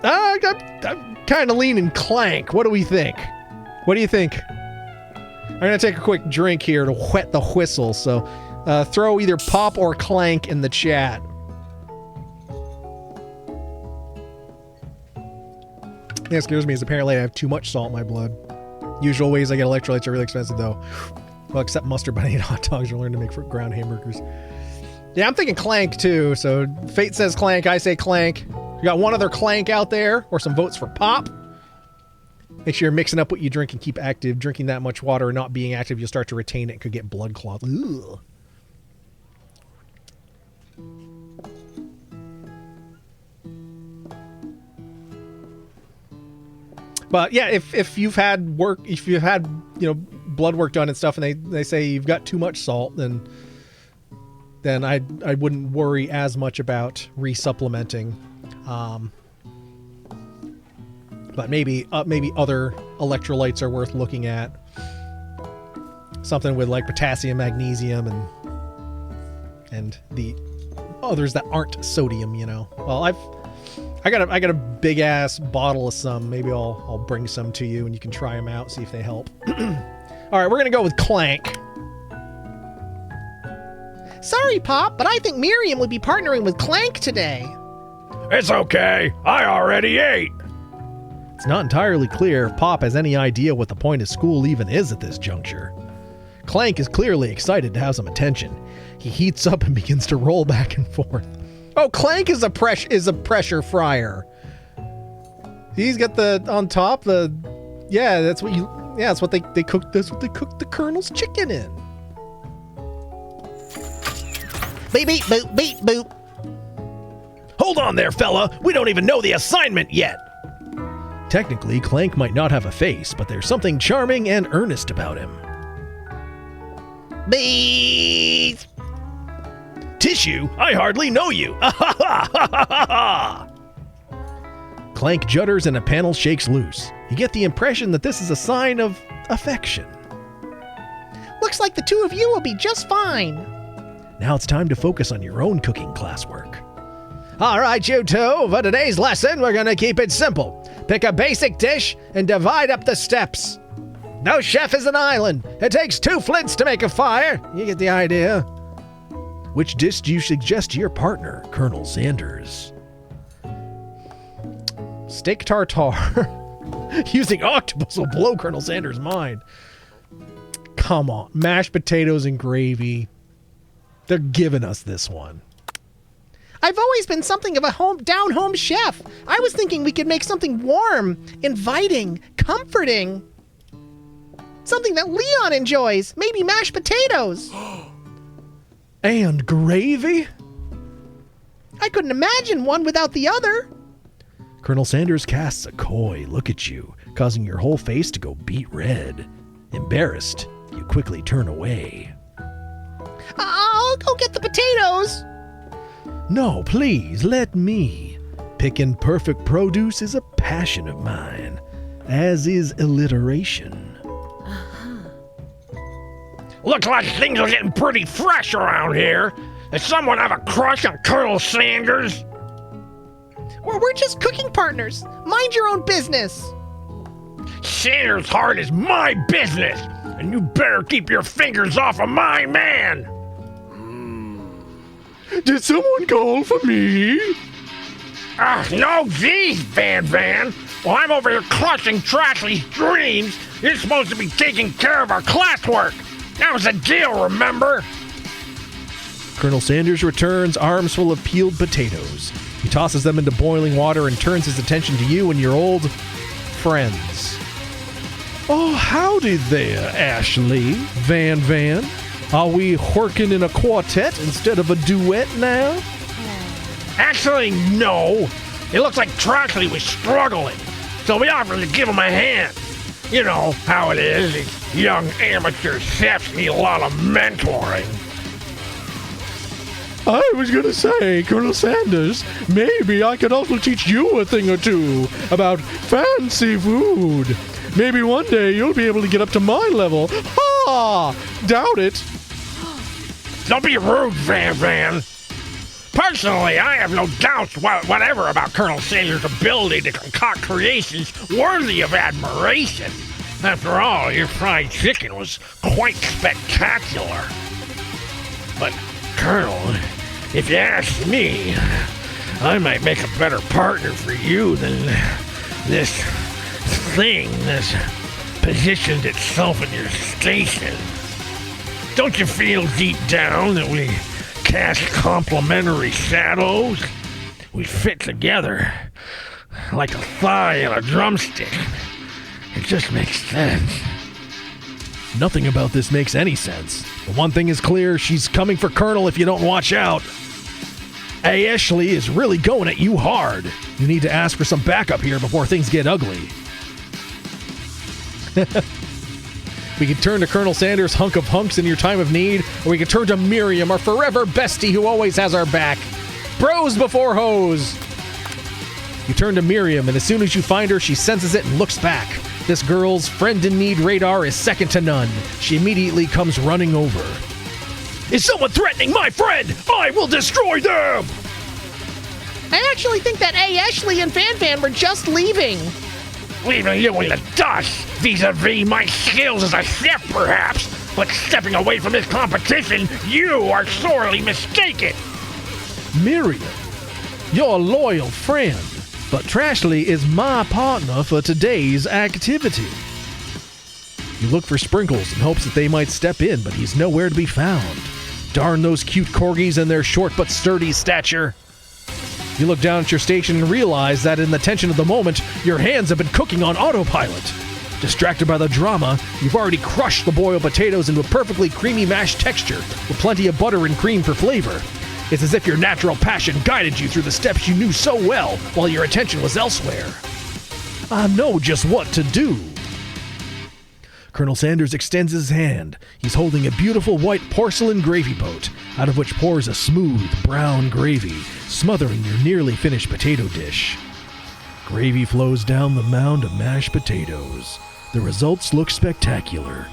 I'm kind of leaning Clank. What do we think? What do you think? I'm going to take a quick drink here to wet the whistle, so throw either Pop or Clank in the chat. Yeah, scares me is apparently I have too much salt in my blood. Usual ways I get electrolytes are really expensive, though. Well, except mustard, but I eat hot dogs or learn to make ground hamburgers. Yeah, I'm thinking Clank, too. So Fate says Clank, I say Clank. You got one other Clank out there, or some votes for Pop. Make sure you're mixing up what you drink and keep active. Drinking that much water and not being active, you'll start to retain it and could get blood clots. Ugh. But yeah, if you've had work, if you've had, blood work done and stuff, and they say you've got too much salt, then I wouldn't worry as much about resupplementing. But maybe other electrolytes are worth looking at. Something with like potassium, magnesium, and the others that aren't sodium. Well, I got a big ass bottle of some. Maybe I'll bring some to you and you can try them out, see if they help. All right, we're gonna go with Clank. Sorry, Pop, but I think Miriam would be partnering with Clank today. It's okay. I already ate. It's not entirely clear if Pop has any idea what the point of school even is at this juncture. Clank is clearly excited to have some attention. He heats up and begins to roll back and forth. Oh, Clank is a pressure fryer. He's got on top that's what they cooked. That's what they cooked the Colonel's chicken in. Beep beep boop beep boop. Hold on there, fella. We don't even know the assignment yet. Technically, Clank might not have a face, but there's something charming and earnest about him. Bees. Tissue? I hardly know you. Clank judders and a panel shakes loose. You get the impression that this is a sign of affection. Looks like the two of you will be just fine. Now it's time to focus on your own cooking classwork. All right, you two, for today's lesson, we're going to keep it simple. Pick a basic dish and divide up the steps. No chef is an island. It takes 2 flints to make a fire. You get the idea. Which dish do you suggest to your partner, Colonel Sanders? Steak tartare. Using octopus will blow Colonel Sanders' mind. Come on. Mashed potatoes and gravy. They're giving us this one. I've always been something of a down-home chef. I was thinking we could make something warm, inviting, comforting. Something that Leon enjoys. Maybe mashed potatoes. And gravy? I couldn't imagine one without the other. Colonel Sanders casts a coy look at you, causing your whole face to go beet red. Embarrassed, you quickly turn away. I'll go get the potatoes. No, please, let me. Picking perfect produce is a passion of mine, as is alliteration. Looks like things are getting pretty fresh around here. Does someone have a crush on Colonel Sanders? We're just cooking partners. Mind your own business. Sanders' heart is my business, and you better keep your fingers off of my man. Did someone call for me? No, geez, Van. Well, I'm over here crushing Trashley's dreams. You're supposed to be taking care of our classwork. That was the deal, remember? Colonel Sanders returns, arms full of peeled potatoes. He tosses them into boiling water and turns his attention to you and your old friends. Oh, howdy there, Ashley, Van. Are we working in a quartet instead of a duet now? Actually, no. It looks like Trashley was struggling, so we offered to give him a hand. You know how it is. These young amateur chefs need a lot of mentoring. I was going to say, Colonel Sanders, maybe I could also teach you a thing or two about fancy food. Maybe one day you'll be able to get up to my level. Ha! Doubt it. Don't be rude, Van Van. Personally, I have no doubts whatever about Colonel Sanders' ability to concoct creations worthy of admiration. After all, your fried chicken was quite spectacular. But, Colonel, if you ask me, I might make a better partner for you than this thing that's positioned itself in your station. Don't you feel deep down that we cast complementary shadows? We fit together like a thigh and a drumstick. It just makes sense. Nothing about this makes any sense. But one thing is clear, she's coming for Colonel if you don't watch out. Hey, Ashley is really going at you hard. You need to ask for some backup here before things get ugly. We can turn to Colonel Sanders, hunk of hunks in your time of need, or we can turn to Miriam, our forever bestie who always has our back. Bros before hoes. You turn to Miriam, and as soon as you find her, she senses it and looks back. This girl's friend-in-need radar is second to none. She immediately comes running over. Is someone threatening my friend? I will destroy them! I actually think that Ashley and Van Van were just leaving. Leaving you in the dust vis-a-vis my skills as a chef, perhaps. But stepping away from this competition, you are sorely mistaken. Miriam, you're a loyal friend, but Trashley is my partner for today's activity. You look for Sprinkles in hopes that they might step in, but he's nowhere to be found. Darn those cute corgis and their short but sturdy stature. You look down at your station and realize that in the tension of the moment, your hands have been cooking on autopilot. Distracted by the drama, you've already crushed the boiled potatoes into a perfectly creamy mashed texture with plenty of butter and cream for flavor. It's as if your natural passion guided you through the steps you knew so well while your attention was elsewhere. I know just what to do. Colonel Sanders extends his hand. He's holding a beautiful white porcelain gravy boat, out of which pours a smooth, brown gravy, smothering your nearly finished potato dish. Gravy flows down the mound of mashed potatoes. The results look spectacular.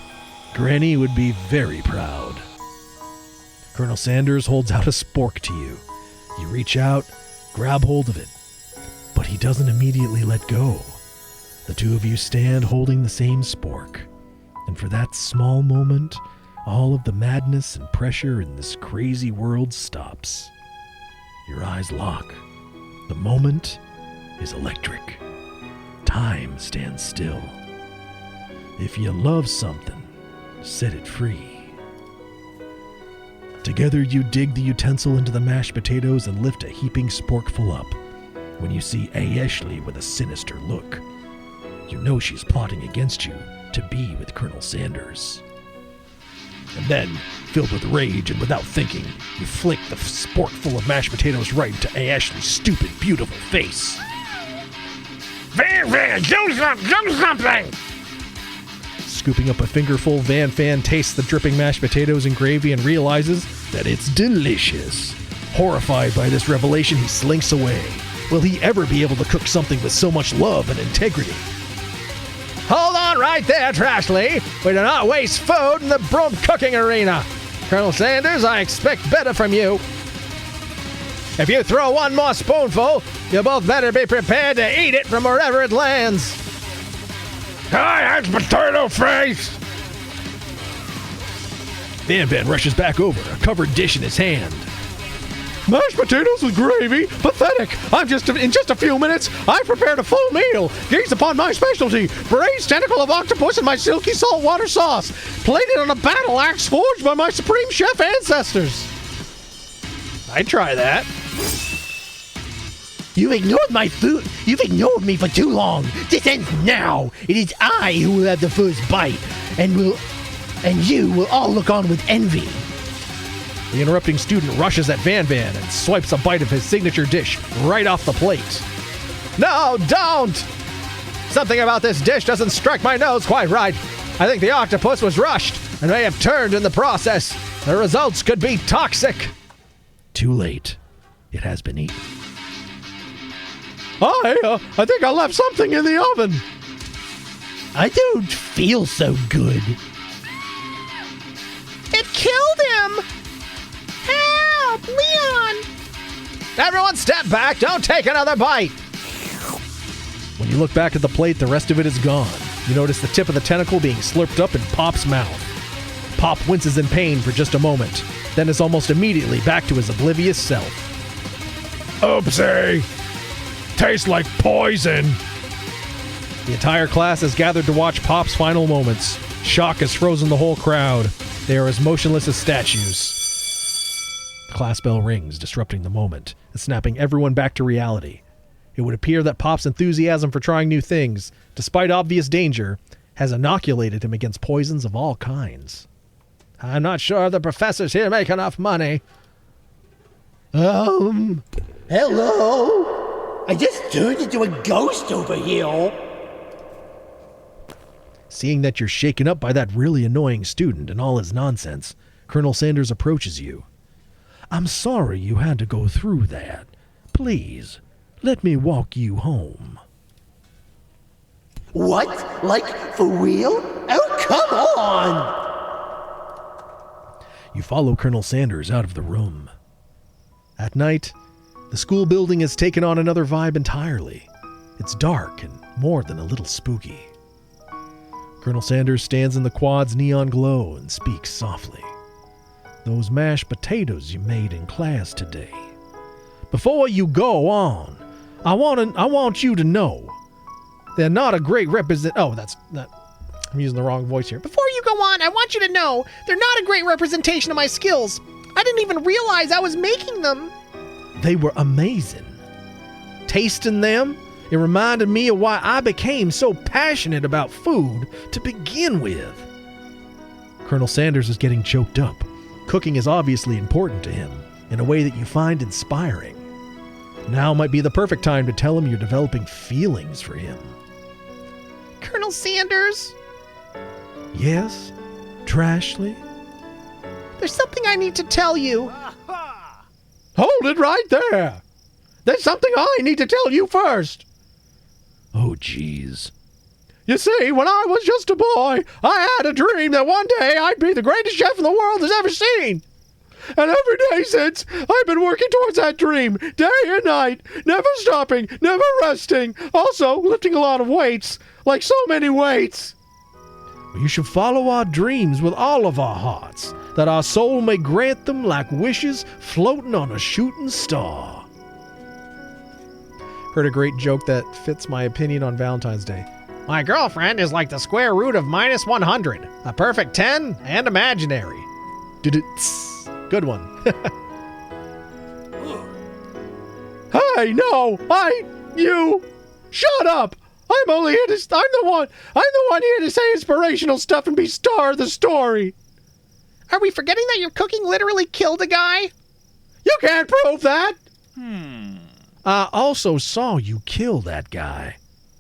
Granny would be very proud. Colonel Sanders holds out a spork to you. You reach out, grab hold of it, but he doesn't immediately let go. The two of you stand holding the same spork. And for that small moment, all of the madness and pressure in this crazy world stops. Your eyes lock. The moment is electric. Time stands still. If you love something, set it free. Together you dig the utensil into the mashed potatoes and lift a heaping sporkful up. When you see Ashley with a sinister look, you know she's plotting against you to be with Colonel Sanders. And then, filled with rage and without thinking, you flick the sporkful of mashed potatoes right into Ashley's stupid, beautiful face. Van Van, do something! Scooping up a fingerful, Van Van tastes the dripping mashed potatoes and gravy and realizes that it's delicious. Horrified by this revelation, he slinks away. Will he ever be able to cook something with so much love and integrity? Hold on right there, Trashley. We do not waste food in the broom cooking arena. Colonel Sanders, I expect better from you. If you throw one more spoonful, you both better be prepared to eat it from wherever it lands. Hi, that's Potato Face! Van Van rushes back over, a covered dish in his hand. Mashed potatoes with gravy? Pathetic! In just a few minutes, I've prepared a full meal. Gaze upon my specialty, braised tentacle of octopus in my silky saltwater sauce, plated on a battle axe forged by my supreme chef ancestors. I'd try that. You've ignored my food. You've ignored me for too long. This ends now. It is I who will have the first bite, and you will all look on with envy. The interrupting student rushes at Van Van and swipes a bite of his signature dish right off the plate. No, don't! Something about this dish doesn't strike my nose quite right. I think the octopus was rushed and may have turned in the process. The results could be toxic. Too late. It has been eaten. I think I left something in the oven. I don't feel so good. It killed him! Help! Leon! Everyone step back. Don't take another bite. When you look back at the plate, the rest of it is gone. You notice the tip of the tentacle being slurped up in Pop's mouth. Pop winces in pain for just a moment, then is almost immediately back to his oblivious self. Oopsie! Tastes like poison. The entire class has gathered to watch Pop's final moments. Shock has frozen the whole crowd. They are as motionless as statues. The class bell rings, disrupting the moment and snapping everyone back to reality. It would appear that Pop's enthusiasm for trying new things, despite obvious danger, has inoculated him against poisons of all kinds. I'm not sure the professors here make enough money. Hello? I just turned into a ghost over here. Seeing that you're shaken up by that really annoying student and all his nonsense, Colonel Sanders approaches you. I'm sorry you had to go through that. Please, let me walk you home. What? Like, for real? Oh, come on! You follow Colonel Sanders out of the room. At night, the school building has taken on another vibe entirely. It's dark and more than a little spooky. Colonel Sanders stands in the quad's neon glow and speaks softly. Those mashed potatoes you made in class today. Before you go on, I want you to know they're not a great I'm using the wrong voice here. Before you go on, I want you to know they're not a great representation of my skills. I didn't even realize I was making them. They were amazing. Tasting them, it reminded me of why I became so passionate about food to begin with. Colonel Sanders is getting choked up. Cooking is obviously important to him in a way that you find inspiring. Now might be the perfect time to tell him you're developing feelings for him. Colonel Sanders? Yes? Trashley? There's something I need to tell you. Hold it right there! There's something I need to tell you first! Oh, jeez. You see, when I was just a boy, I had a dream that one day I'd be the greatest chef the world has ever seen. And every day since, I've been working towards that dream, day and night, never stopping, never resting, also lifting a lot of weights, like so many weights. You should follow our dreams with all of our hearts, that our soul may grant them like wishes floating on a shooting star. Heard a great joke that fits my opinion on Valentine's Day. My girlfriend is like the square root of minus 100, a perfect 10 and imaginary. Good one. Hey, no, you, shut up. I'm the one here to say inspirational stuff and be star of the story. Are we forgetting that your cooking literally killed a guy? You can't prove that. I also saw you kill that guy.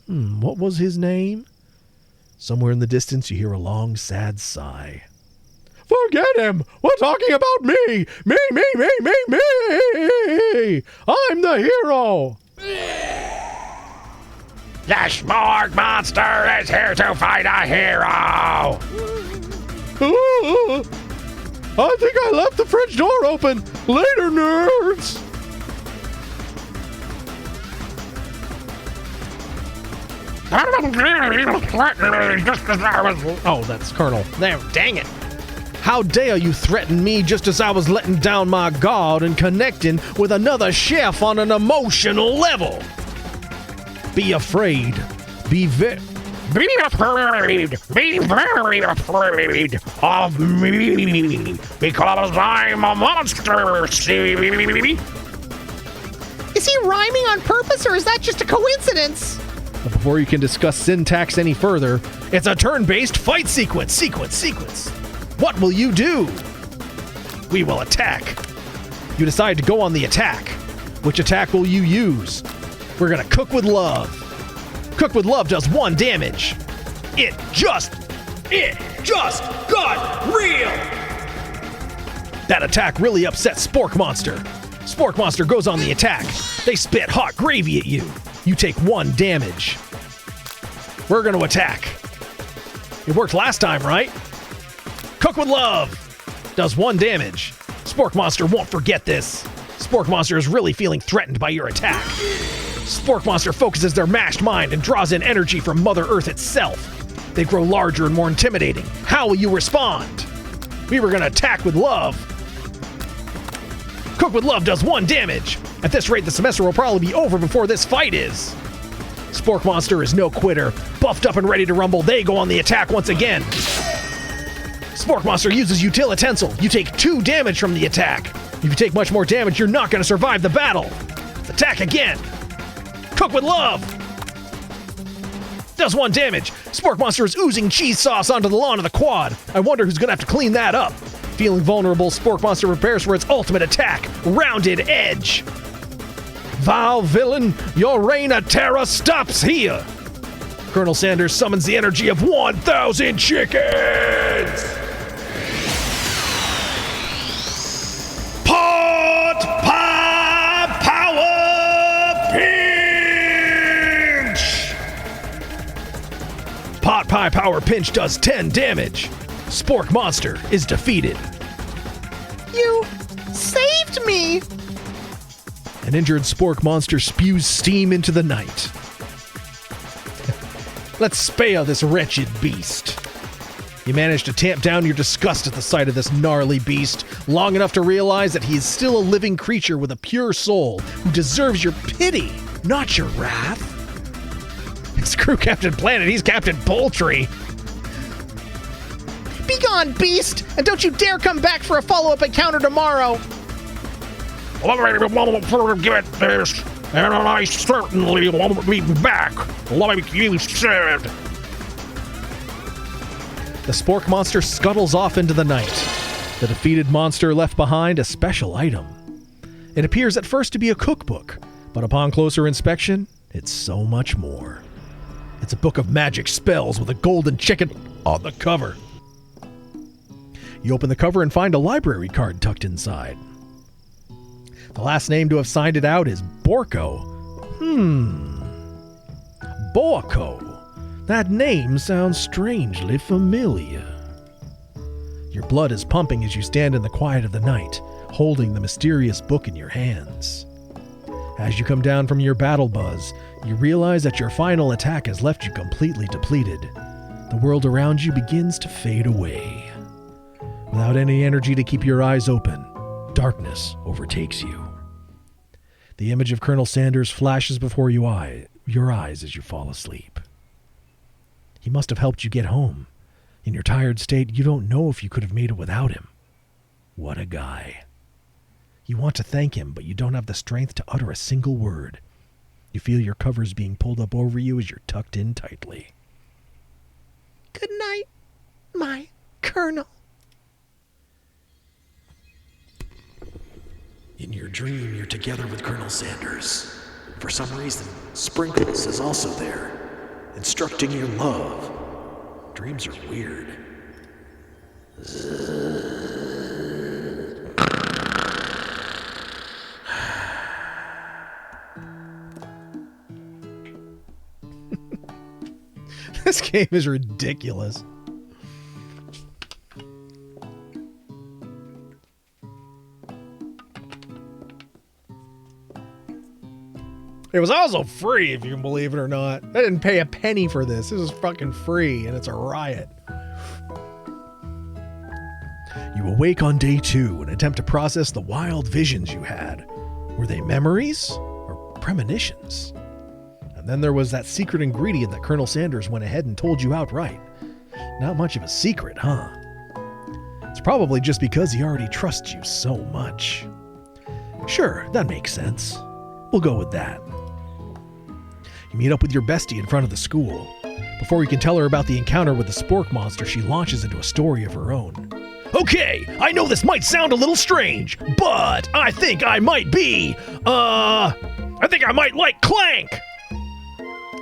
What was his name? Somewhere in the distance you hear a long, sad sigh. Forget him! We're talking about me! Me! I'm the hero! The Smorg Monster is here to fight a hero! I think I left the fridge door open! Later, nerds! Oh, that's Colonel. There, dang it. How dare you threaten me just as I was letting down my guard and connecting with another chef on an emotional level? Be afraid. Be very afraid of me, because I'm a monster, see? Is he rhyming on purpose, or is that just a coincidence? But before you can discuss syntax any further, it's a turn-based fight sequence. What will you do? We will attack. You decide to go on the attack. Which attack will you use? We're gonna cook with love. Cook with love does 1 damage. It just got real. That attack really upsets Spork Monster. Spork Monster goes on the attack. They spit hot gravy at you. You take 1 damage. We're gonna attack. It worked last time, right? Cook with Love does 1 damage. Spork Monster won't forget this. Spork Monster is really feeling threatened by your attack. Spork Monster focuses their mashed mind and draws in energy from Mother Earth itself. They grow larger and more intimidating. How will you respond? We were going to attack with love. Cook with Love does 1 damage. At this rate, the semester will probably be over before this fight is. Spork Monster is no quitter. Buffed up and ready to rumble, they go on the attack once again. Spork Monster uses Utilitensel. You take 2 damage from the attack. If you take much more damage, you're not going to survive the battle. Attack again. Cook with Love does 1 damage. Spork Monster is oozing cheese sauce onto the lawn of the quad. I wonder who's going to have to clean that up. Feeling vulnerable, Spork Monster prepares for its ultimate attack, Rounded Edge. Vile villain, your reign of terror stops here. Colonel Sanders summons the energy of 1,000 chickens. Pot Pie Power Pinch! Pot Pie Power Pinch does 10 damage. Spork Monster is defeated. You saved me! An injured Spork Monster spews steam into the night. Let's spare this wretched beast. You manage to tamp down your disgust at the sight of this gnarly beast, long enough to realize that he is still a living creature with a pure soul who deserves your pity, not your wrath. Screw Captain Planet, he's Captain Poultry. Be gone, beast! And don't you dare come back for a follow-up encounter tomorrow! Forgive it this, and I certainly won't be back, like you said. The Spork Monster scuttles off into the night. The defeated monster left behind a special item. It appears at first to be a cookbook, but upon closer inspection, it's so much more. It's a book of magic spells with a golden chicken on the cover. You open the cover and find a library card tucked inside. The last name to have signed it out is Borko. Borko. That name sounds strangely familiar. Your blood is pumping as you stand in the quiet of the night, holding the mysterious book in your hands. As you come down from your battle buzz, you realize that your final attack has left you completely depleted. The world around you begins to fade away. Without any energy to keep your eyes open, darkness overtakes you. The image of Colonel Sanders flashes before your eyes as you fall asleep. He must have helped you get home. In your tired state, you don't know if you could have made it without him. What a guy. You want to thank him, but you don't have the strength to utter a single word. You feel your covers being pulled up over you as you're tucked in tightly. Good night, my Colonel. In your dream, you're together with Colonel Sanders. For some reason, Sprinkles is also there, instructing your love. Dreams are weird. This game is ridiculous. It was also free, if you can believe it or not. I didn't pay a penny for this. This is fucking free, and it's a riot. You awake on day 2 and attempt to process the wild visions you had. Were they memories or premonitions? And then there was that secret ingredient that Colonel Sanders went ahead and told you outright. Not much of a secret, huh? It's probably just because he already trusts you so much. Sure, that makes sense. We'll go with that. You meet up with your bestie in front of the school. Before you can tell her about the encounter with the Spork Monster, she launches into a story of her own. Okay, I know this might sound a little strange, but I think I might be, I think I might like Clank!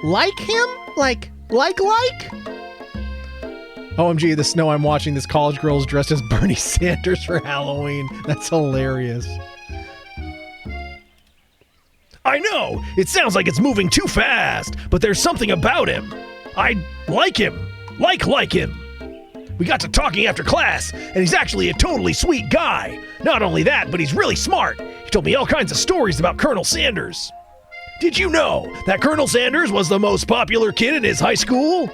Like him? Like? OMG, the snow I'm watching, this college girl is dressed as Bernie Sanders for Halloween. That's hilarious. I know, it sounds like it's moving too fast, but there's something about him. I like him. like him. We got to talking after class, and he's actually a totally sweet guy. Not only that, but he's really smart. He told me all kinds of stories about Colonel Sanders. Did you know that Colonel Sanders was the most popular kid in his high school?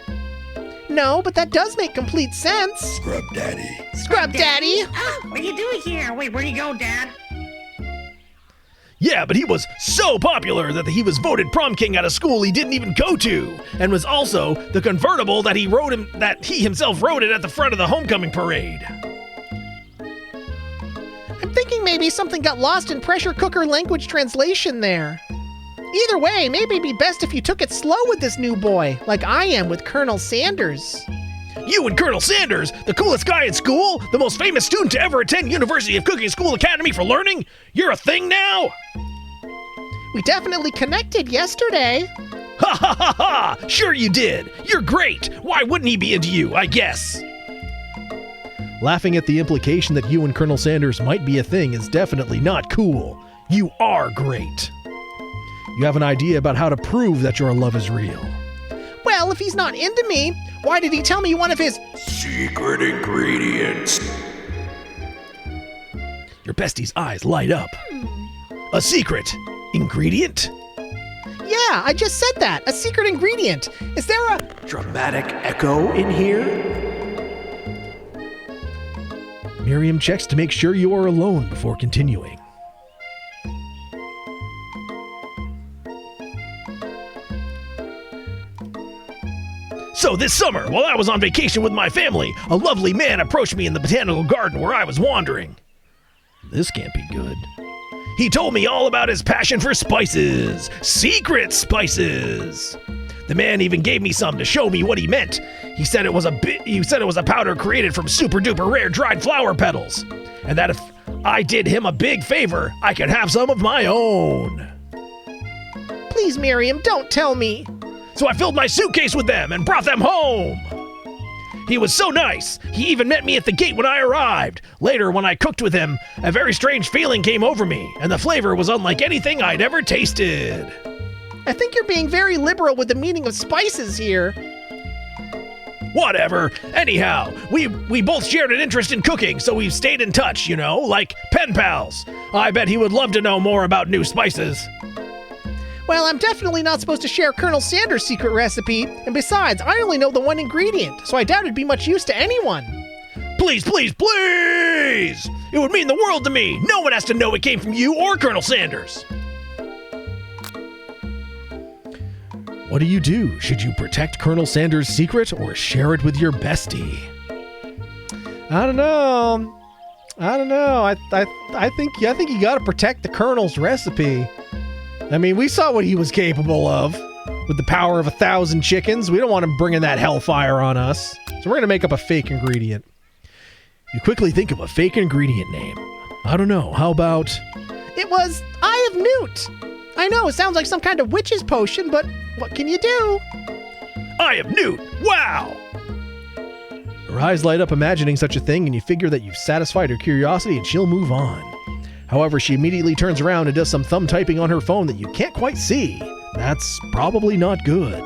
No, but that does make complete sense. Scrub Daddy. Scrub Daddy? What are you doing here? Wait, where do you go, Dad? Yeah, but he was so popular that he was voted prom king at a school he didn't even go to, and was also the convertible that he himself rode it at the front of the homecoming parade. I'm thinking maybe something got lost in pressure cooker language translation there. Either way, maybe it'd be best if you took it slow with this new boy, like I am with Colonel Sanders. You and Colonel Sanders, the coolest guy in school, the most famous student to ever attend University of Cooking School Academy for Learning? You're a thing now? We definitely connected yesterday. Ha ha ha ha! Sure you did! You're great! Why wouldn't he be into you, I guess? Laughing at the implication that you and Colonel Sanders might be a thing is definitely not cool. You are great. You have an idea about how to prove that your love is real. Well, if he's not into me, why did he tell me one of his secret ingredients? Your bestie's eyes light up. A secret ingredient? Yeah, I just said that. A secret ingredient. Is there a dramatic echo in here? Miriam checks to make sure you are alone before continuing. So this summer, while I was on vacation with my family, a lovely man approached me in the botanical garden where I was wandering. This can't be good. He told me all about his passion for spices. Secret spices. The man even gave me some to show me what he meant. He said it was a powder created from super duper rare dried flower petals, and that if I did him a big favor, I could have some of my own. Please, Miriam, don't tell me. So I filled my suitcase with them and brought them home. He was so nice. He even met me at the gate when I arrived. Later, when I cooked with him, a very strange feeling came over me, and the flavor was unlike anything I'd ever tasted. I think you're being very liberal with the meaning of spices here. Whatever. Anyhow, we both shared an interest in cooking, so we've stayed in touch, you know, like pen pals. I bet he would love to know more about new spices. Well, I'm definitely not supposed to share Colonel Sanders' secret recipe, and besides, I only know the one ingredient, so I doubt it'd be much use to anyone. Please, please, please! It would mean the world to me. No one has to know it came from you or Colonel Sanders. What do you do? Should you protect Colonel Sanders' secret or share it with your bestie? I don't know. I think you got to protect the Colonel's recipe. I mean, we saw what he was capable of with the power of 1,000 chickens. We don't want him bringing that hellfire on us. So we're going to make up a fake ingredient. You quickly think of a fake ingredient name. I don't know. How about... It was Eye of Newt. I know, it sounds like some kind of witch's potion, but what can you do? Eye of Newt! Wow! Her eyes light up imagining such a thing, and you figure that you've satisfied her curiosity and she'll move on. However, she immediately turns around and does some thumb typing on her phone that you can't quite see. That's probably not good.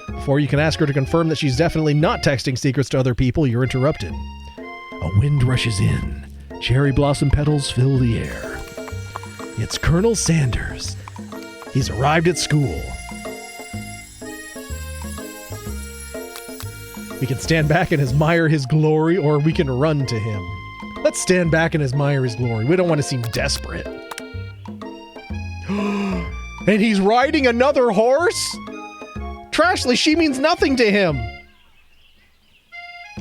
Before you can ask her to confirm that she's definitely not texting secrets to other people, you're interrupted. A wind rushes in. Cherry blossom petals fill the air. It's Colonel Sanders. He's arrived at school. We can stand back and admire his glory, or we can run to him. Let's stand back and admire his glory. We don't want to seem desperate. And he's riding another horse? Trashly, she means nothing to him.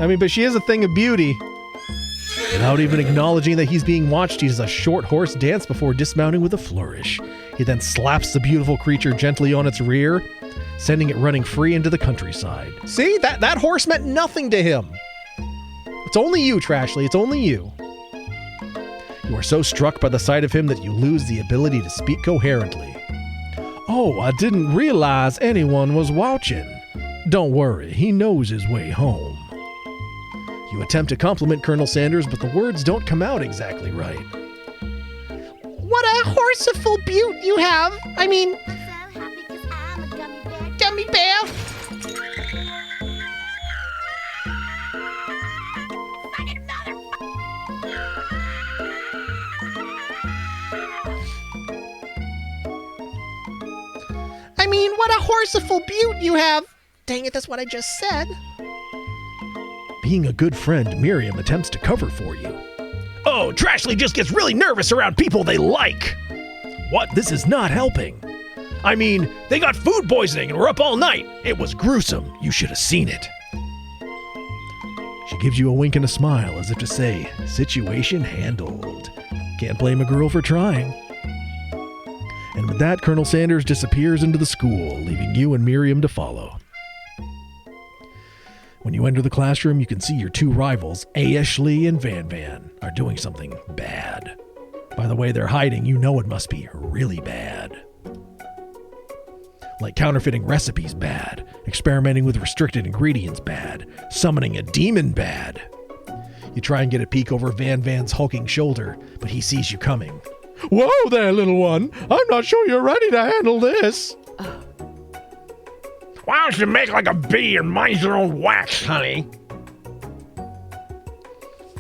I mean, but she is a thing of beauty. Without even acknowledging that he's being watched, he does a short horse dance before dismounting with a flourish. He then slaps the beautiful creature gently on its rear, sending it running free into the countryside. See? That horse meant nothing to him. It's only you, Trashly. It's only you. You are so struck by the sight of him that you lose the ability to speak coherently. Oh, I didn't realize anyone was watching. Don't worry, he knows his way home. You attempt to compliment Colonel Sanders, but the words don't come out exactly right. What a horseful beaut you have! I mean, gummy bear. I mean, what a horseful beaut you have. Dang it, that's what I just said. Being a good friend, Miriam attempts to cover for you. Oh, Trashley just gets really nervous around people they like. What? This is not helping. I mean, they got food poisoning and were up all night. It was gruesome. You should have seen it. She gives you a wink and a smile as if to say, situation handled. Can't blame a girl for trying. And with that, Colonel Sanders disappears into the school, leaving you and Miriam to follow. When you enter the classroom, you can see your two rivals, Ashley and Van Van, are doing something bad. By the way they're hiding, you know it must be really bad. Like counterfeiting recipes bad, experimenting with restricted ingredients bad, summoning a demon bad. You try and get a peek over Van Van's hulking shoulder, but he sees you coming. Whoa there, little one! I'm not sure you're ready to handle this! Why don't you make like a bee and mind your own wax, honey?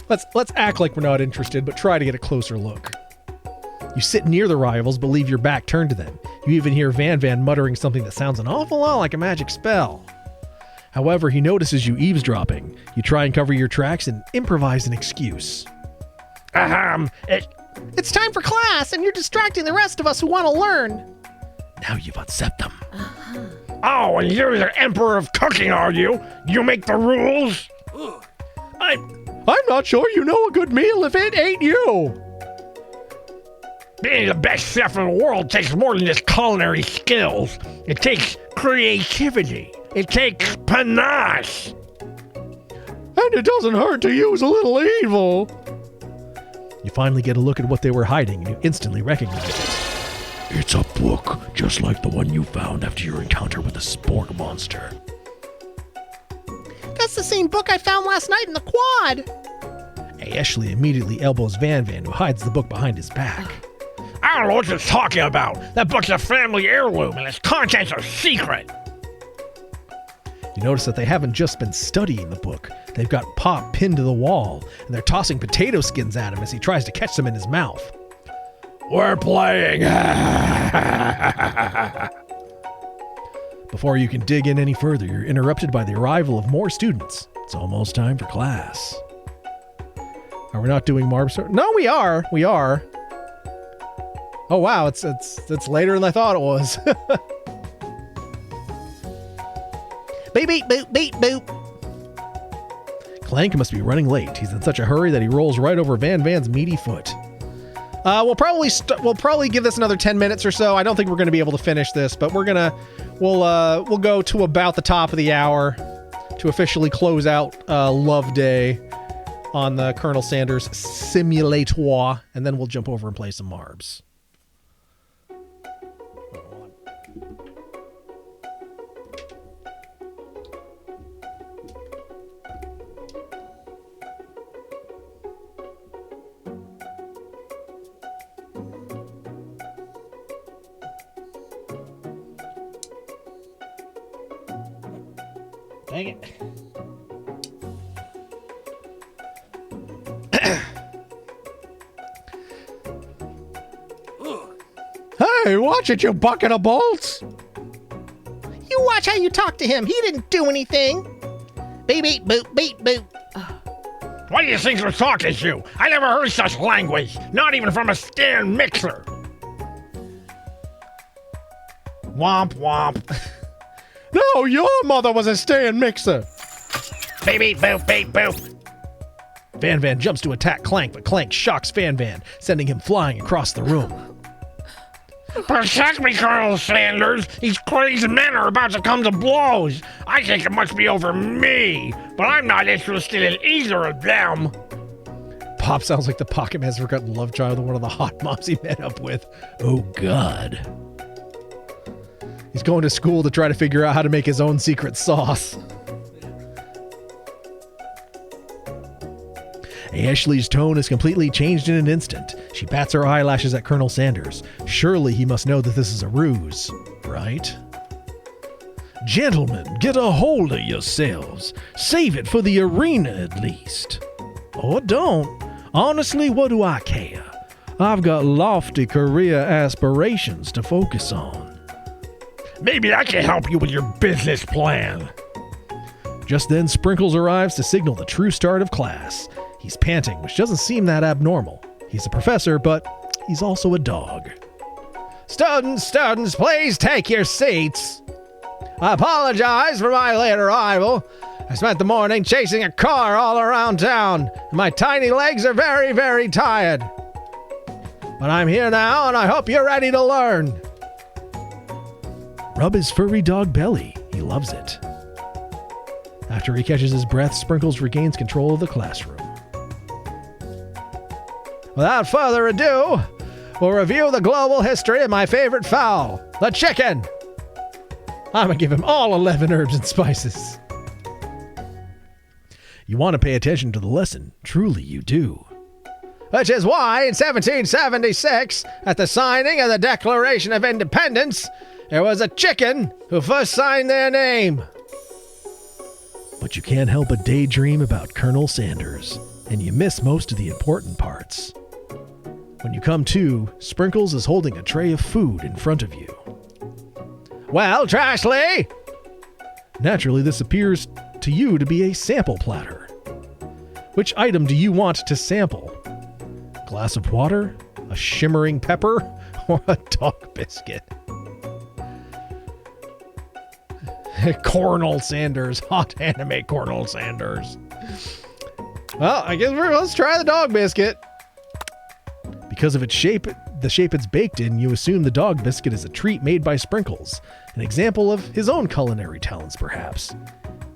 Let's act like we're not interested, but try to get a closer look. You sit near the rivals, but leave your back turned to them. You even hear Van Van muttering something that sounds an awful lot like a magic spell. However, he notices you eavesdropping. You try and cover your tracks and improvise an excuse. It's time for class, and you're distracting the rest of us who want to learn. Now you've upset them. Oh, and you're the emperor of cooking, are you? You make the rules? I'm not sure you know a good meal if it ain't you. Being the best chef in the world takes more than just culinary skills. It takes creativity. It takes panache. And it doesn't hurt to use a little evil. You finally get a look at what they were hiding, and you instantly recognize it. It's a book, just like the one you found after your encounter with the Spork monster. That's the same book I found last night in the quad. Ashley immediately elbows Van Van, who hides the book behind his back. I don't know what you're talking about. That book's a family heirloom, and its contents are secret. You notice that they haven't just been studying the book. They've got Pop pinned to the wall, and they're tossing potato skins at him as he tries to catch them in his mouth. We're playing. Before you can dig in any further, you're interrupted by the arrival of more students. It's almost time for class. Are we not doing Marb? No, we are. We are. Oh wow, it's later than I thought it was. Beep beep boop beep boop. Clank must be running late. He's in such a hurry that he rolls right over Van Van's meaty foot. We'll probably give this another 10 minutes or so. I don't think we're going to be able to finish this, but we'll go to about the top of the hour to officially close out Love Day on the Colonel Sanders Simulator, and then we'll jump over and play some Marbs. Dang it. Hey, watch it, you bucket of bolts! You watch how you talk to him. He didn't do anything. Beep beep boop beep boop. What do you think you're talking to? I never heard such language. Not even from a stand mixer. Womp womp. No, your mother was a stand mixer. Beep beep boop beep boop. Van Van jumps to attack Clank, but Clank shocks Van Van, sending him flying across the room. Protect me, Colonel Sanders. These crazy men are about to come to blows. I think it must be over me, but I'm not interested in either of them. Pop sounds like the Pocket Man's forgotten love child of one of the hot moms he met up with. Oh, God. He's going to school to try to figure out how to make his own secret sauce. Ashley's tone is completely changed in an instant. She bats her eyelashes at Colonel Sanders. Surely he must know that this is a ruse, right? Gentlemen, get a hold of yourselves. Save it for the arena at least. Or don't. Honestly, what do I care? I've got lofty career aspirations to focus on. Maybe I can help you with your business plan. Just then, Sprinkles arrives to signal the true start of class. He's panting, which doesn't seem that abnormal. He's a professor, but he's also a dog. Students, please take your seats. I apologize for my late arrival. I spent the morning chasing a car all around town, and my tiny legs are very, very tired. But I'm here now, and I hope you're ready to learn. Rub his furry dog belly. He loves it. After he catches his breath, Sprinkles regains control of the classroom. Without further ado, we'll review the global history of my favorite fowl, the chicken. I'm gonna give him all 11 herbs and spices. You want to pay attention to the lesson. Truly, you do. Which is why in 1776, at the signing of the Declaration of Independence, there was a chicken who first signed their name. But you can't help but daydream about Colonel Sanders, and you miss most of the important parts. When you come to, Sprinkles is holding a tray of food in front of you. Well, Trashley? Naturally, this appears to you to be a sample platter. Which item do you want to sample? Glass of water, a shimmering pepper, or a dog biscuit? Colonel Sanders, hot anime Colonel Sanders. Well, I guess let's try the dog biscuit. Because of its shape, the shape it's baked in, you assume the dog biscuit is a treat made by Sprinkles, an example of his own culinary talents, perhaps.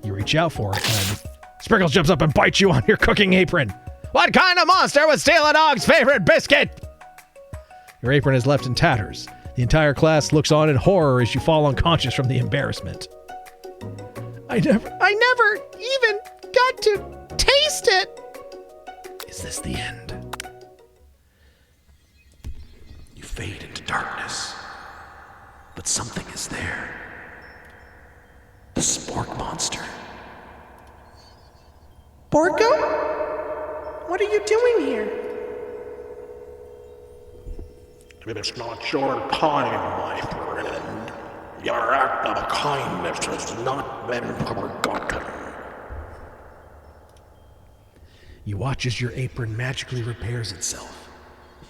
You reach out for it, and Sprinkles jumps up and bites you on your cooking apron. What kind of monster would steal a dog's favorite biscuit? Your apron is left in tatters. The entire class looks on in horror as you fall unconscious from the embarrassment. I never even got to taste it. Is this the end? You fade into darkness, but something is there. The Spork Monster. Borgo? What are you doing here? It's not your time, my friend. Your act of kindness has not been forgotten. You watch as your apron magically repairs itself.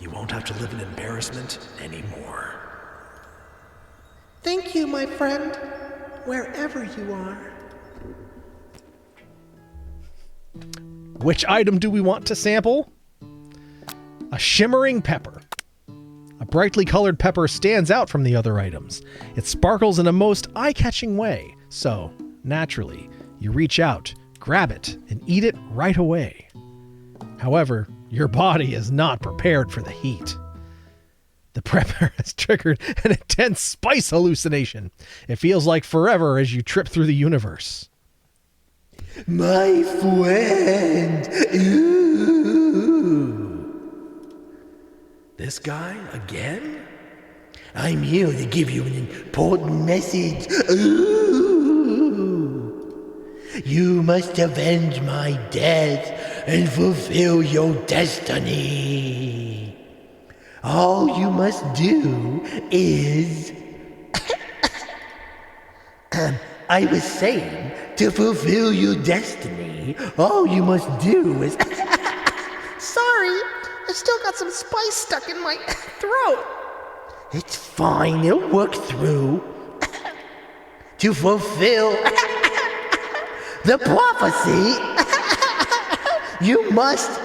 You won't have to live in embarrassment anymore. Thank you, my friend, wherever you are. Which item do we want to sample? A shimmering pepper. A brightly colored pepper stands out from the other items. It sparkles in a most eye-catching way. So, naturally, you reach out, grab it, and eat it right away. However, your body is not prepared for the heat. The pepper has triggered an intense spice hallucination. It feels like forever as you trip through the universe. My friend! Ooh. This guy again? I'm here to give you an important message. Ooh. You must avenge my death and fulfill your destiny. All you must do is... I was saying, to fulfill your destiny, all you must do is... Sorry, I've still got some spice stuck in my throat. It's fine, it'll work through. To fulfill the prophecy, you must...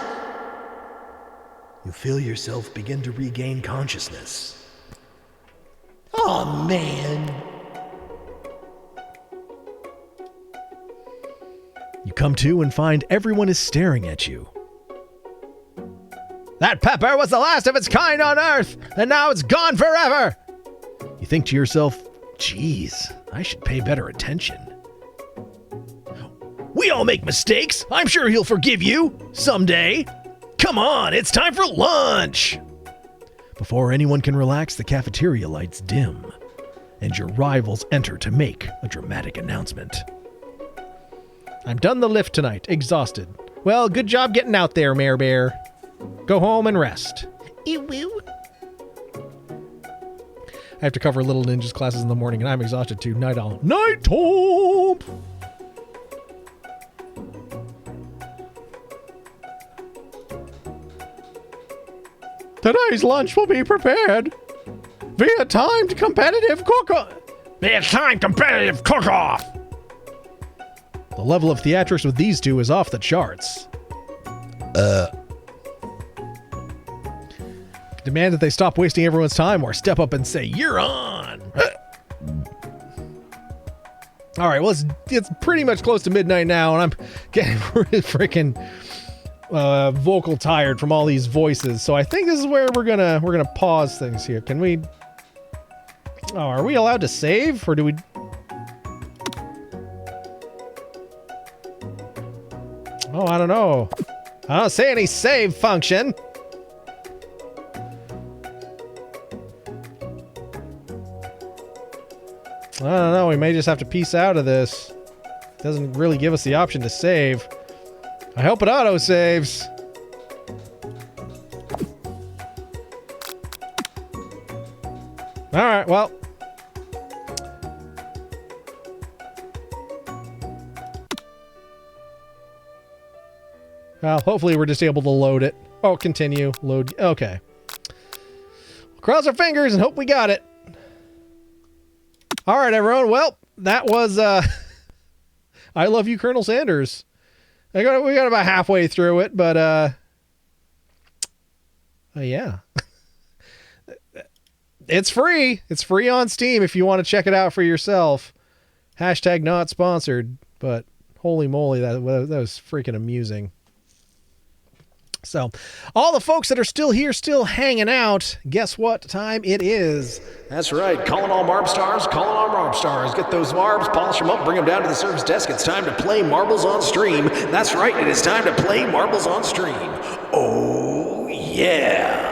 You feel yourself begin to regain consciousness. Oh, man. You come to and find everyone is staring at you. That pepper was the last of its kind on Earth, and now it's gone forever. You think to yourself, geez, I should pay better attention. We all make mistakes. I'm sure he'll forgive you someday. Come on, it's time for lunch. Before anyone can relax, the cafeteria lights dim, and your rivals enter to make a dramatic announcement. I'm done the lift tonight, exhausted. Well, good job getting out there, Mayor Bear. Go home and rest. Ew. I have to cover Little Ninjas classes in the morning, and I'm exhausted too. Night on. Night Tom! Today's lunch will be prepared via timed competitive cook-off. Via timed competitive cook-off. The level of theatrics with these two is off the charts. Demand that they stop wasting everyone's time or step up and say, "You're on." All right, well, it's pretty much close to midnight now, and I'm getting really freaking vocal tired from all these voices. So I think this is where we're gonna pause things here. Can we? Oh, are we allowed to save, or do we? Oh, I don't know. I don't see any save function. I don't know. We may just have to piece out of this. Doesn't really give us the option to save. I hope it auto saves. All right. Well. Well, hopefully we're just able to load it. Oh, continue. Load. Okay. Cross our fingers and hope we got it. All right, everyone. Well, that was I Love You, Colonel Sanders. We got about halfway through it, but yeah. It's free. It's free on Steam if you want to check it out for yourself. Hashtag not sponsored, but holy moly, that was freaking amusing. So, all the folks that are still here, still hanging out, guess what time it is? That's right, calling all Marb Stars, calling all Marb Stars. Get those Marbs, polish them up, bring them down to the service desk. It's time to play Marbles on Stream. That's right, it is time to play Marbles on Stream. Oh, yeah.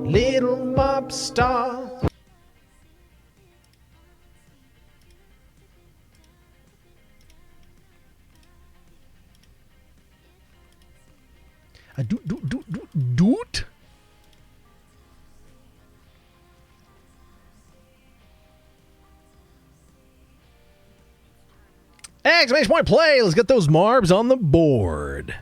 Little Marb Star. A doot. Exclamation point play. Let's get those Marbs on the board.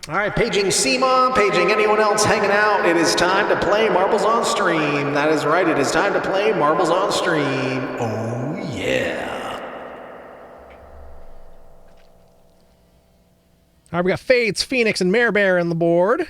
All right, paging Seema, paging anyone else hanging out. It is time to play Marbles on Stream. That is right, it is time to play Marbles on Stream. Oh, yeah. All right, we got Fates, Phoenix, and Mare Bear on the board.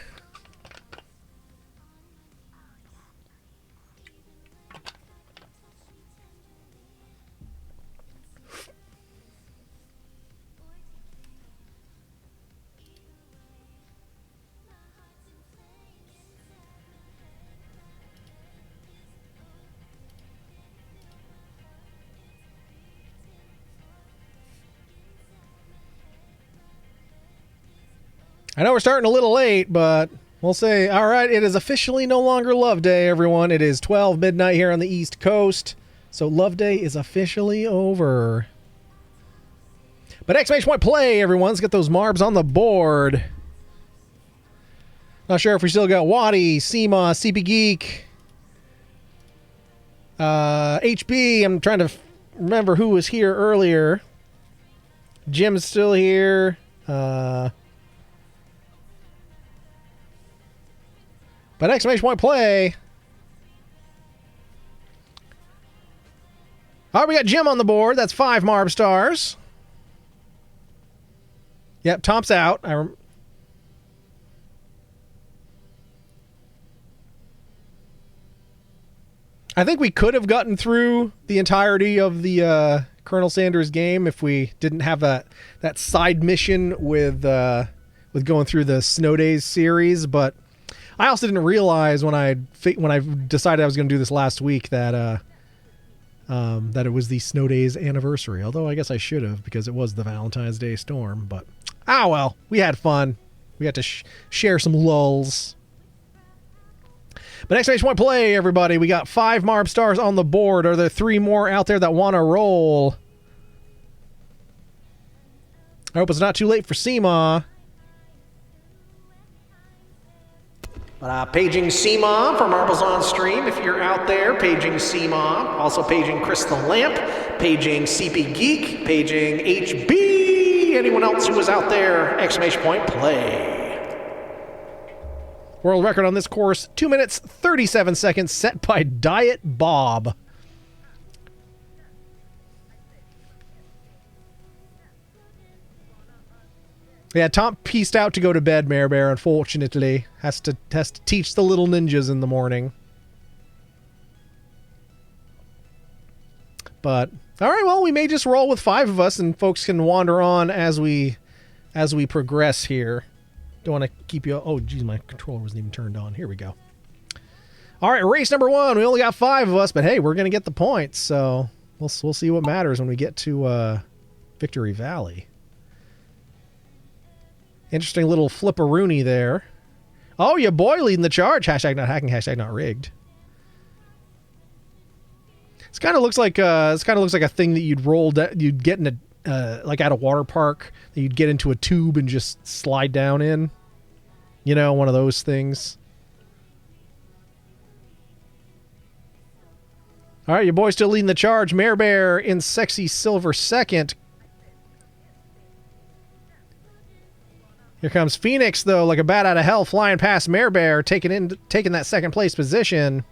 I know we're starting a little late, but we'll say, all right, it is officially no longer Love Day, everyone. It is 12 midnight here on the East Coast, so Love Day is officially over. But exclamation point play, everyone. Let's get those Marbs on the board. Not sure if we still got Waddy, Seema, CP Geek, HB. I'm trying to remember who was here earlier. Jim's still here. But exclamation point play. All right, we got Jim on the board. That's 5 Marb Stars. Yep, Top's out. I think we could have gotten through the entirety of the Colonel Sanders game if we didn't have that side mission with going through the Snow Days series, but I also didn't realize when I decided I was going to do this last week that that it was the Snow Days anniversary. Although I guess I should have, because it was the Valentine's Day storm. But well, we had fun. We got to share some lulls. But exclamation point play, everybody. We got 5 Marb stars on the board. Are there 3 more out there that want to roll? I hope it's not too late for Seema. But paging Seema for Marbles on Stream, if you're out there. Paging Seema. Also paging Crystal Lamp. Paging CP Geek. Paging HB. Anyone else who was out there? Exclamation point play. World record on this course, 2 minutes, 37 seconds, set by Diet Bob. Yeah, Tom pieced out to go to bed, Mare Bear, unfortunately. Has to teach the little ninjas in the morning. But, alright, well, we may just roll with 5 of us, and folks can wander on as we progress here. Don't want to keep you... Oh, geez, my controller wasn't even turned on. Here we go. Alright, race number 1. We only got 5 of us, but hey, we're going to get the points, so we'll see what matters when we get to Victory Valley. Interesting little flipperoonie there. Oh, your boy leading the charge. Hashtag not hacking, hashtag not rigged. This kind of looks like a thing that you'd get in a like at a water park, that you'd get into a tube and just slide down in. You know, one of those things. All right, your boy's still leading the charge. Mare Bear in sexy silver second. Here comes Phoenix, though, like a bat out of hell, flying past Mare Bear, taking that second place position.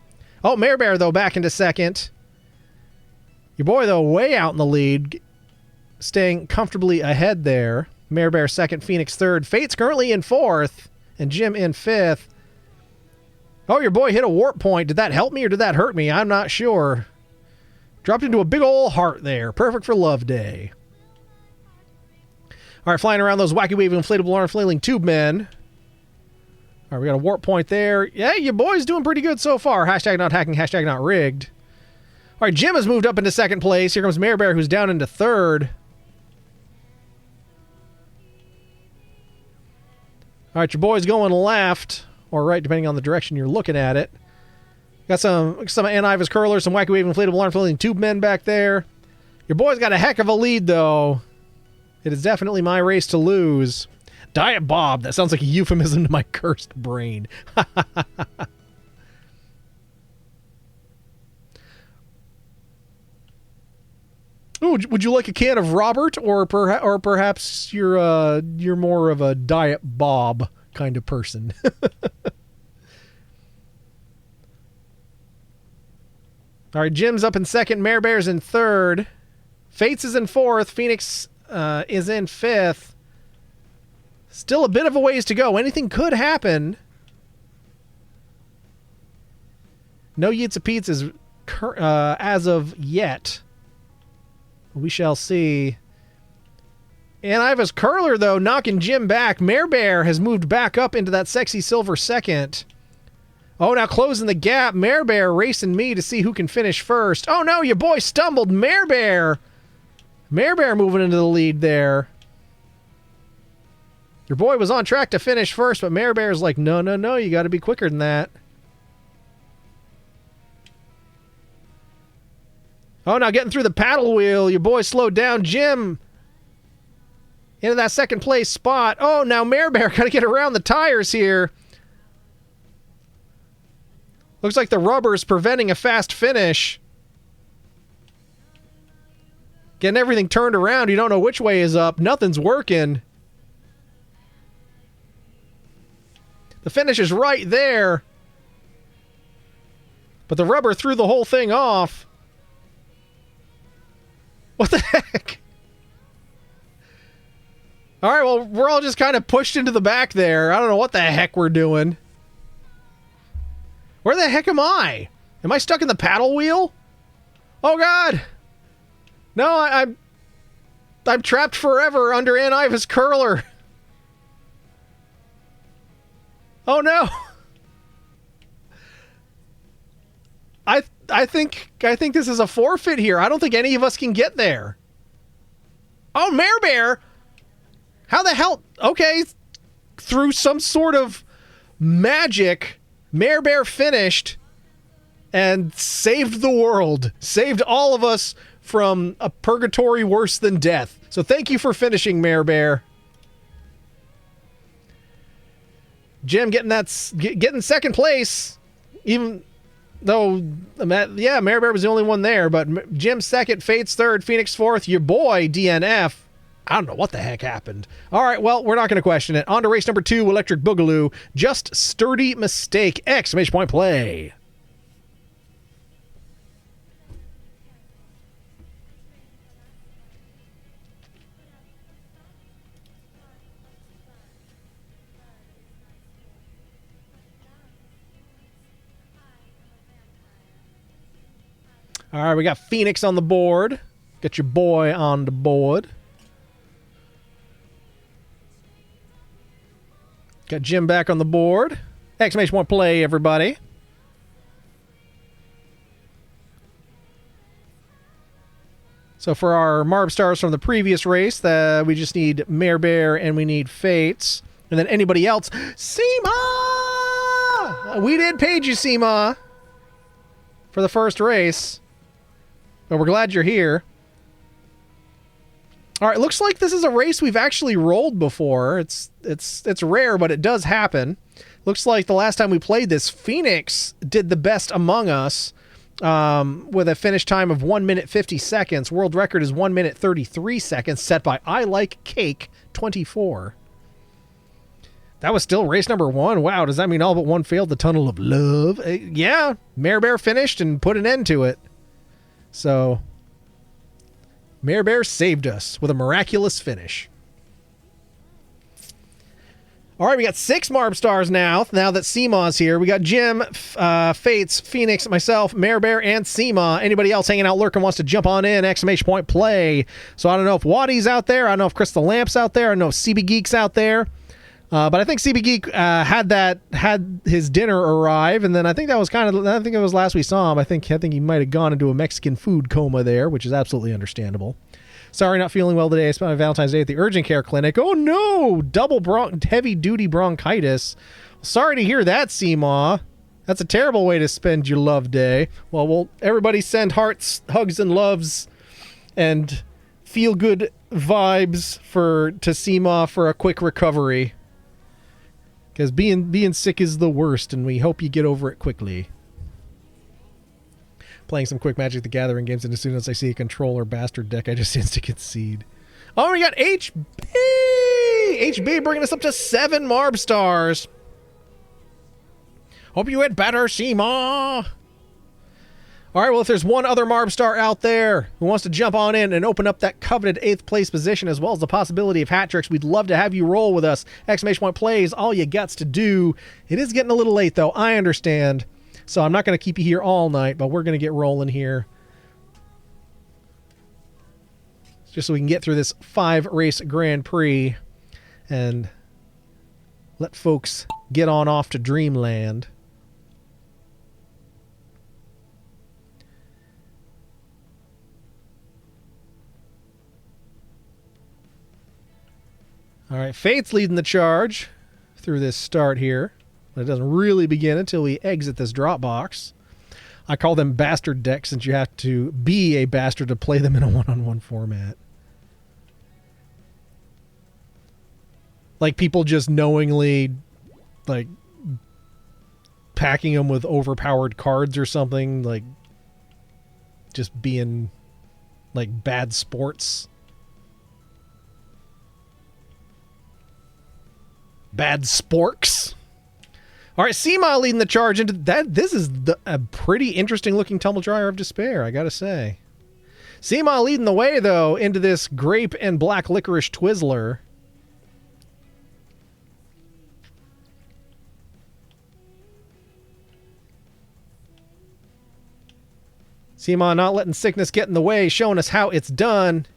Oh, Mare Bear, though, back into second. Your boy, though, way out in the lead, staying comfortably ahead there. Mare Bear second, Phoenix third. Fate's currently in fourth, and Jim in fifth. Oh, your boy hit a warp point. Did that help me or did that hurt me? I'm not sure. Dropped into a big ol' heart there. Perfect for Love Day. All right, flying around those wacky waving inflatable arm flailing tube men. All right, we got a warp point there. Yeah, your boy's doing pretty good so far. Hashtag not hacking, hashtag not rigged. All right, Jim has moved up into second place. Here comes Mare Bear, who's down into third. All right, your boy's going left or right, depending on the direction you're looking at it. Got some Ann Ivis curlers, some wacky waving inflatable arm flailing tube men back there. Your boy's got a heck of a lead, though. It is definitely my race to lose. Diet Bob. That sounds like a euphemism to my cursed brain. Ooh, would you like a can of Robert, or perhaps you're more of a Diet Bob kind of person? All right, Jim's up in second. Mare Bear's in third. Fates is in fourth. Phoenix is in fifth. Still a bit of a ways to go. Anything could happen. No Yitza Pizzas as of yet. We shall see. And Iva's curler, though, knocking Jim back. Mare Bear has moved back up into that sexy silver second. Oh, now closing the gap. Mare Bear racing me to see who can finish first. Oh, no, your boy stumbled. Mare Bear moving into the lead there. Your boy was on track to finish first, but Mare Bear's like, no, you got to be quicker than that. Oh, now getting through the paddle wheel. Your boy slowed down. Jim into that second place spot. Oh, now Mare Bear got to get around the tires here. Looks like the rubber's preventing a fast finish. Getting everything turned around. You don't know which way is up. Nothing's working. The finish is right there. But the rubber threw the whole thing off. What the heck? All right, well, we're all just kind of pushed into the back there. I don't know what the heck we're doing. Where the heck am I? Am I stuck in the paddle wheel? Oh, God. No, I'm trapped forever under Ann Ivis curler. Oh, no. I think this is a forfeit here. I don't think any of us can get there. Oh, Mare Bear! How the hell? Okay, through some sort of magic, Mare Bear finished and saved the world. Saved all of us from a purgatory worse than death. So thank you for finishing, Mare Bear. Jim getting second place, even though, yeah, Mare Bear was the only one there, but Jim second, Fate's third, Phoenix fourth, your boy DNF. I don't know what the heck happened. All right, well, we're not going to question it. On to race number 2, Electric Boogaloo. Just sturdy mistake! ! Play. All right, we got Phoenix on the board. Got your boy on the board. Got Jim back on the board. ! Play, everybody. So for our Marb Stars from the previous race, we just need Mare Bear and we need Fates. And then anybody else. Seema! We did page you, Seema, for the first race. But we're glad you're here. All right, looks like this is a race we've actually rolled before. It's rare, but it does happen. Looks like the last time we played this, Phoenix did the best among us with a finish time of 1 minute 50 seconds. World record is 1 minute 33 seconds, set by I Like Cake 24. That was still race number 1. Wow, does that mean all but one failed the Tunnel of Love? Yeah, Mare Bear finished and put an end to it. So, Mare Bear saved us with a miraculous finish. All right, we got 6 Marb Stars now that Seema's here. We got Jim, Fates, Phoenix, myself, Mare Bear, and Seema. Anybody else hanging out lurking wants to jump on in, ! Play. So I don't know if Waddy's out there. I don't know if Crystal Lamp's out there. I don't know if CB Geek's out there. But I think CB Geek had his dinner arrive, and then I think it was last we saw him. I think he might have gone into a Mexican food coma there, which is absolutely understandable. Sorry, not feeling well today. I spent my Valentine's Day at the urgent care clinic. Oh no, heavy duty bronchitis. Sorry to hear that, Seema. That's a terrible way to spend your love day. Well, we'll everybody send hearts, hugs, and loves, and feel good vibes to Seema for a quick recovery. Because being sick is the worst, and we hope you get over it quickly. Playing some quick Magic the Gathering games, and as soon as I see a controller bastard deck, I just instant concede. Oh, we got HB! HB bringing us up to 7 Marb Stars. Hope you had better, Seema. All right, well, if there's one other Marb Star out there who wants to jump on in and open up that coveted 8th place position, as well as the possibility of hat tricks, we'd love to have you roll with us. ! Play is all you got to do. It is getting a little late, though. I understand. So I'm not going to keep you here all night, but we're going to get rolling here. Just so we can get through this 5-race Grand Prix and let folks get on off to Dreamland. All right, Fate's leading the charge through this start here. But it doesn't really begin until we exit this drop box. I call them bastard decks since you have to be a bastard to play them in a one-on-one format. Like people just knowingly, like, packing them with overpowered cards or something, like just being like bad sports. Bad sporks. All right, Seema leading the charge into that. This is a pretty interesting looking Tumble Dryer of Despair, I gotta say. Seema leading the way, though, into this grape and black licorice Twizzler. Seema not letting sickness get in the way, showing us how it's done.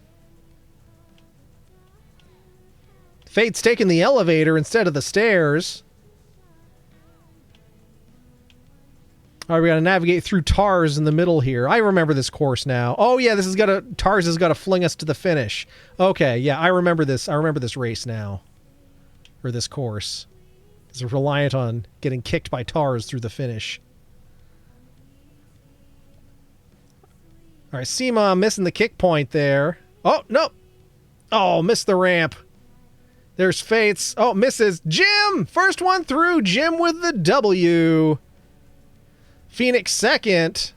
Fate's taking the elevator instead of the stairs. All right, we got to navigate through Tars in the middle here. I remember this course now. Oh yeah, Tars has got to fling us to the finish. Okay, yeah, I remember this. I remember this race now, or this course. It's reliant on getting kicked by Tars through the finish. All right, Seema missing the kick point there. Oh no! Oh, missed the ramp. There's Fates. Oh, misses. Jim! First one through. Jim with the W. Phoenix second.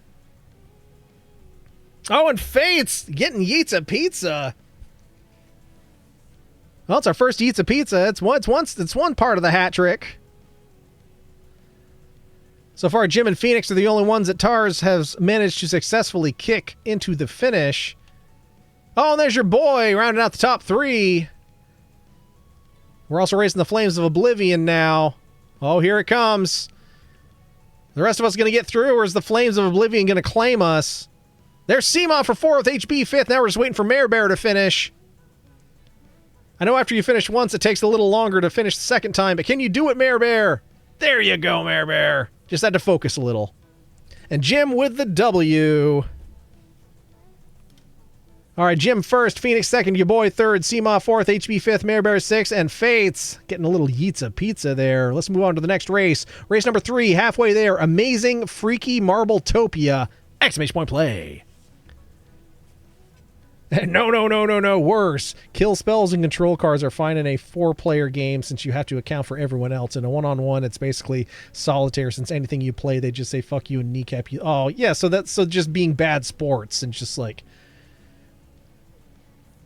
Oh, and Fates getting Yeats a Pizza. Well, it's our first Yeats a Pizza. It's one part of the hat trick. So far, Jim and Phoenix are the only ones that Tars has managed to successfully kick into the finish. Oh, and there's your boy rounding out the top 3. We're also racing the Flames of Oblivion now. Oh, here it comes. The rest of us going to get through, or is the Flames of Oblivion going to claim us? There's Seema for 4th, HB 5th. Now we're just waiting for Mare Bear to finish. I know after you finish once, it takes a little longer to finish the second time, but can you do it, Mare Bear? There you go, Mare Bear. Just had to focus a little. And Jim with the W. All right, Jim first, Phoenix second, your boy third, Seema 4th, HB 5th, Mare Bear 6th, and Fates getting a little Yeats a Pizza there. Let's move on to the next race. Race number 3, halfway there, Amazing Freaky Marbletopia! Exclamation point play. No, worse. Kill spells and control cards are fine in a 4-player game since you have to account for everyone else. In a 1-on-1, it's basically solitaire since anything you play, they just say fuck you and kneecap you. Oh, yeah, so just being bad sports and just like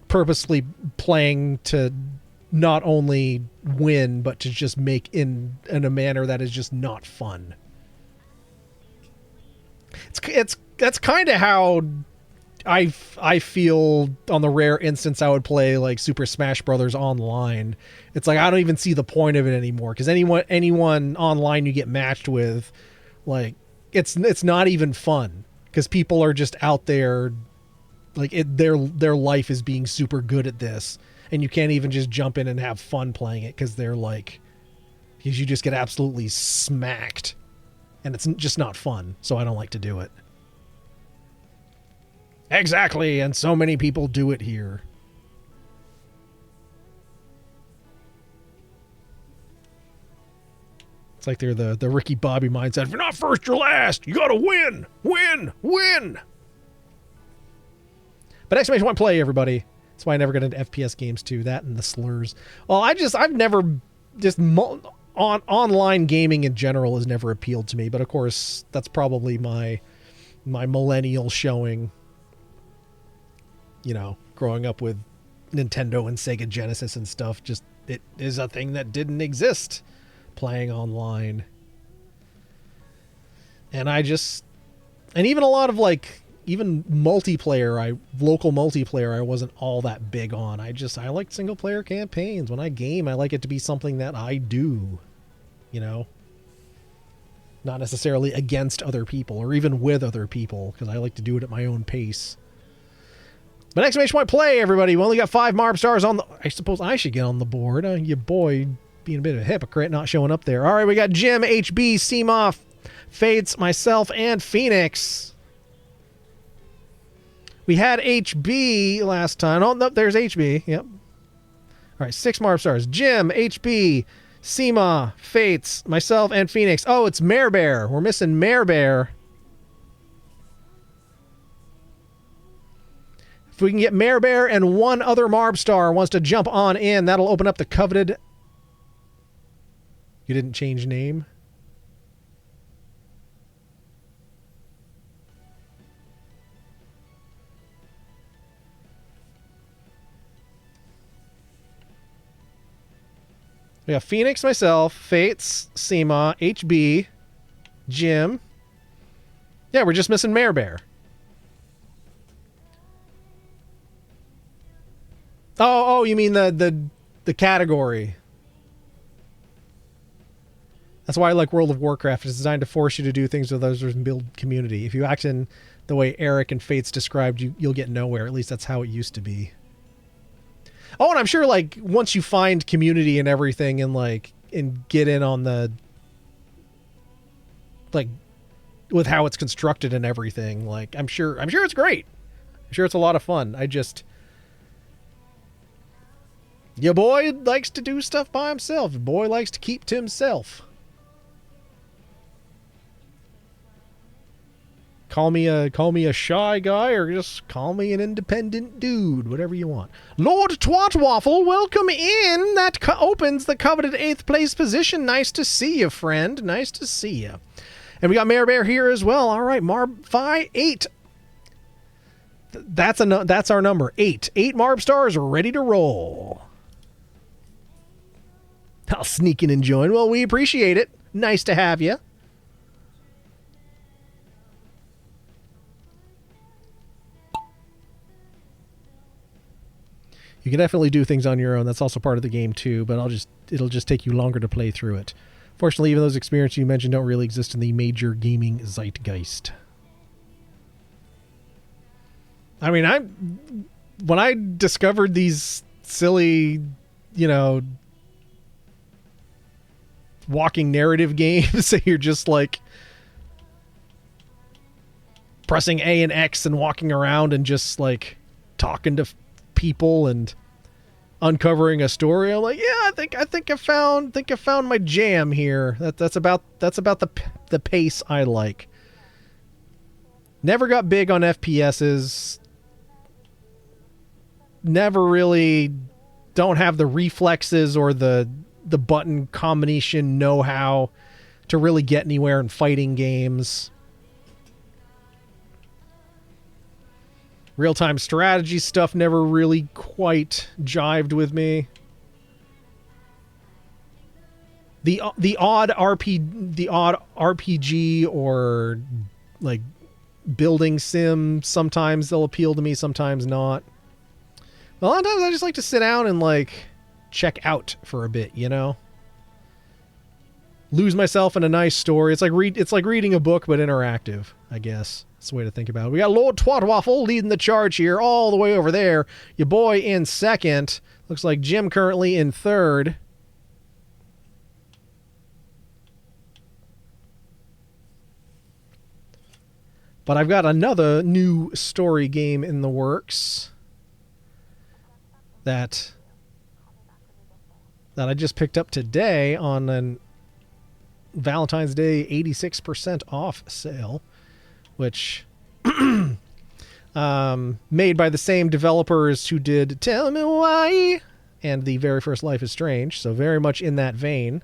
purposely playing to not only win, but to just make in a manner that is just not fun. That's kind of how I feel on the rare instance I would play like Super Smash Brothers online. It's like I don't even see the point of it anymore because anyone online you get matched with, like it's not even fun because people are just out there. Like their life is being super good at this, and you can't even just jump in and have fun playing it because you just get absolutely smacked, and it's just not fun. So I don't like to do it. Exactly, and so many people do it here. It's like they're the Ricky Bobby mindset. If you're not first, you're last. You gotta win, win. But exclamation point play, everybody. That's why I never got into FPS games too. That and the slurs. Well, I've never online gaming in general has never appealed to me. But of course, that's probably my millennial showing. You know, growing up with Nintendo and Sega Genesis and stuff. Just it is a thing that didn't exist. Playing online, and even a lot of even local multiplayer, I wasn't all that big on. I like single player campaigns. When I game, I like it to be something that I do, you know, not necessarily against other people or even with other people, because I like to do it at my own pace. But exclamation point play, everybody. We only got 5 Marb stars on the... I suppose I should get on the board. Your boy being a bit of a hypocrite, not showing up there. All right, we got Jim, HB, Seema, Fates, myself, and Phoenix. We had HB last time. Oh, no, there's HB. Yep. All right, 6 Marb stars. Jim, HB, Seema, Fates, myself, and Phoenix. Oh, it's Mare Bear. We're missing Mare Bear. If we can get Mare Bear and one other Marb star wants to jump on in, that'll open up the coveted... You didn't change name? We got Phoenix, myself, Fates, Seema, HB, Jim. Yeah, we're just missing Mare Bear. Oh, you mean the category. That's why I like World of Warcraft. It's designed to force you to do things with others and build community. If you act in the way Eric and Fates described, you'll get nowhere. At least that's how it used to be. Oh, and I'm sure once you find community and everything and get in on the with how it's constructed and everything. Like, I'm sure it's great. I'm sure it's a lot of fun. Your boy likes to do stuff by himself. Your boy likes to keep to himself. Call me a shy guy, or just call me an independent dude, whatever you want. Lord Twatwaffle, welcome in. That opens the coveted 8th place position. Nice to see you, friend. Nice to see you. And we got Mayor Bear here as well. All right, Marb 8. That's our number, 8. 8 Marb stars ready to roll. I'll sneak in and join. Well, we appreciate it. Nice to have you. You can definitely do things on your own. That's also part of the game too, but it'll just take you longer to play through it. Fortunately, even those experiences you mentioned don't really exist in the major gaming zeitgeist. I mean, when I discovered these silly, walking narrative games that you're just like pressing A and X and walking around and just like talking to people and uncovering a story, I'm like, yeah, I think I found my jam here. That's about the pace I like. Never got big on FPSs. Never really don't have the reflexes or the button combination know-how to really get anywhere in fighting games. Real-time strategy stuff never really quite jived with me. The odd RPG or like building sim, sometimes they'll appeal to me, sometimes not. A lot of times I just like to sit down and like check out for a bit, lose myself in a nice story. It's like reading a book but interactive, I guess. That's the way to think about it. We got Lord Twatwaffle leading the charge here, all the way over there. Your boy in second. Looks like Jim currently in third. But I've got another new story game in the works that I just picked up today on an Valentine's Day 86% off sale, which made by the same developers who did Tell Me Why and the very first Life is Strange, so very much in that vein.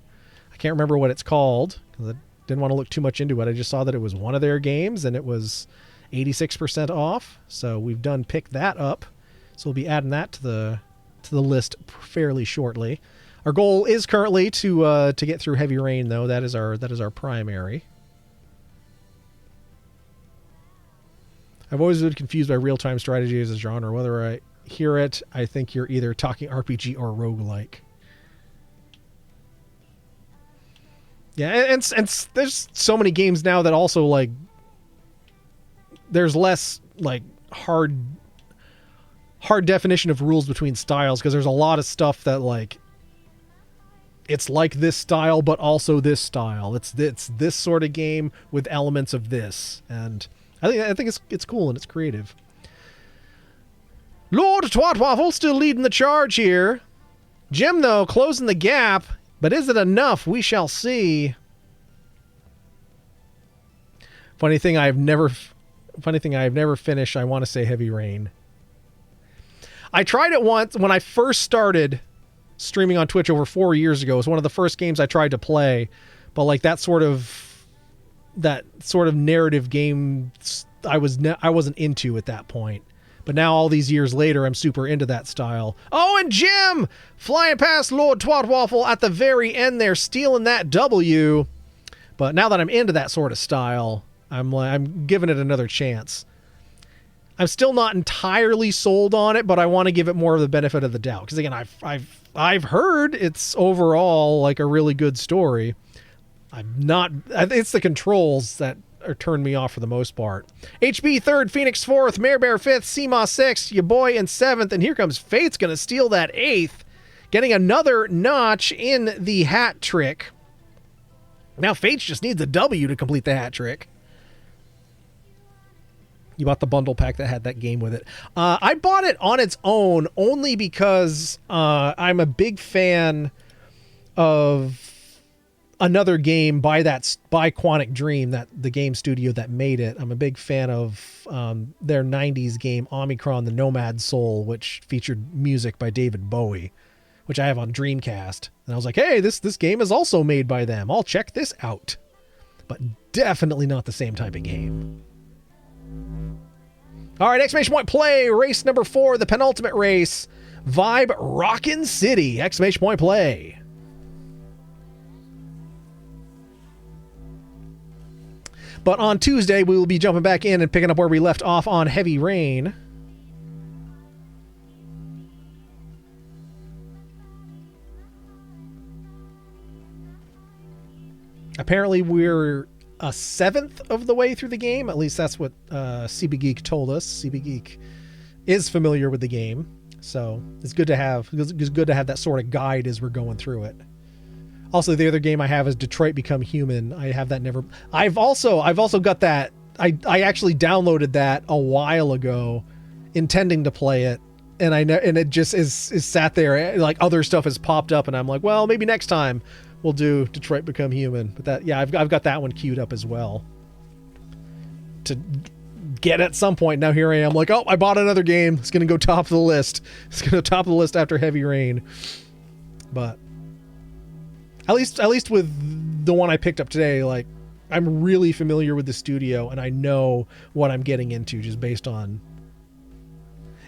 I can't remember what it's called because I didn't want to look too much into it. I just saw that it was one of their games and it was 86% off, so we've done picked that up. So we'll be adding that to the list fairly shortly. Our goal is currently to get through Heavy Rain, though. That is our primary. I've always been confused by real-time strategy as a genre. Whether I hear it, I think you're either talking RPG or roguelike. Yeah, and there's so many games now that also, like, there's less, like, hard definition of rules between styles, because there's a lot of stuff that, like, it's like this style, but also this style. It's this sort of game with elements of this, and I think it's cool and it's creative. Lord Twatwaffle still leading the charge here. Jim, though, closing the gap, but is it enough? We shall see. Funny thing I've never finished. I want to say Heavy Rain. I tried it once when I first started streaming on Twitch over 4 years ago. It was one of the first games I tried to play, but like that sort of narrative game I wasn't into at that point. But now all these years later, I'm super into that style. Oh, and Jim flying past Lord Twatwaffle at the very end there, stealing that W. But now that I'm into that sort of style, I'm giving it another chance. I'm still not entirely sold on it, but I want to give it more of the benefit of the doubt. Because again, I've heard it's overall like a really good story. It's the controls that are turned me off for the most part. HB 3rd, Phoenix 4th, Mayor Bear 5th, CMOS 6th, your boy in 7th, and here comes Fate's going to steal that 8th, getting another notch in the hat trick. Now Fates just needs a W to complete the hat trick. You bought the bundle pack that had that game with it. I bought it on its own only because I'm a big fan of another game by Quantic Dream, that the game studio that made it. I'm a big fan of their 90s game Omicron: The Nomad Soul, which featured music by David Bowie, which I have on Dreamcast. And I was like, hey, this game is also made by them. I'll check this out. But definitely not the same type of game. All right, exclamation point play. Race number 4, the penultimate race. Vibe Rockin' City. Exclamation point play. But on Tuesday, we will be jumping back in and picking up where we left off on Heavy Rain. Apparently, we're a 7th of the way through the game. At least that's what CB Geek told us. CB Geek is familiar with the game, so it's good to have that sort of guide as we're going through it. Also, the other game I have is Detroit Become Human. I have that never. I've also got that. I actually downloaded that a while ago, intending to play it, and it just is sat there. Like other stuff has popped up, and I'm like, well, maybe next time we'll do Detroit Become Human. But that, yeah, I've got that one queued up as well to get at some point. Now here I am, like, oh, I bought another game. It's gonna go top of the list. It's gonna go top of the list after Heavy Rain. But at least with the one I picked up today, like, I'm really familiar with the studio and I know what I'm getting into just based on.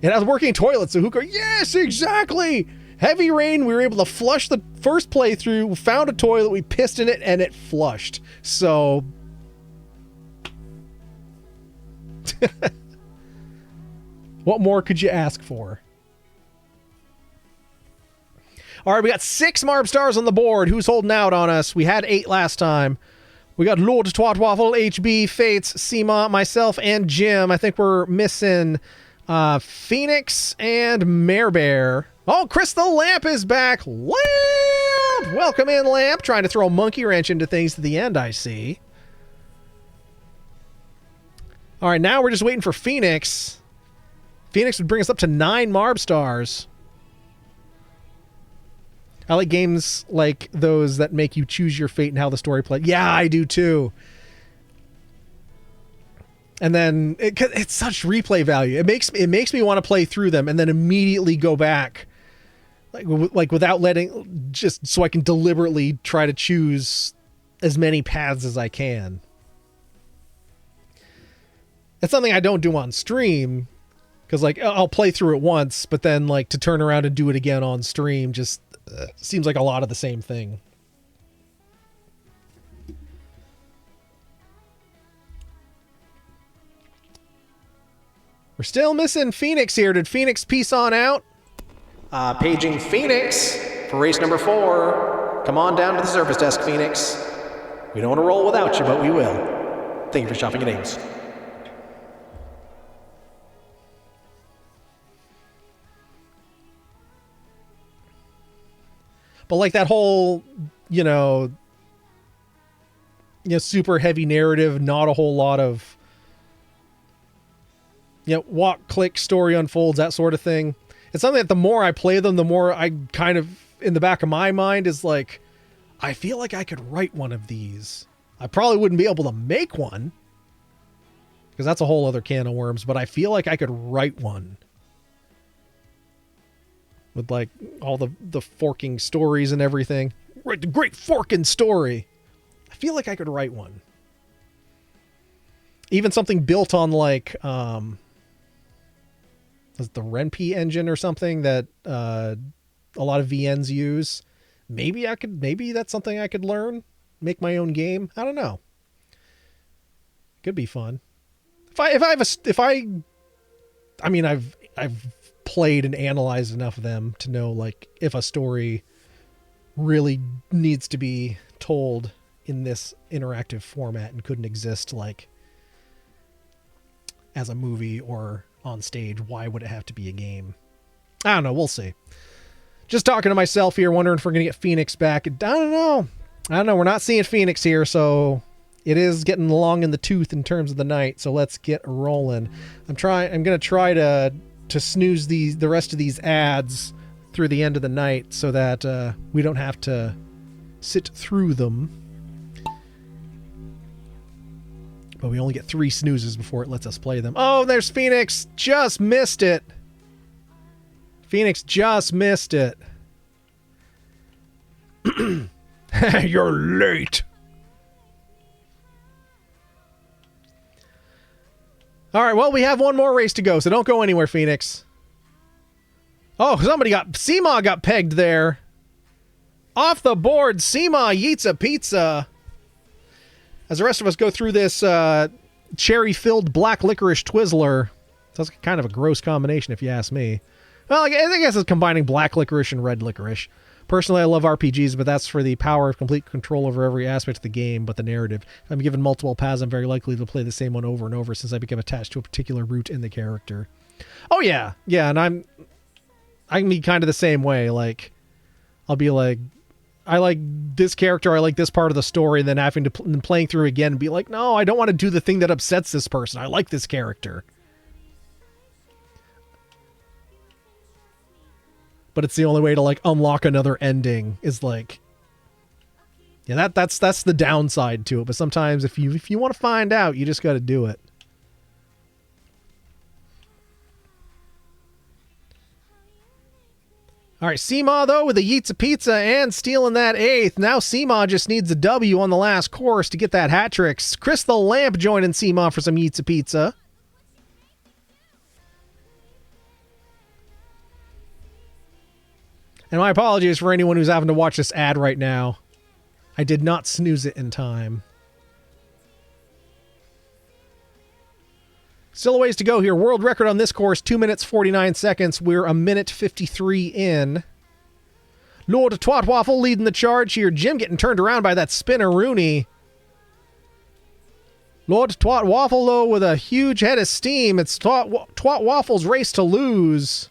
It has working toilets, so who cares? Yes, exactly. Heavy Rain, we were able to flush the first playthrough. We found a toilet, we pissed in it, and it flushed. So what more could you ask for? All right, we got 6 Marb stars on the board. Who's holding out on us? We had 8 last time. We got Lord Twat Waffle, HB, Fates, Seema, myself, and Jim. I think we're missing Phoenix and Mare Bear. Oh, Chris the Lamp is back. Lamp! Welcome in, Lamp. Trying to throw a monkey wrench into things at the end, I see. All right, now we're just waiting for Phoenix. Phoenix would bring us up to 9 Marb stars. I like games like those that make you choose your fate and how the story plays. Yeah, I do too. And then it's such replay value. It makes me want to play through them and then immediately go back, like without letting, just so I can deliberately try to choose as many paths as I can. It's something I don't do on stream because, like, I'll play through it once, but then, like, to turn around and do it again on stream just seems like a lot of the same thing. We're still missing Phoenix here. Did Phoenix peace on out? Paging Phoenix for race number 4. Come on down to the service desk, Phoenix. We don't want to roll without you, but we will. Thank you for shopping at Ames. But like that whole, super heavy narrative, not a whole lot of, walk, click, story unfolds, that sort of thing. It's something that the more I play them, the more I kind of, in the back of my mind, is like, I feel like I could write one of these. I probably wouldn't be able to make one, because that's a whole other can of worms, but I feel like I could write one. With, like, all the forking stories and everything. Write the great forking story. I feel like I could write one. Even something built on, like, was it the Ren'Py engine or something that a lot of VNs use. Maybe that's something I could learn. Make my own game. I don't know. Could be fun. I've played and analyzed enough of them to know, like, if a story really needs to be told in this interactive format and couldn't exist, like, as a movie or on stage, why would it have to be a game? I don't know. We'll see. Just talking to myself here, wondering if we're going to get Phoenix back. I don't know. We're not seeing Phoenix here, so it is getting long in the tooth in terms of the night, so let's get rolling. I'm gonna try to snooze the rest of these ads through the end of the night so that we don't have to sit through them. But we only get 3 snoozes before it lets us play them. Oh, there's Phoenix. Just missed it. Phoenix just missed it. You're late. All right, well, we have one more race to go, so don't go anywhere, Phoenix. Oh, Seema got pegged there. Off the board, Seema yeets a pizza. As the rest of us go through this cherry-filled black licorice Twizzler. That's kind of a gross combination, if you ask me. Well, I guess it's combining black licorice and red licorice. Personally, I love RPGs, but that's for the power of complete control over every aspect of the game, but the narrative. If I'm given multiple paths, I'm very likely to play the same one over and over since I become attached to a particular route in the character. Oh, yeah. Yeah, and I can be kind of the same way. Like, I'll be like, I like this character, I like this part of the story, and then having to playing through again and be like, no, I don't want to do the thing that upsets this person. I like this character. But it's the only way to like unlock another ending is like, yeah, that's the downside to it. But sometimes if you want to find out, you just got to do it. All right, Seema, though, with a yeets of pizza and stealing that 8th. Now Seema just needs a W on the last course to get that hat trick. Chris the Lamp joining Seema for some yeets of pizza. And my apologies for anyone who's having to watch this ad right now. I did not snooze it in time. Still a ways to go here. World record on this course, 2 minutes, 49 seconds. We're a minute 53 in. Lord Twat Waffle leading the charge here. Jim getting turned around by that spinner Rooney. Lord Twat Waffle, though, with a huge head of steam. It's Twat Waffle's race to lose.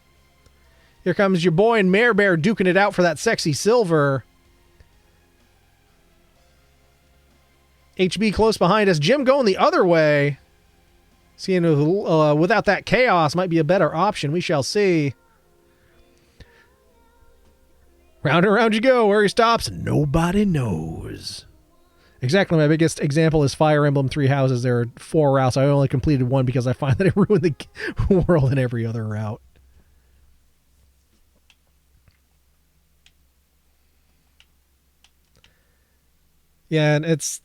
Here comes your boy and Mare Bear duking it out for that sexy silver. HB close behind us. Jim going the other way. Seeing without that chaos might be a better option. We shall see. Round and round you go. Where he stops, nobody knows. Exactly. My biggest example is Fire Emblem 3 Houses. There are 4 routes. I only completed 1 because I find that it ruined the world in every other route. Yeah, and it's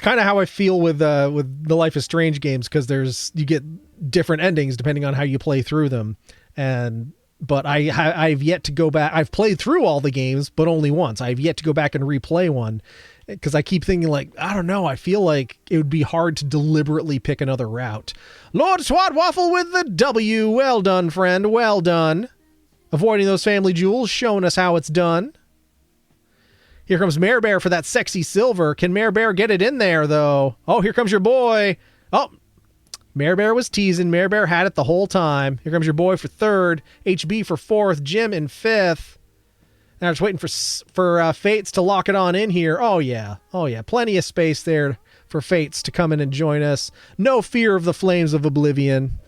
kind of how I feel with the Life is Strange games, because you get different endings depending on how you play through them. But I've yet to go back. I've played through all the games, but only once. I've yet to go back and replay one because I keep thinking like, I don't know. I feel like it would be hard to deliberately pick another route. Lord Swat Waffle with the W. Well done, friend. Well done. Avoiding those family jewels, showing us how it's done. Here comes Mare Bear for that sexy silver. Can Mare Bear get it in there, though? Oh, here comes your boy. Oh, Mare Bear was teasing. Mare Bear had it the whole time. Here comes your boy for 3rd. HB for 4th. Jim in 5th. Now just waiting for Fates to lock it on in here. Oh, yeah. Oh, yeah. Plenty of space there for Fates to come in and join us. No fear of the flames of oblivion.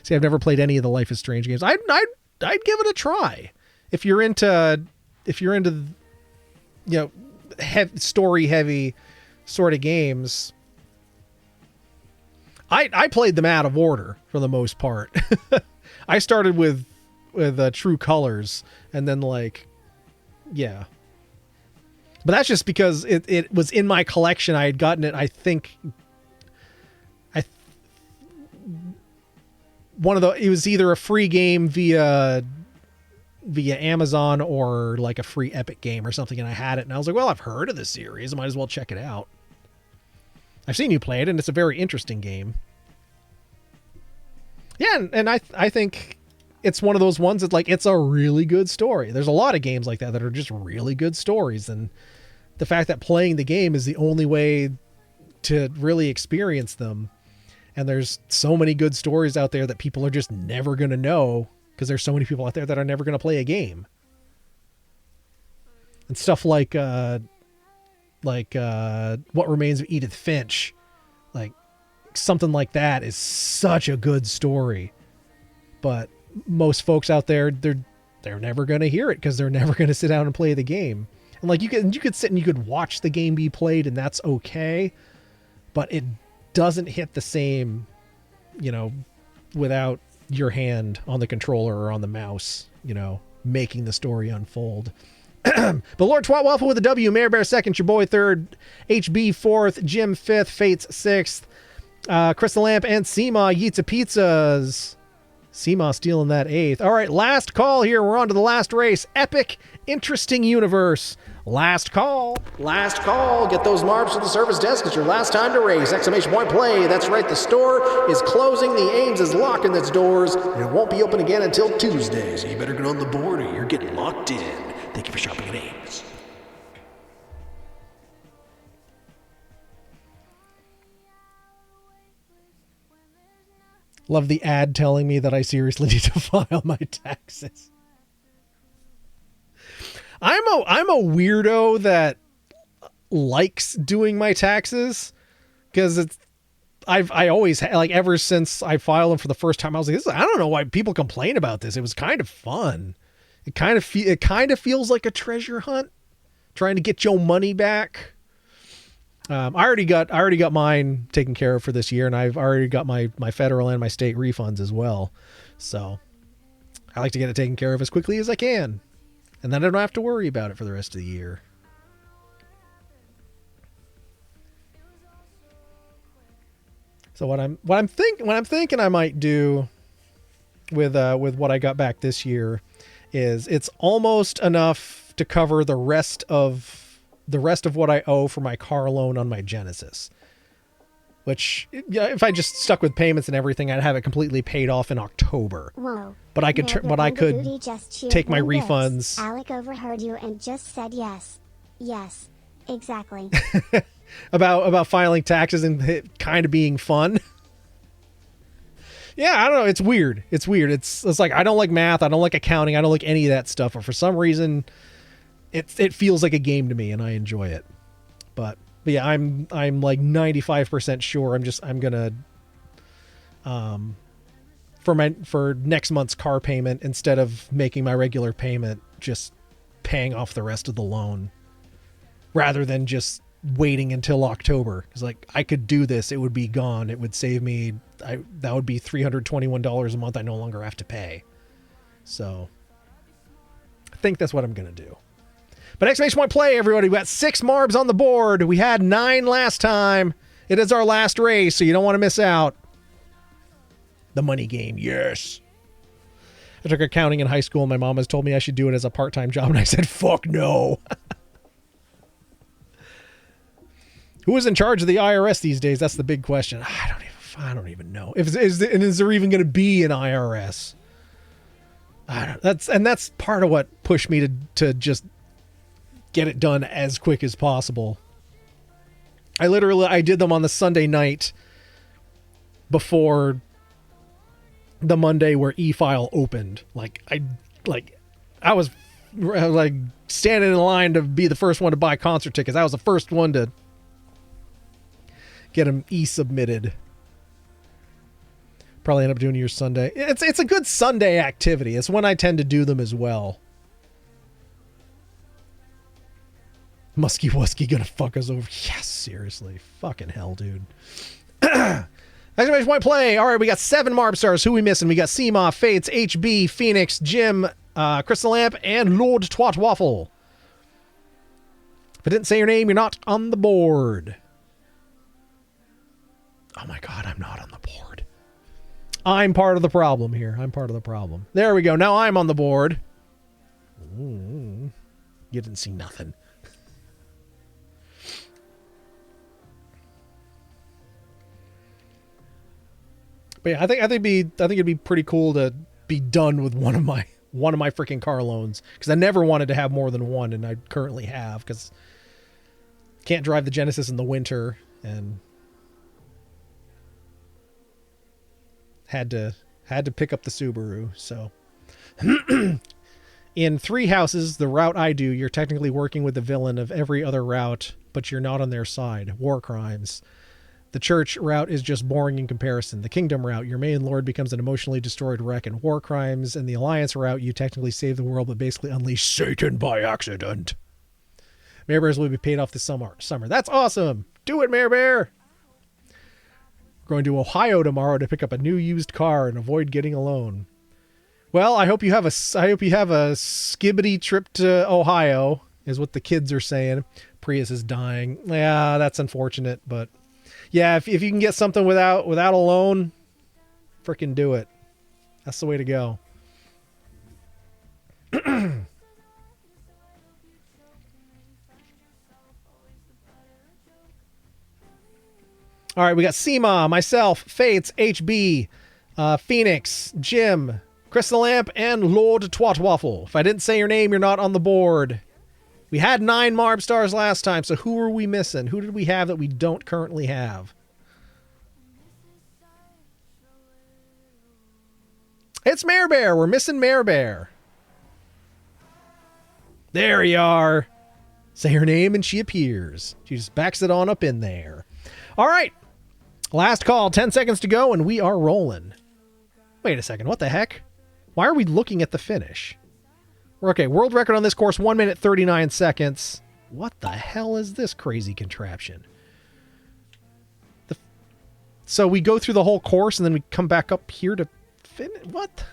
See, I've never played any of the Life is Strange games. I'd give it a try. If you're into story heavy sort of games. I played them out of order for the most part. I started with True Colors, and then yeah. But that's just because it was in my collection. I had gotten it, I think. It was either a free game via Amazon or like a free Epic game or something, and I had it, and I was like, well, I've heard of this series. I might as well check it out. I've seen you play it, and it's a very interesting game. Yeah, and I think it's one of those ones that it's a really good story. There's a lot of games like that are just really good stories, and the fact that playing the game is the only way to really experience them. And there's so many good stories out there that people are just never going to know, because there's so many people out there that are never going to play a game. And stuff like like What Remains of Edith Finch, like something like that is such a good story. But most folks out there, they're never going to hear it because they're never going to sit down and play the game. And like you could sit and you could watch the game be played, and that's okay, but it doesn't hit the same, you know, without your hand on the controller or on the mouse, you know, making the story unfold. But Lord Twat Waffle with a W, Mayor Bear second, your boy third, HB fourth, Jim fifth, Fates sixth, Crystal Lamp and Seema Yeetsa Pizzas. Seema stealing that eighth. All right, last call here. We're on to the last race. Epic, interesting universe. Last call. Last call. Get those marbles to the service desk. It's your last time to race. Exclamation point play. That's right. The store is closing. The Ames is locking its doors. And it won't be open again until Tuesday. So you better get on the board or you're getting locked in. Thank you for shopping at Ames. Love the ad telling me that I seriously need to file my taxes. I'm a weirdo that likes doing my taxes because I always like ever since I filed them for the first time I was like, I don't know why people complain about this. It was kind of fun. It kind of feels like a treasure hunt, trying to get your money back. I already got mine taken care of for this year, and I've already got my federal and my state refunds as well. So I like to get it taken care of as quickly as I can, and then I don't have to worry about it for the rest of the year. So what I'm thinking I might do with what I got back this year is it's almost enough to cover the rest of what I owe for my car loan on my Genesis, which, yeah, if I just stuck with payments and everything, I'd have it completely paid off in October. Whoa. But I could take my refunds. Alec overheard you and just said yes. Yes, exactly. about filing taxes and it kind of being fun. Yeah, I don't know. It's weird. It's like, I don't like math. I don't like accounting. I don't like any of that stuff. But for some reason, it feels like a game to me and I enjoy it. But yeah, I'm like 95% sure I'm gonna for next month's car payment, instead of making my regular payment, just paying off the rest of the loan rather than just waiting until October. Because like, I could do this, it would be gone. It would save me, that would be $321 a month I no longer have to pay. So I think that's what I'm gonna do. But exclamation point play, everybody. We got 6 marbs on the board. We had 9 last time. It is our last race, so you don't want to miss out. The money game, yes. I took accounting in high school, and my mom has told me I should do it as a part-time job, and I said, fuck no. Who is in charge of the IRS these days? That's the big question. I don't even know. Is there even going to be an IRS? That's part of what pushed me to just get it done as quick as possible. I did them on the Sunday night before the Monday where e-file opened. I was like standing in line to be the first one to buy concert tickets. I was the first one to get them e-submitted. Probably end up doing your Sunday. It's a good Sunday activity. It's when I tend to do them as well. Muskie Wuskie gonna fuck us over. Yes, seriously. Fucking hell, dude. Exclamation point play. All right, we got 7 Marb stars. Who we missing? We got Seema, Fates, HB, Phoenix, Jim, Crystal Lamp, and Lord Twat Waffle. If I didn't say your name, you're not on the board. Oh my god, I'm not on the board. I'm part of the problem here. I'm part of the problem. There we go. Now I'm on the board. Ooh, you didn't see nothing. But yeah, I think it'd be pretty cool to be done with one of my freaking car loans, because I never wanted to have more than one, and I currently have, because can't drive the Genesis in the winter, and had to pick up the Subaru. So in Three Houses, the route I do, you're technically working with the villain of every other route but you're not on their side. War crimes. The church route is just boring in comparison. The kingdom route, your main lord becomes an emotionally destroyed wreck. And war crimes, and the alliance route, you technically save the world, but basically unleash Satan by accident. Mayor Bears will be paid off this summer. That's awesome. Do it, Mayor Bear. Going to Ohio tomorrow to pick up a new used car and avoid getting a loan. Well, I hope you have a skibbity trip to Ohio, is what the kids are saying. Prius is dying. Yeah, that's unfortunate, but yeah, if you can get something without a loan, frickin' do it. That's the way to go. All right, we got Seema, myself, Fates, HB, Phoenix, Jim, Crystal Lamp, and Lord Twatwaffle. If I didn't say your name, you're not on the board. We had 9 Marb stars last time, so who are we missing? Who did we have that we don't currently have? It's Mare Bear. We're missing Mare Bear. There you are. Say her name and she appears. She just backs it on up in there. All right. Last call. 10 seconds to go, and we are rolling. Wait a second. What the heck? Why are we looking at the finish? Okay, world record on this course, 1 minute, 39 seconds. What the hell is this crazy contraption? So we go through the whole course, and then we come back up here to finish? What?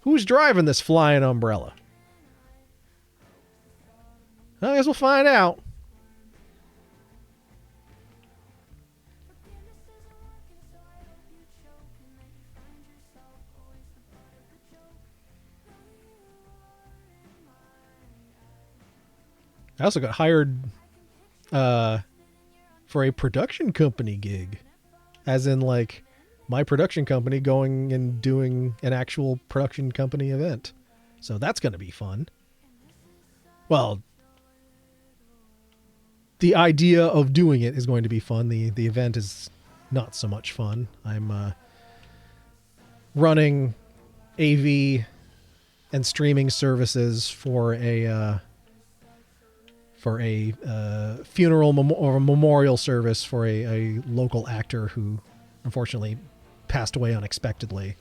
Who's driving this flying umbrella? I guess we'll find out. I also got hired for a production company gig. As in, like, my production company going and doing an actual production company event. So that's going to be fun. Well, the idea of doing it is going to be fun. The event is not so much fun. I'm running AV and streaming services for a funeral or a memorial service for a local actor who unfortunately passed away unexpectedly,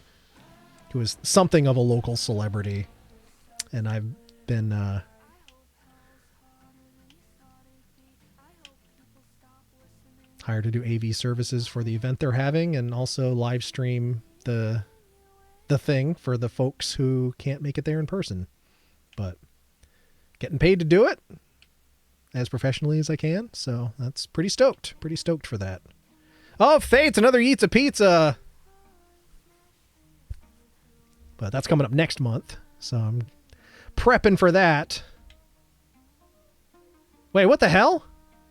who was something of a local celebrity. And I've been hired to do AV services for the event they're having, and also live stream the thing for the folks who can't make it there in person. But getting paid to do it as professionally as I can, so that's pretty stoked. Pretty stoked for that. Oh, Fates, another Eats a Pizza. But that's coming up next month, so I'm prepping for that. Wait, what the hell?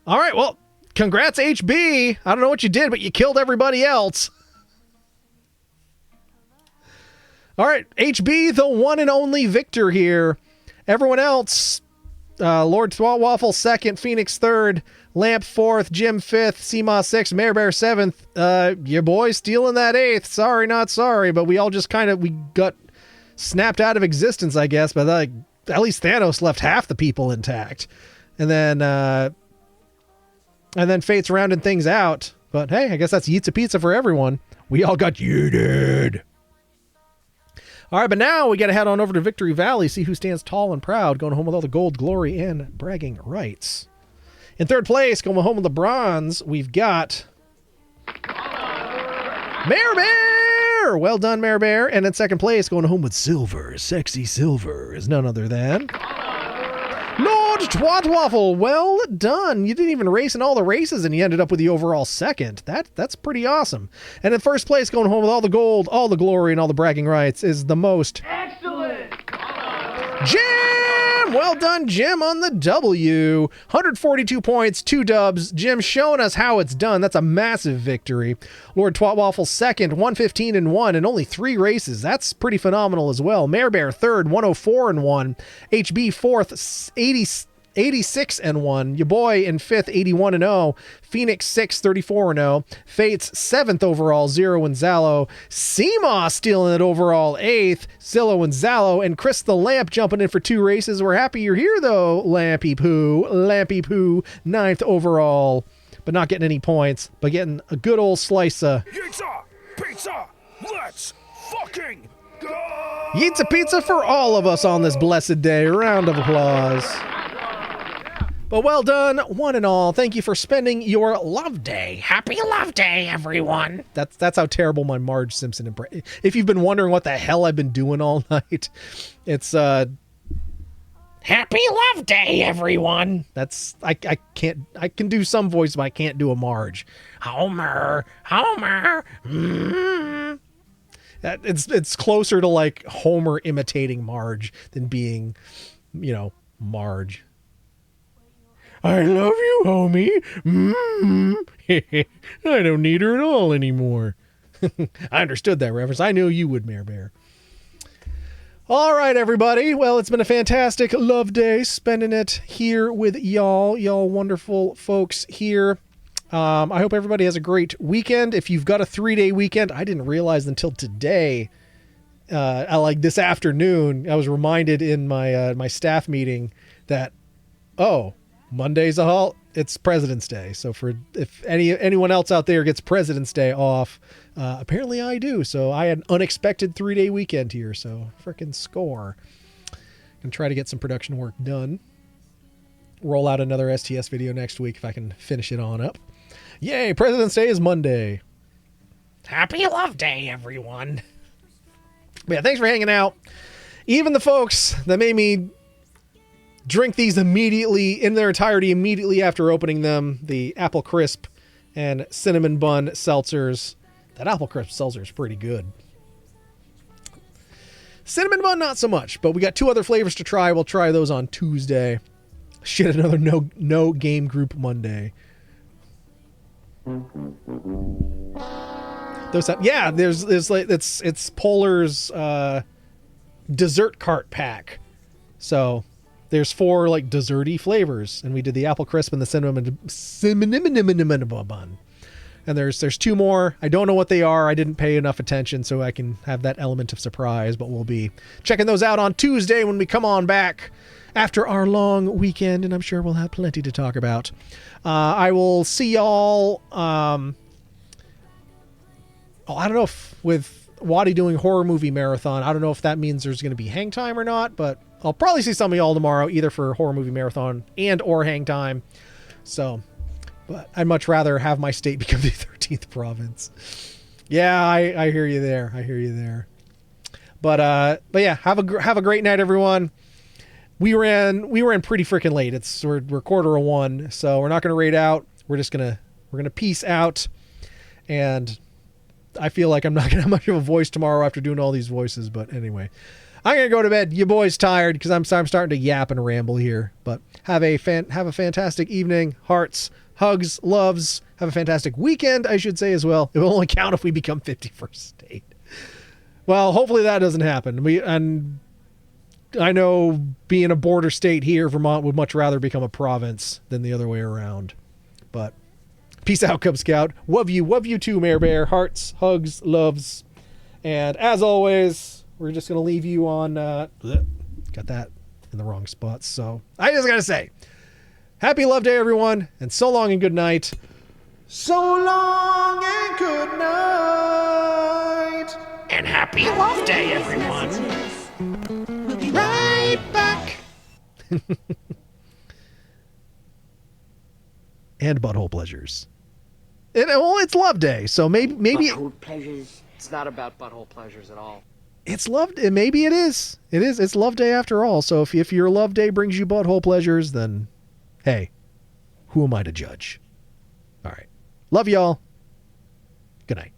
All right, well, congrats, HB. I don't know what you did, but you killed everybody else. All right, HB, the one and only victor here. Everyone else, Lord Twatwaffle second, Phoenix third, Lamp fourth, Jim fifth, Seema sixth, Mare Bear seventh. Your boy stealing that eighth. Sorry, not sorry, but we all just we got snapped out of existence, I guess. But like, at least Thanos left half the people intact, and then Fate's rounding things out. But hey, I guess that's Eats a Pizza for everyone. We all got yeeted. All right, but now we got to head on over to Victory Valley, see who stands tall and proud, going home with all the gold, glory, and bragging rights. In third place, going home with the bronze, we've got Mare Bear! Well done, Mare Bear. And in second place, going home with silver, sexy silver, is none other than Lord Twatwaffle. Well done. You didn't even race in all the races, and you ended up with the overall second. That's pretty awesome. And in first place, going home with all the gold, all the glory, and all the bragging rights, is the most excellent Jim. Well done, Jim, on the W. 142 points, 2 dubs. Jim showing us how it's done. That's a massive victory. Lord Twatwaffle second, 115-1, and only 3 races. That's pretty phenomenal as well. Mare Bear third, 104-1. HB fourth, 86-1. Your boy in 5th, 81-0. Phoenix 6th, 34-0. Fates 7th overall, Zero and Zallo. Seema stealing it overall 8th, Zillow and Zallo. And Chris the Lamp jumping in for 2 races. We're happy you're here, though, Lampy Poo. Lampy Poo, 9th overall, but not getting any points, but getting a good old slice of... Pizza! Let's fucking go! Pizza pizza for all of us on this blessed day. Round of applause. But well done, one and all. Thank you for spending your love day. Happy Love Day, everyone! That's how terrible my Marge Simpson impression. If you've been wondering what the hell I've been doing all night, it's Happy Love Day, everyone! That's I can do some voice, but I can't do a Marge. Homer. Mm. It's closer to like Homer imitating Marge than being, Marge. I love you, homie. I don't need her at all anymore. I understood that reference. I knew you would, Mayor Bear. All right, everybody. Well, it's been a fantastic love day, spending it here with y'all wonderful folks here. I hope everybody has a great weekend. If you've got a 3-day weekend, I didn't realize until today, like this afternoon, I was reminded in my staff meeting that, Monday's it's President's Day. So if anyone else out there gets President's Day off, apparently I do. So I had an unexpected 3-day weekend here. So frickin' score. Gonna try to get some production work done. Roll out another STS video next week if I can finish it on up. Yay, President's Day is Monday. Happy Love Day, everyone. But yeah, thanks for hanging out. Even the folks that made me drink these immediately, in their entirety, immediately after opening them, the Apple Crisp and Cinnamon Bun seltzers. That Apple Crisp seltzer is pretty good. Cinnamon Bun, not so much, but we got 2 other flavors to try. We'll try those on Tuesday. Shit, another no game group Monday. There's like it's Polar's dessert cart pack. So there's 4 like desserty flavors, and we did the Apple Crisp and the cinnamon bun. And there's 2 more. I don't know what they are. I didn't pay enough attention so I can have that element of surprise, but we'll be checking those out on Tuesday when we come on back after our long weekend, and I'm sure we'll have plenty to talk about. I will see y'all. I don't know if with Waddy doing horror movie marathon, I don't know if that means there's going to be hang time or not, but I'll probably see some of y'all tomorrow, either for horror movie marathon and or hang time. So, but I'd much rather have my state become the 13th province. Yeah, I hear you there. But yeah, have a great night, everyone. We ran pretty freaking late. We're 1:15, so we're not gonna raid out. We're gonna peace out. And I feel like I'm not gonna have much of a voice tomorrow after doing all these voices. But anyway, I'm gonna go to bed. You boys tired because I'm starting to yap and ramble here. But have a fantastic evening. Hearts, hugs, loves. Have a fantastic weekend, I should say as well. It will only count if we become 51st state. Well, hopefully that doesn't happen. I know being a border state here, Vermont would much rather become a province than the other way around. But peace out, Cub Scout. Love you too, Mayor Bear. Hearts, hugs, loves. And as always, we're just going to leave you on... got that in the wrong spots. So I just got to say, happy Love Day, everyone. And so long and good night. So long and good night. And happy Love Day, everyone. Right back. And butthole pleasures. It's Love Day, so maybe butthole pleasures. It's not about butthole pleasures at all. It's Love Day. Maybe it is. It's Love Day after all. So if your Love Day brings you butthole pleasures, then hey, who am I to judge? All right. Love y'all. Good night.